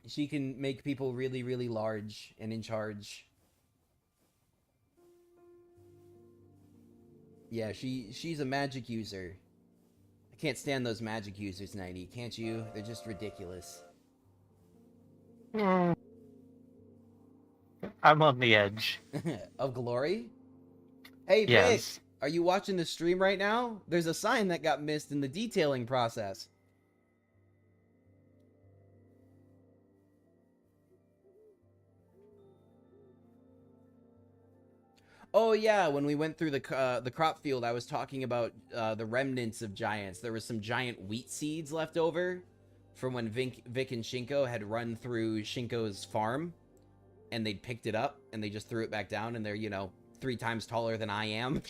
She can make people really, really large and in charge. Yeah, she's a magic user. I can't stand those magic users, 90. Can't you? They're just ridiculous. I'm on the edge. Of glory? Hey, Yes. Vic, are you watching the stream right now? There's a sign that got missed in the detailing process. Oh yeah, when we went through the crop field, I was talking about the remnants of giants. There was some giant wheat seeds left over from when Vic and Shinko had run through Shinko's farm, and they'd picked it up and they just threw it back down, and they're, you know, 3 times taller than I am.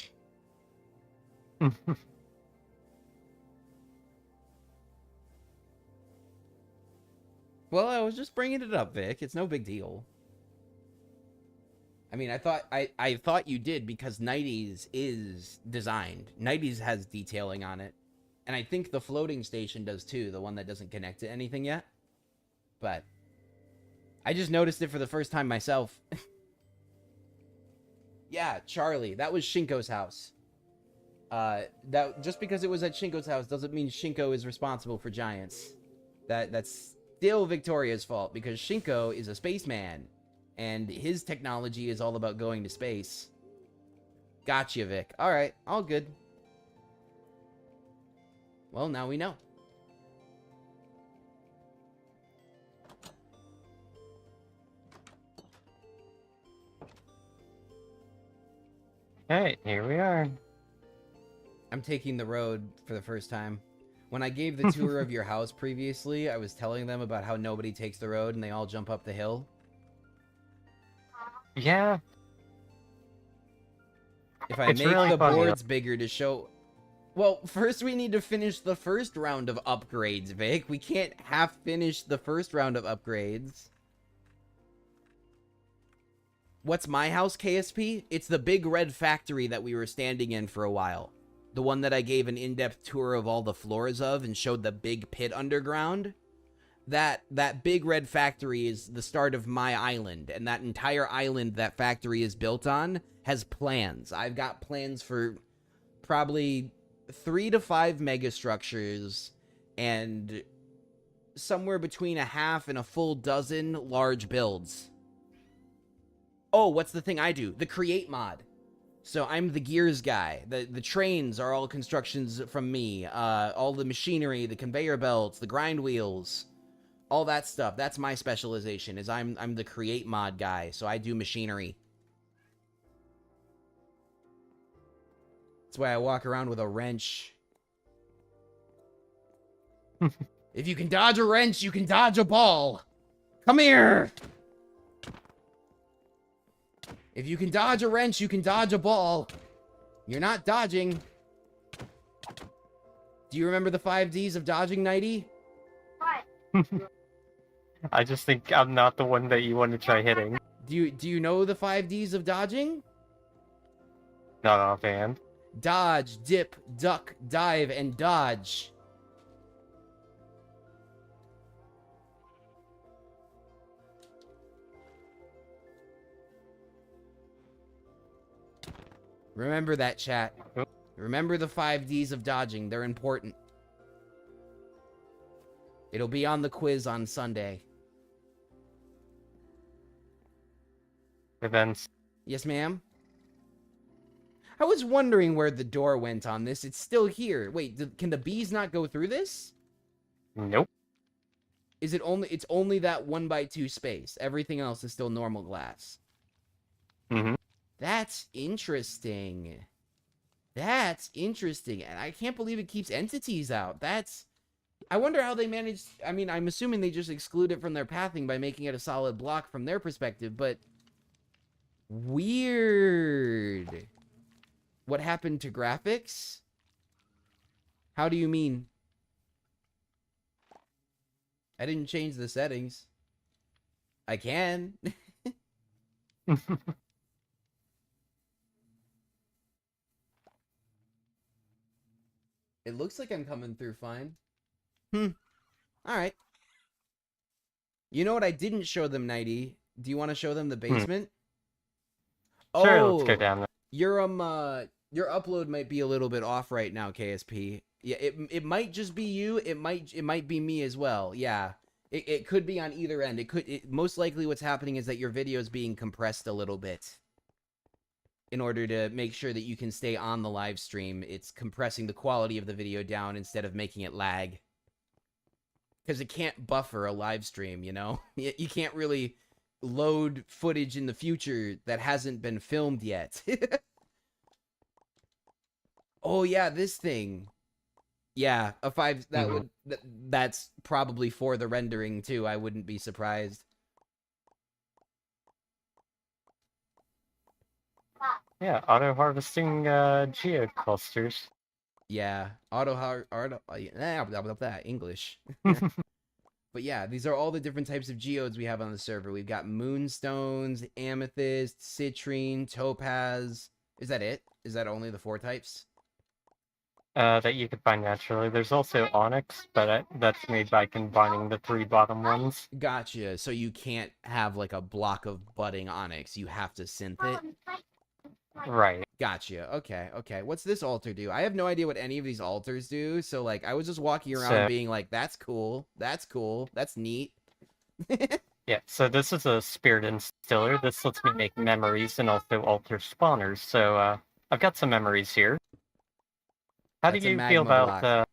Well, I was just bringing it up, Vic. It's no big deal. I mean, I thought you did because Nighty's is designed. Nighty's has detailing on it. And I think the floating station does too, the one that doesn't connect to anything yet. But I just noticed it for the first time myself. Yeah, Charlie, that was Shinko's house. That just because it was at Shinko's house doesn't mean Shinko is responsible for giants. That's still Victoria's fault because Shinko is a spaceman. And his technology is all about going to space. Gotcha, Vic. Alright, all good. Well, now we know. Alright, here we are. I'm taking the road for the first time. When I gave the tour of your house previously, I was telling them about how nobody takes the road and they all jump up the hill. Yeah, If I It's make really the funny. boards bigger to show... Well, first we need to finish the first round of upgrades, Vic. We can't half finish the first round of upgrades. What's my house, KSP? It's the big red factory that we were standing in for a while. The one that I gave an in-depth tour of all the floors of and showed the big pit underground. That big red factory is the start of my island, and that entire island that factory is built on has plans. I've got plans for probably 3 to 5 megastructures and somewhere between a half and a full dozen large builds. Oh, what's the thing I do? The create mod. So I'm the gears guy. The trains are all constructions from me. All the machinery, the conveyor belts, the grind wheels, all that stuff. That's my specialization. Is I'm the create mod guy. So I do machinery. That's why I walk around with a wrench. If you can dodge a wrench, you can dodge a ball. Come here. If you can dodge a wrench, you can dodge a ball. You're not dodging. Do you remember the 5 Ds of dodging, Nighty? I just think I'm not the one that you want to try hitting. Do you know the 5 Ds of dodging? Not offhand. Dodge, dip, duck, dive, and dodge. Remember that, chat. Remember the 5 Ds of dodging. They're important. It'll be on the quiz on Sunday. Events. Yes, ma'am? I was wondering where the door went on this. It's still here. Wait, can the bees not go through this? Nope. Is it only... It's only that 1x2 space. Everything else is still normal glass. Mm-hmm. That's interesting. That's interesting. And I can't believe it keeps entities out. That's... I wonder how they managed... I mean, I'm assuming they just exclude it from their pathing by making it a solid block from their perspective, but... Weird. What happened to graphics? How do you mean? I didn't change the settings. I can. It looks like I'm coming through fine. Alright. You know what I didn't show them, Nighty? Do you want to show them the basement? Sure, let's go down there. Your upload might be a little bit off right now, KSP. Yeah, it might just be you. It might be me as well. Yeah. It could be on either end. Most likely what's happening is that your video is being compressed a little bit. In order to make sure that you can stay on the live stream, it's compressing the quality of the video down instead of making it lag. Because it can't buffer a live stream, you know? You can't really load footage in the future that hasn't been filmed yet. Oh yeah, this thing. Yeah, a 5 that's probably for the rendering too. I wouldn't be surprised. Yeah, auto-harvesting geoclusters. Yeah, English. But yeah, these are all the different types of geodes we have on the server. We've got moonstones, amethyst, citrine, topaz. Is that it? Is that only the 4 types? That you could find naturally. There's also onyx, but that's made by combining the 3 bottom ones. Gotcha. So you can't have like a block of budding onyx. You have to synth it. Right. Gotcha. Okay. What's this altar do? I have no idea what any of these altars do. So like, I was just walking around being like, "That's cool. That's cool. That's neat." Yeah. So this is a spirit instiller. This lets me make memories and also alter spawners. So I've got some memories here. How do That's a you magma feel about block.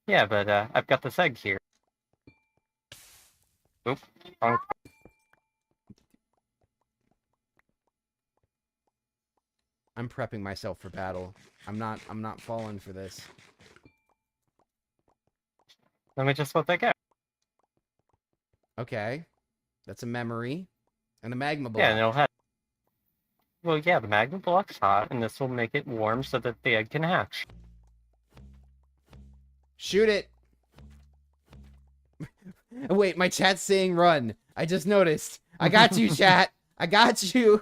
Yeah, but I've got this egg here. Oop. Wrong. I'm prepping myself for battle. I'm not falling for this. Let me just let that go. Okay. That's a memory. And a magma block. Yeah, and it'll have. Well, yeah, the magma block's hot, and this will make it warm so that the egg can hatch. Shoot it! Wait, my chat's saying run. I just noticed. I got you, chat. I got you.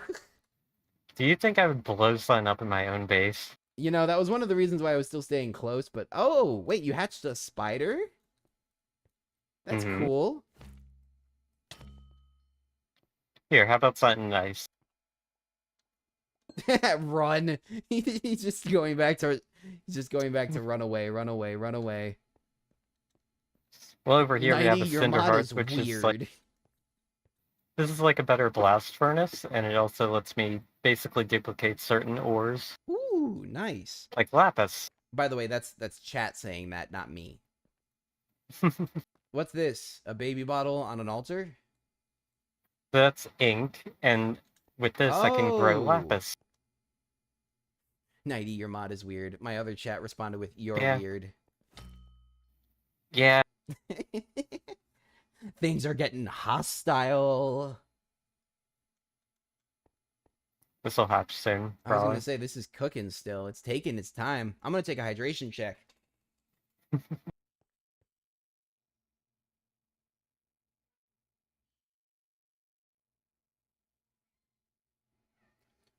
Do you think I would blow something up in my own base? You know, that was one of the reasons why I was still staying close, but... Oh, wait, you hatched a spider? That's Mhm. cool. Here, how about something nice? Run. He's just going back to... He's just going back to run away, run away, run away. Well, over here we have a 90, your cinder mod heart, is which weird. is like this is like a better blast furnace, and it also lets me basically duplicate certain ores, Ooh, nice. like lapis. By the way, that's chat saying that, not me. What's this? A baby bottle on an altar? That's ink, and with this I can grow Oh. lapis. 90, your mod is weird. My other chat responded with, you're Yeah. weird. Yeah, Things are getting hostile. this will hatch soon, I was probably. gonna say, this is cooking still. It's taking its time. I'm gonna take a hydration check.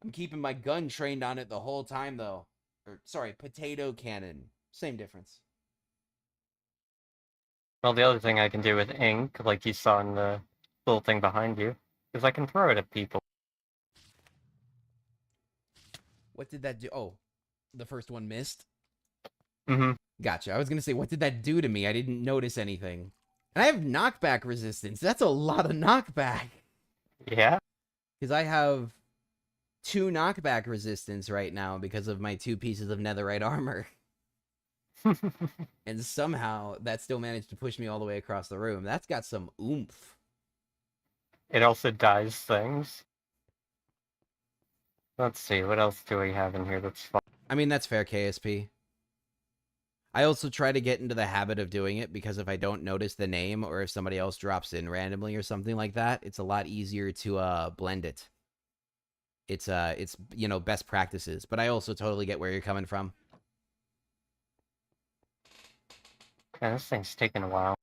I'm keeping my gun trained on it the whole time, though. Or, sorry, potato cannon. Same difference. Well, the other thing I can do with ink, like you saw in the little thing behind you, is I can throw it at people. What did that do? Oh, the first one missed? Mm-hmm. Gotcha. I was gonna say, what did that do to me? I didn't notice anything. And I have knockback resistance. That's a lot of knockback. Yeah? Because I have 2 knockback resistance right now because of my 2 pieces of netherite armor. And somehow that still managed to push me all the way across the room. That's got some oomph. It also dyes things. Let's see, what else do we have in here that's fun? I mean, that's fair, KSP. I also try to get into the habit of doing it because if I don't notice the name or if somebody else drops in randomly or something like that, it's a lot easier to blend it. It's you know, best practices, but I also totally get where you're coming from. Yeah, this thing's taking a while.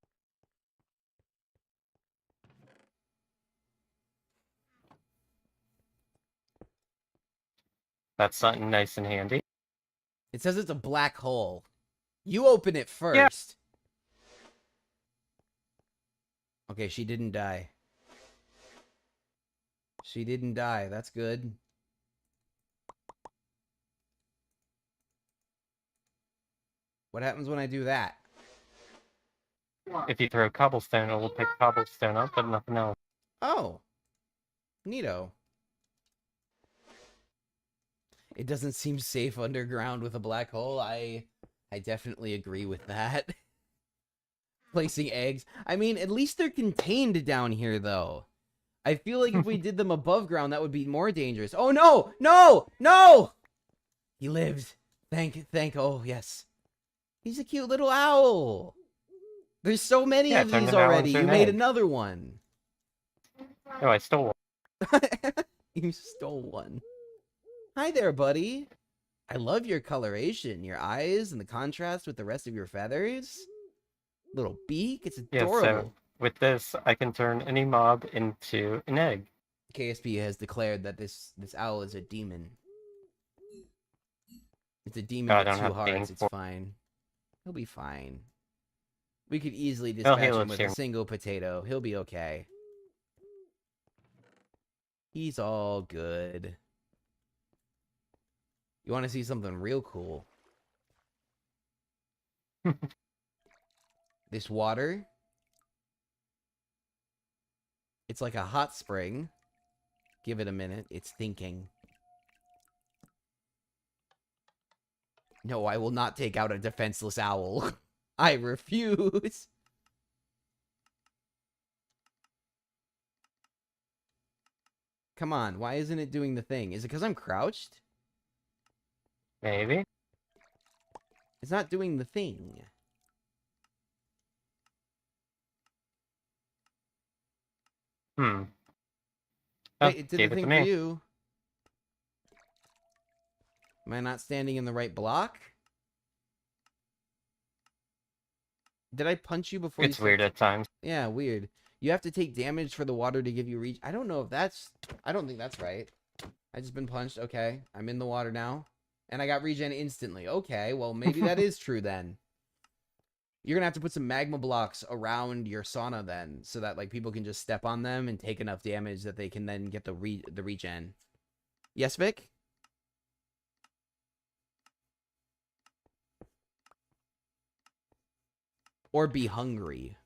That's something nice and handy. It says it's a black hole. You open it first. Yeah. Okay, she didn't die. She didn't die. That's good. What happens when I do that? If you throw cobblestone, it will pick cobblestone up, but nothing else. Oh. Neato. It doesn't seem safe underground with a black hole. I definitely agree with that. Placing eggs. I mean, at least they're contained down here, though. I feel like if we did them above ground, that would be more dangerous. Oh, no! No! No! He lived. Thank, oh, yes. He's a cute little owl. There's so many Yeah, of turned these an owl already. into You an made egg. another one. Oh, I stole one. You stole one. Hi there, buddy. I love your coloration, your eyes, and the contrast with the rest of your feathers. Little beak, it's Yeah, adorable. so with this, I can turn any mob into an egg. KSP has declared that this owl is a demon. It's a demon Oh, I with don't 2 have hearts. being It's for- fine. He'll be fine. We could easily Well, he dispatch him lives with here. a single potato. He'll be okay. He's all good. You want to see something real cool? This water, it's like a hot spring. Give it a minute. It's thinking. No, I will not take out a defenseless owl. I refuse. Come on, why isn't it doing the thing? Is it because I'm crouched? Maybe. It's not doing the thing. Hmm. Oh, Wait, it did the gave it to thing for me. you. Am I not standing in the right block? Did I punch you before you It's weird started? at times. Yeah, weird. You have to take damage for the water to give you reach. I don't know if that's... I don't think that's right. I just been punched. Okay, I'm in the water now. And I got regen instantly. Okay, well, maybe that is true then. You're gonna have to put some magma blocks around your sauna then, so that like people can just step on them and take enough damage that they can then get the regen. Yes, Vic? Or be hungry.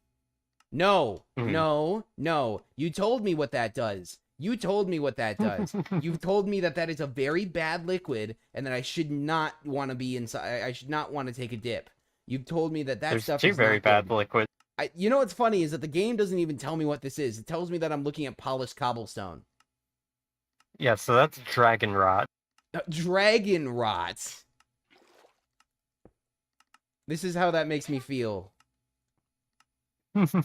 No, no, no. You told me what that does. You told me what that does. You've told me that that is a very bad liquid and that I should not want to be inside. I should not want to take a dip. You've told me that that There's stuff two is very not bad good. liquids. You know what's funny is that the game doesn't even tell me what this is. It tells me that I'm looking at polished cobblestone. Yeah, so that's dragon rot. Dragon rot. This is how that makes me feel.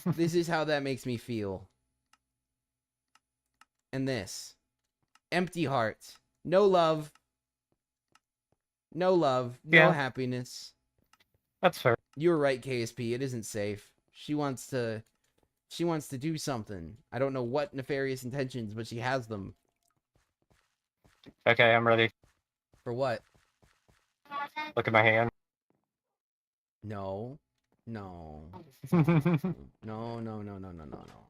This is how that makes me feel. And this. Empty heart. No love. No love. No Yeah. happiness. That's fair. You're right, KSP. It isn't safe. She wants to do something. I don't know what nefarious intentions, but she has them. Okay, I'm ready. For what? Look at my hand. No. No. Oh, No, no, no, no, no, no, no.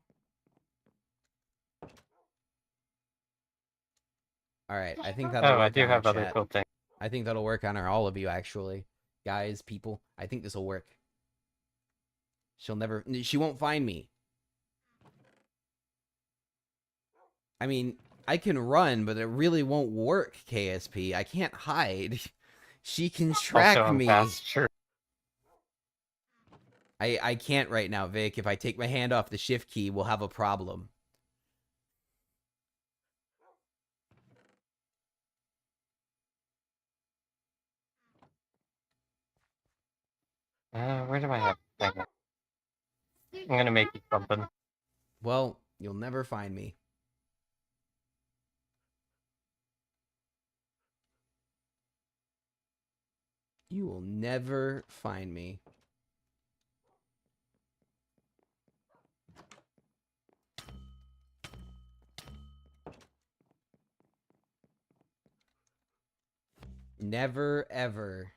Alright, I think that'll work I do on have our other chat. cool things. I think that'll work on all of you, actually. Guys, people. I think this'll work. She won't find me. I mean, I can run, but it really won't work, KSP. I can't hide. She can track Also, I'm me. fast, sure. I can't right now, Vic. If I take my hand off the shift key, we'll have a problem. Where do I have? I'm gonna make you something. Well, you'll never find me. You will never find me. Never, ever.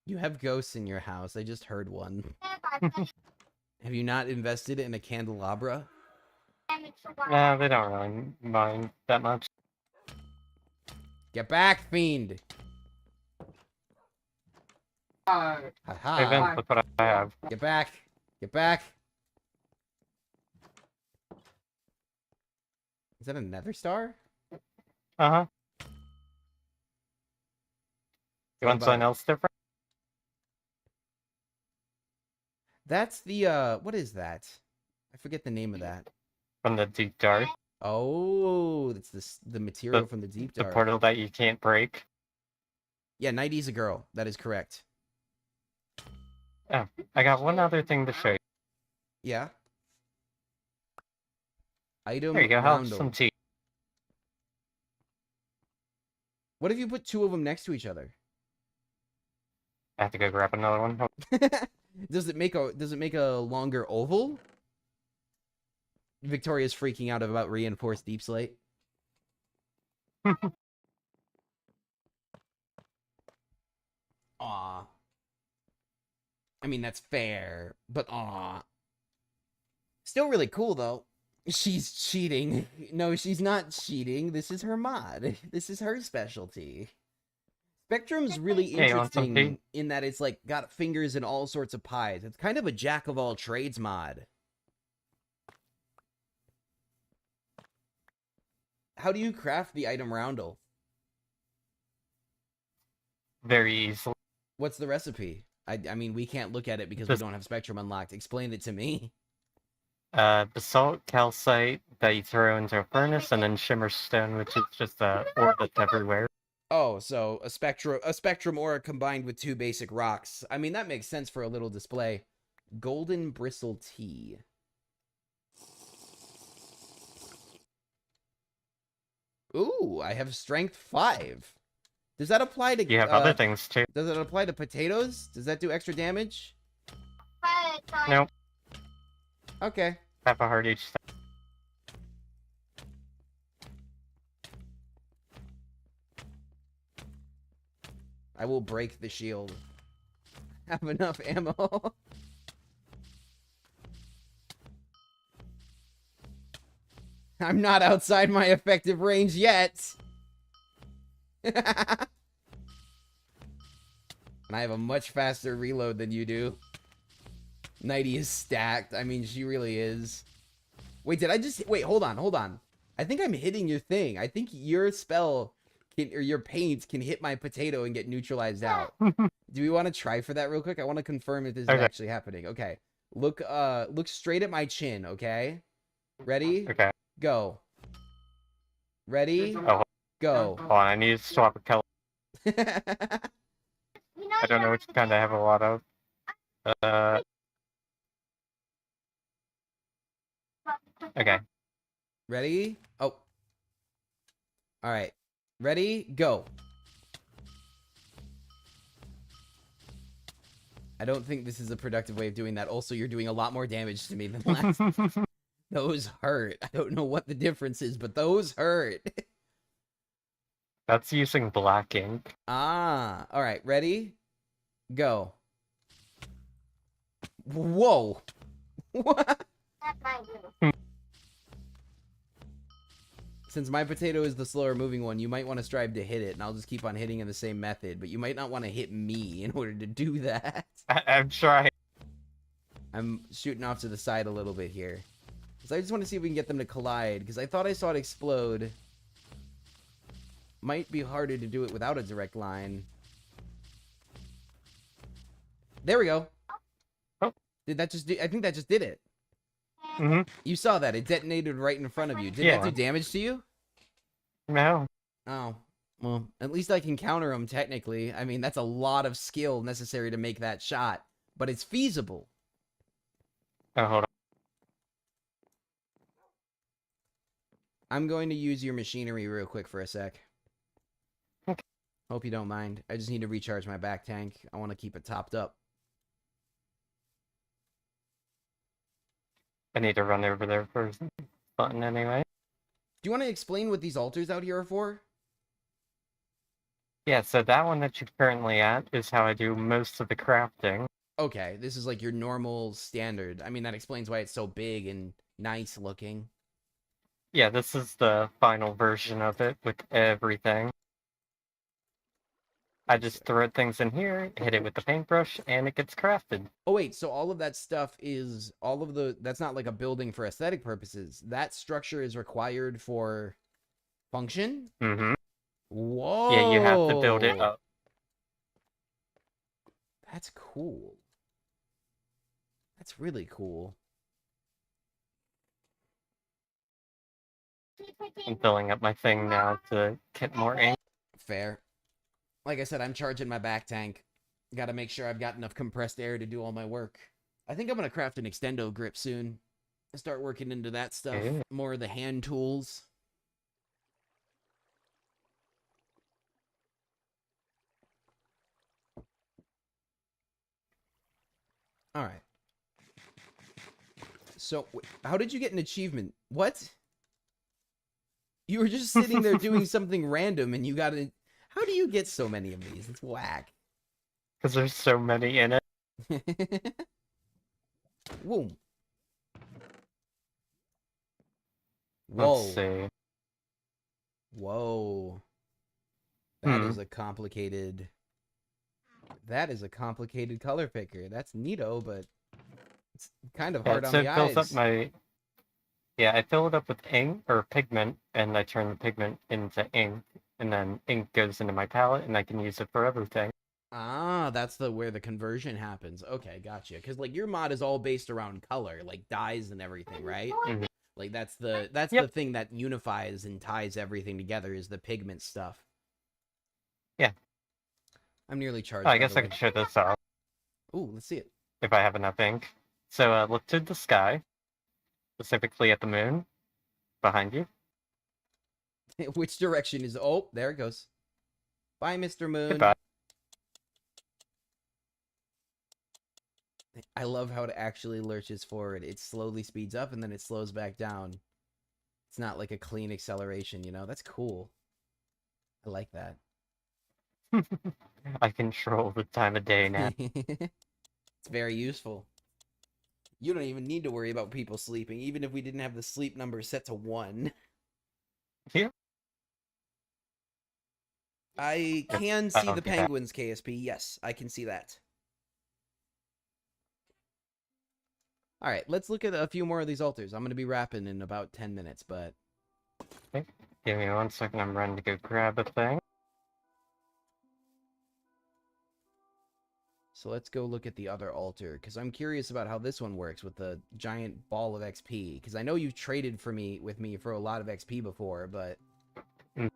You have ghosts in your house. I just heard one. Have you not invested in a candelabra? Nah, they don't really mind that much. Get back, fiend! Hey, Haha. Vince, look what I have. Get back. Get back. Is that a nether star? Uh-huh. You What want about something it? else different? That's the, what is that? I forget the name of that. From the deep dark? Oh, that's the material from the deep The dark. portal that you can't break? Yeah, Nighty's a girl. That is correct. Oh, I got one other thing to show you. Yeah. Item There you go, have roundel. some tea. What if you put two of them next to each other? I have to go grab another one. Does it make a longer oval? Victoria's freaking out about reinforced deep slate. Aw. I mean, that's fair, but aw. Still really cool, though. She's cheating. No, she's not cheating. This is her mod. This is her specialty. Spectrum's really Hey, you want some interesting tea? in that it's like got fingers in all sorts of pies. It's kind of a jack of all trades mod. how do you craft the item roundel? Very easily. What's the recipe? I mean, we can't look at it because we Just- don't have Spectrum unlocked. Explain it to me. Basalt, calcite that you throw into a furnace, and then shimmer stone, which is just a ore that's everywhere. Oh, so a spectrum aura combined with 2 basic rocks. I mean, that makes sense for a little display. Golden bristle tea. Ooh, I have strength 5. Does that apply to You have other things too. Does it apply to potatoes? Does that do extra damage? Nope. Okay. Half a heart each. I will break the shield. Have enough ammo. I'm not outside my effective range yet. And I have a much faster reload than you do. Nighty is stacked. I mean, she really is. Wait, did I just... Wait, hold on. I think I'm hitting your thing. I think your spell or your paint can hit my potato and get neutralized out. Do we want to try for that real quick? I want to confirm if this is actually happening. Okay. Look straight at my chin, okay? Ready? Okay. Go. Ready? Oh, Go. hold on, I need to swap a color. I don't know which kind I have a lot of. Okay. Ready? Oh. Alright. Ready? Go. I don't think this is a productive way of doing that. Also, you're doing a lot more damage to me than last. Those hurt. I don't know what the difference is, but those hurt. That's using black ink. Ah. Alright. Ready? Go. Whoa. What? Since my potato is the slower moving one, you might want to strive to hit it, and I'll just keep on hitting in the same method, but you might not want to hit me in order to do that. I'm trying. I'm shooting off to the side a little bit here. Because I just want to see if we can get them to collide, because I thought I saw it explode. Might be harder to do it without a direct line. There we go. Oh. Did that just do... I think that just did it. Mm-hmm. You saw that. It detonated right in front of you. Did that do damage to you? No. Oh. Well, at least I can counter him, technically. I mean, that's a lot of skill necessary to make that shot. But it's feasible. Oh, hold on. I'm going to use your machinery real quick for a sec. Okay. Hope you don't mind. I just need to recharge my back tank. I want to keep it topped up. I need to run over there for a button anyway. Do you want to explain what these altars out here are for? Yeah, so that one that you're currently at is how I do most of the crafting. Okay, this is like your normal standard. I mean, that explains why it's so big and nice looking. Yeah, this is the final version of it with everything. I just throw things in here, hit it with the paintbrush, and it gets crafted. Oh wait, so all of that stuff is that's not like a building for aesthetic purposes. That structure is required for function? Mm-hmm. Whoa. Yeah, you have to build it up. That's cool. That's really cool. I'm filling up my thing now to get more ink. Fair. Like I said, I'm charging my back tank. Gotta make sure I've got enough compressed air to do all my work. I think I'm gonna craft an extendo grip soon. Start working into that stuff. Yeah. More of the hand tools. Alright. So, how did you get an achievement? What? You were just sitting there doing something random and you got it. How do you get so many of these? It's whack. Because there's so many in it. Whoa. Whoa. Let's see. Whoa. That is a complicated... That is a complicated color picker. That's neato, but it's kind of hard on So the it fills eyes. up my... Yeah, I fill it up with ink or pigment, and I turn the pigment into ink, and then ink goes into my palette, and I can use it for everything. Ah, that's where the conversion happens. Okay, gotcha. Because like your mod is all based around color, like dyes and everything, right? Mhm. Like that's the Yep. thing that unifies and ties everything together is the pigment stuff. Yeah. I'm nearly Oh, charged, I by guess the I way. could show this off Ooh, let's see it. if I have enough ink. So look to the sky, specifically at the moon behind you. Which direction is? Oh, there it goes. Bye, Mr. Moon. Goodbye. I love how it actually lurches forward. It slowly speeds up and then it slows back down. It's not like a clean acceleration, you know? That's cool. I like that. I control the time of day now. It's very useful. You don't even need to worry about people sleeping, even if we didn't have the sleep number set to 1. Yeah. I Yep, can I see don't the get that. penguins, KSP. Yes, I can see that. All right, let's look at a few more of these altars. I'm going to be wrapping in about 10 minutes, but... Okay. Give me 1 second, I'm running to go grab a thing. So let's go look at the other altar, because I'm curious about how this one works with the giant ball of XP. Because I know you've traded with me for a lot of XP before, but Mm.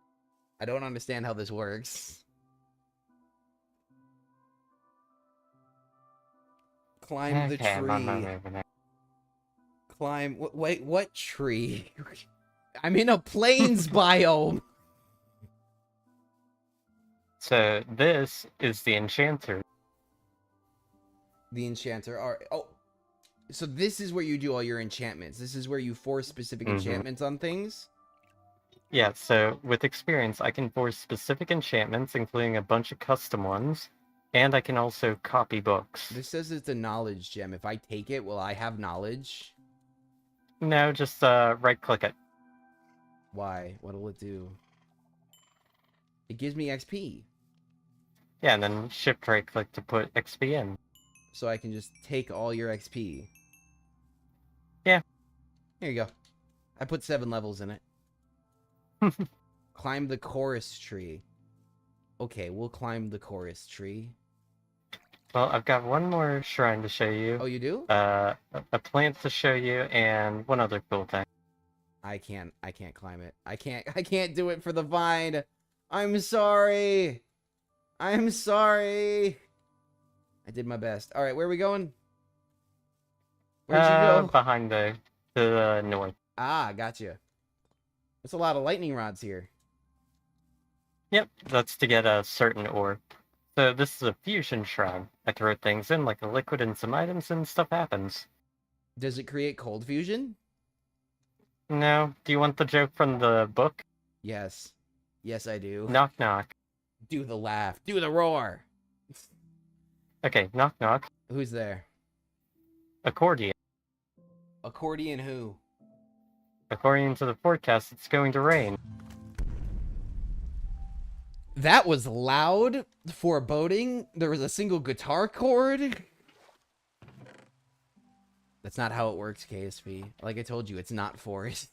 I don't understand how this works. Climb the Okay, I'm on my tree. way over there. Climb. Wait, what tree? I'm in a plains biome. So this is the enchanter. The enchanter. All right. Oh, so this is where you do all your enchantments. This is where you force specific Mhm. enchantments on things. Yeah, so with experience, I can force specific enchantments, including a bunch of custom ones, and I can also copy books. This says it's a knowledge gem. If I take it, will I have knowledge? No, just right-click it. Why? What'll it do? It gives me XP. Yeah, and then shift right-click to put XP in. So I can just take all your XP. Yeah. Here you go. I put 7 levels in it. Climb the chorus tree. Okay, we'll climb the chorus tree. Well, I've got one more shrine to show you. Oh, you do? A plant to show you, and one other cool thing. I can't climb it. I can't do it for the vine. I'm sorry. I'm sorry. I did my best. All right, where are we going? Where'd you go? Behind to the north. Ah, gotcha. There's a lot of lightning rods here. Yep, that's to get a certain ore. So this is a fusion shrine. I throw things in like a liquid and some items and stuff happens. Does it create cold fusion? No, do you want the joke from the book? Yes. Yes, I do. Knock knock. Do the laugh. Do the roar. Okay, knock knock. Who's there? Accordion. Accordion who? According to the forecast, it's going to rain. That was loud, foreboding. There was a single guitar chord. That's not how it works, KSP. Like I told you, it's not forest.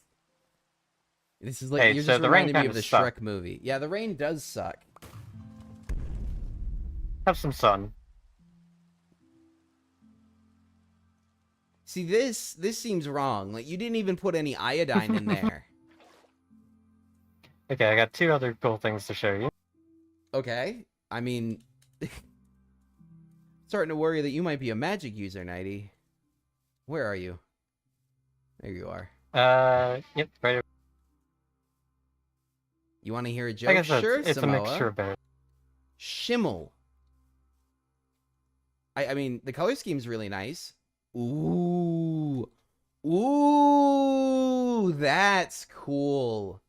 This is like Hey, you're so just the rain reminding me kinda of the sucked. Shrek movie. Yeah, the rain does suck. Have some sun. See, this seems wrong. Like you didn't even put any iodine in there. Okay, I got 2 other cool things to show you. Okay. I mean, starting to worry that you might be a magic user, Nighty. Where are you? There you are. Yep, right. You want to hear a I joke? guess Sure, it's a Samoa. mixture of both. Schimmel. I mean, the color scheme's really nice. Ooh. Ooh, that's cool.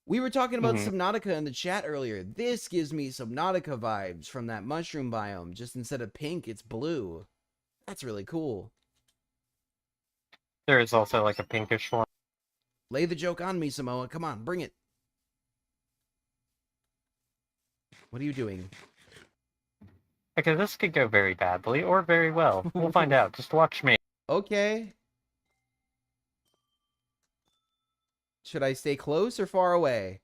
We were talking about Mhm. Subnautica in the chat earlier. This gives me Subnautica vibes from that mushroom biome. Just instead of pink, it's blue. That's really cool. There is also like a pinkish one. Lay the joke on me, Samoa. Come on, bring it. What are you doing? Okay, this could go very badly or very well. We'll find out. Just watch me. Okay. Should I stay close or far away?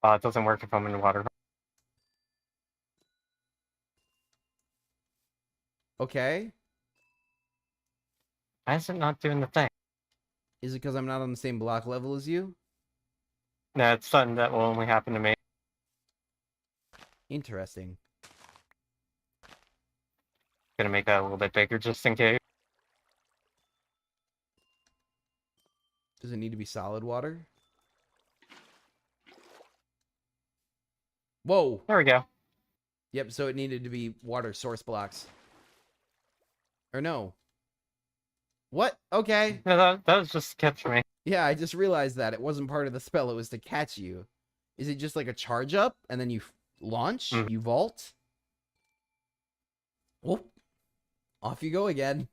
It doesn't work if I'm in water. Okay. Why is it not doing the thing? Is it because I'm not on the same block level as you? No, it's something that will only happen to me. Interesting. Gonna make that a little bit bigger just in case. Does it need to be solid water? Whoa. There we go. Yep, so it needed to be water source blocks. Or no. What? Okay. No, that was just catch me. Yeah, I just realized that. It wasn't part of the spell. It was to catch you. Is it just like a charge up and then you launch? Mhm. You vault? Whoop. Off you go again.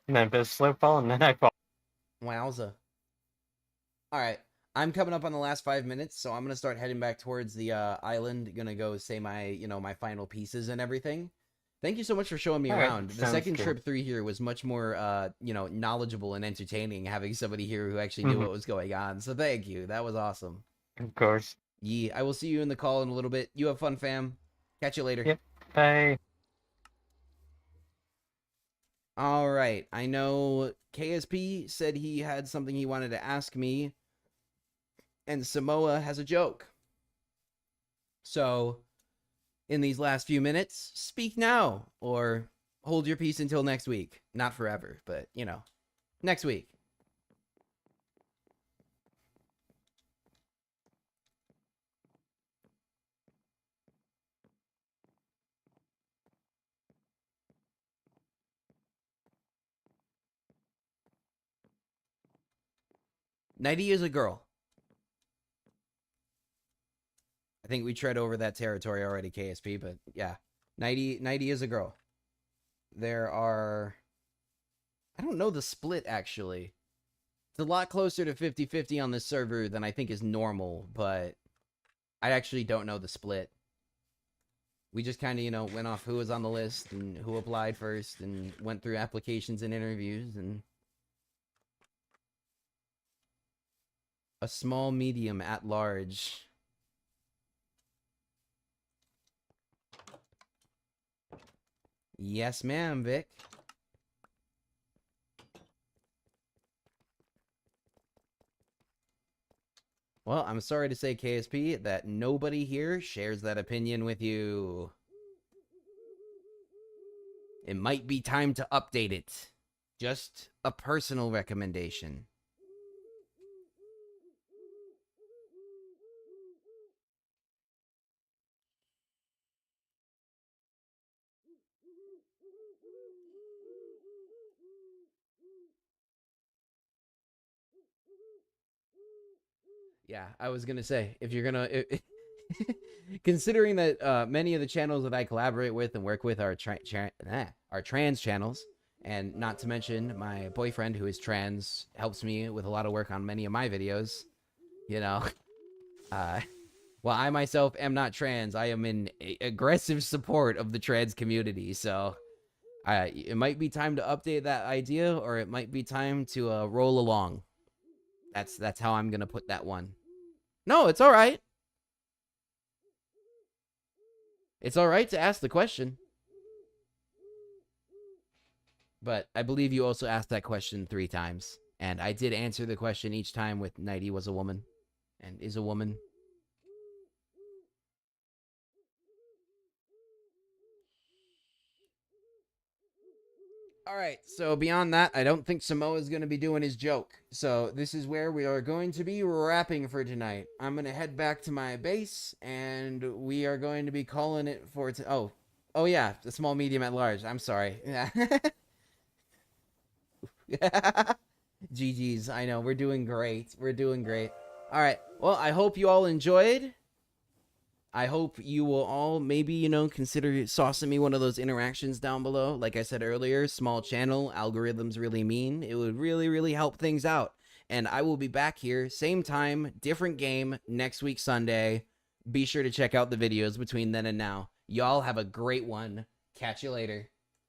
And then a bit of slow fall, and then I fall. Wowza. Alright. I'm coming up on the last 5 minutes, so I'm gonna start heading back towards the island. Gonna go say my, my final pieces and everything. Thank you so much for showing me All right, around. The sounds second good. trip through here was much more, knowledgeable and entertaining, having somebody here who actually knew Mhm. what was going on. So thank you. That was awesome. Of course. Yeah, I will see you in the call in a little bit. You have fun, fam. Catch you later. Yep. Bye. All right. I know KSP said he had something he wanted to ask me, and Samoa has a joke. So, in these last few minutes, speak now or hold your peace until next week. Not forever, but, next week. Nighty is a girl. I think we tread over that territory already, KSP, but yeah. Nighty is a girl. There are... I don't know the split, actually. It's a lot closer to 50-50 on this server than I think is normal, but I actually don't know the split. We just kind of, went off who was on the list and who applied first and went through applications and interviews and... A small medium at large. Yes, ma'am, Vic. Well, I'm sorry to say, KSP, that nobody here shares that opinion with you. It might be time to update it. Just a personal recommendation. Yeah, I was gonna say, if you're gonna... considering that many of the channels that I collaborate with and work with are trans channels, and not to mention my boyfriend who is trans helps me with a lot of work on many of my videos, while I myself am not trans, I am in aggressive support of the trans community, so it might be time to update that idea, or it might be time to roll along. That's how I'm gonna put that one. No, it's all right. It's all right to ask the question. But I believe you also asked that question 3 times. And I did answer the question each time with Nighty was a woman. And is a woman. Alright, so beyond that, I don't think Samoa's going to be doing his joke. So this is where we are going to be wrapping for tonight. I'm going to head back to my base, and we are going to be calling it for... Oh yeah, the small, medium, at large. I'm sorry. GG's, I know, we're doing great. We're doing great. Alright, well, I hope you all enjoyed. I hope you will all maybe, consider saucing me one of those interactions down below. Like I said earlier, small channel, algorithms really mean. It would really, really help things out. And I will be back here, same time, different game, next week Sunday. Be sure to check out the videos between then and now. Y'all have a great one. Catch you later.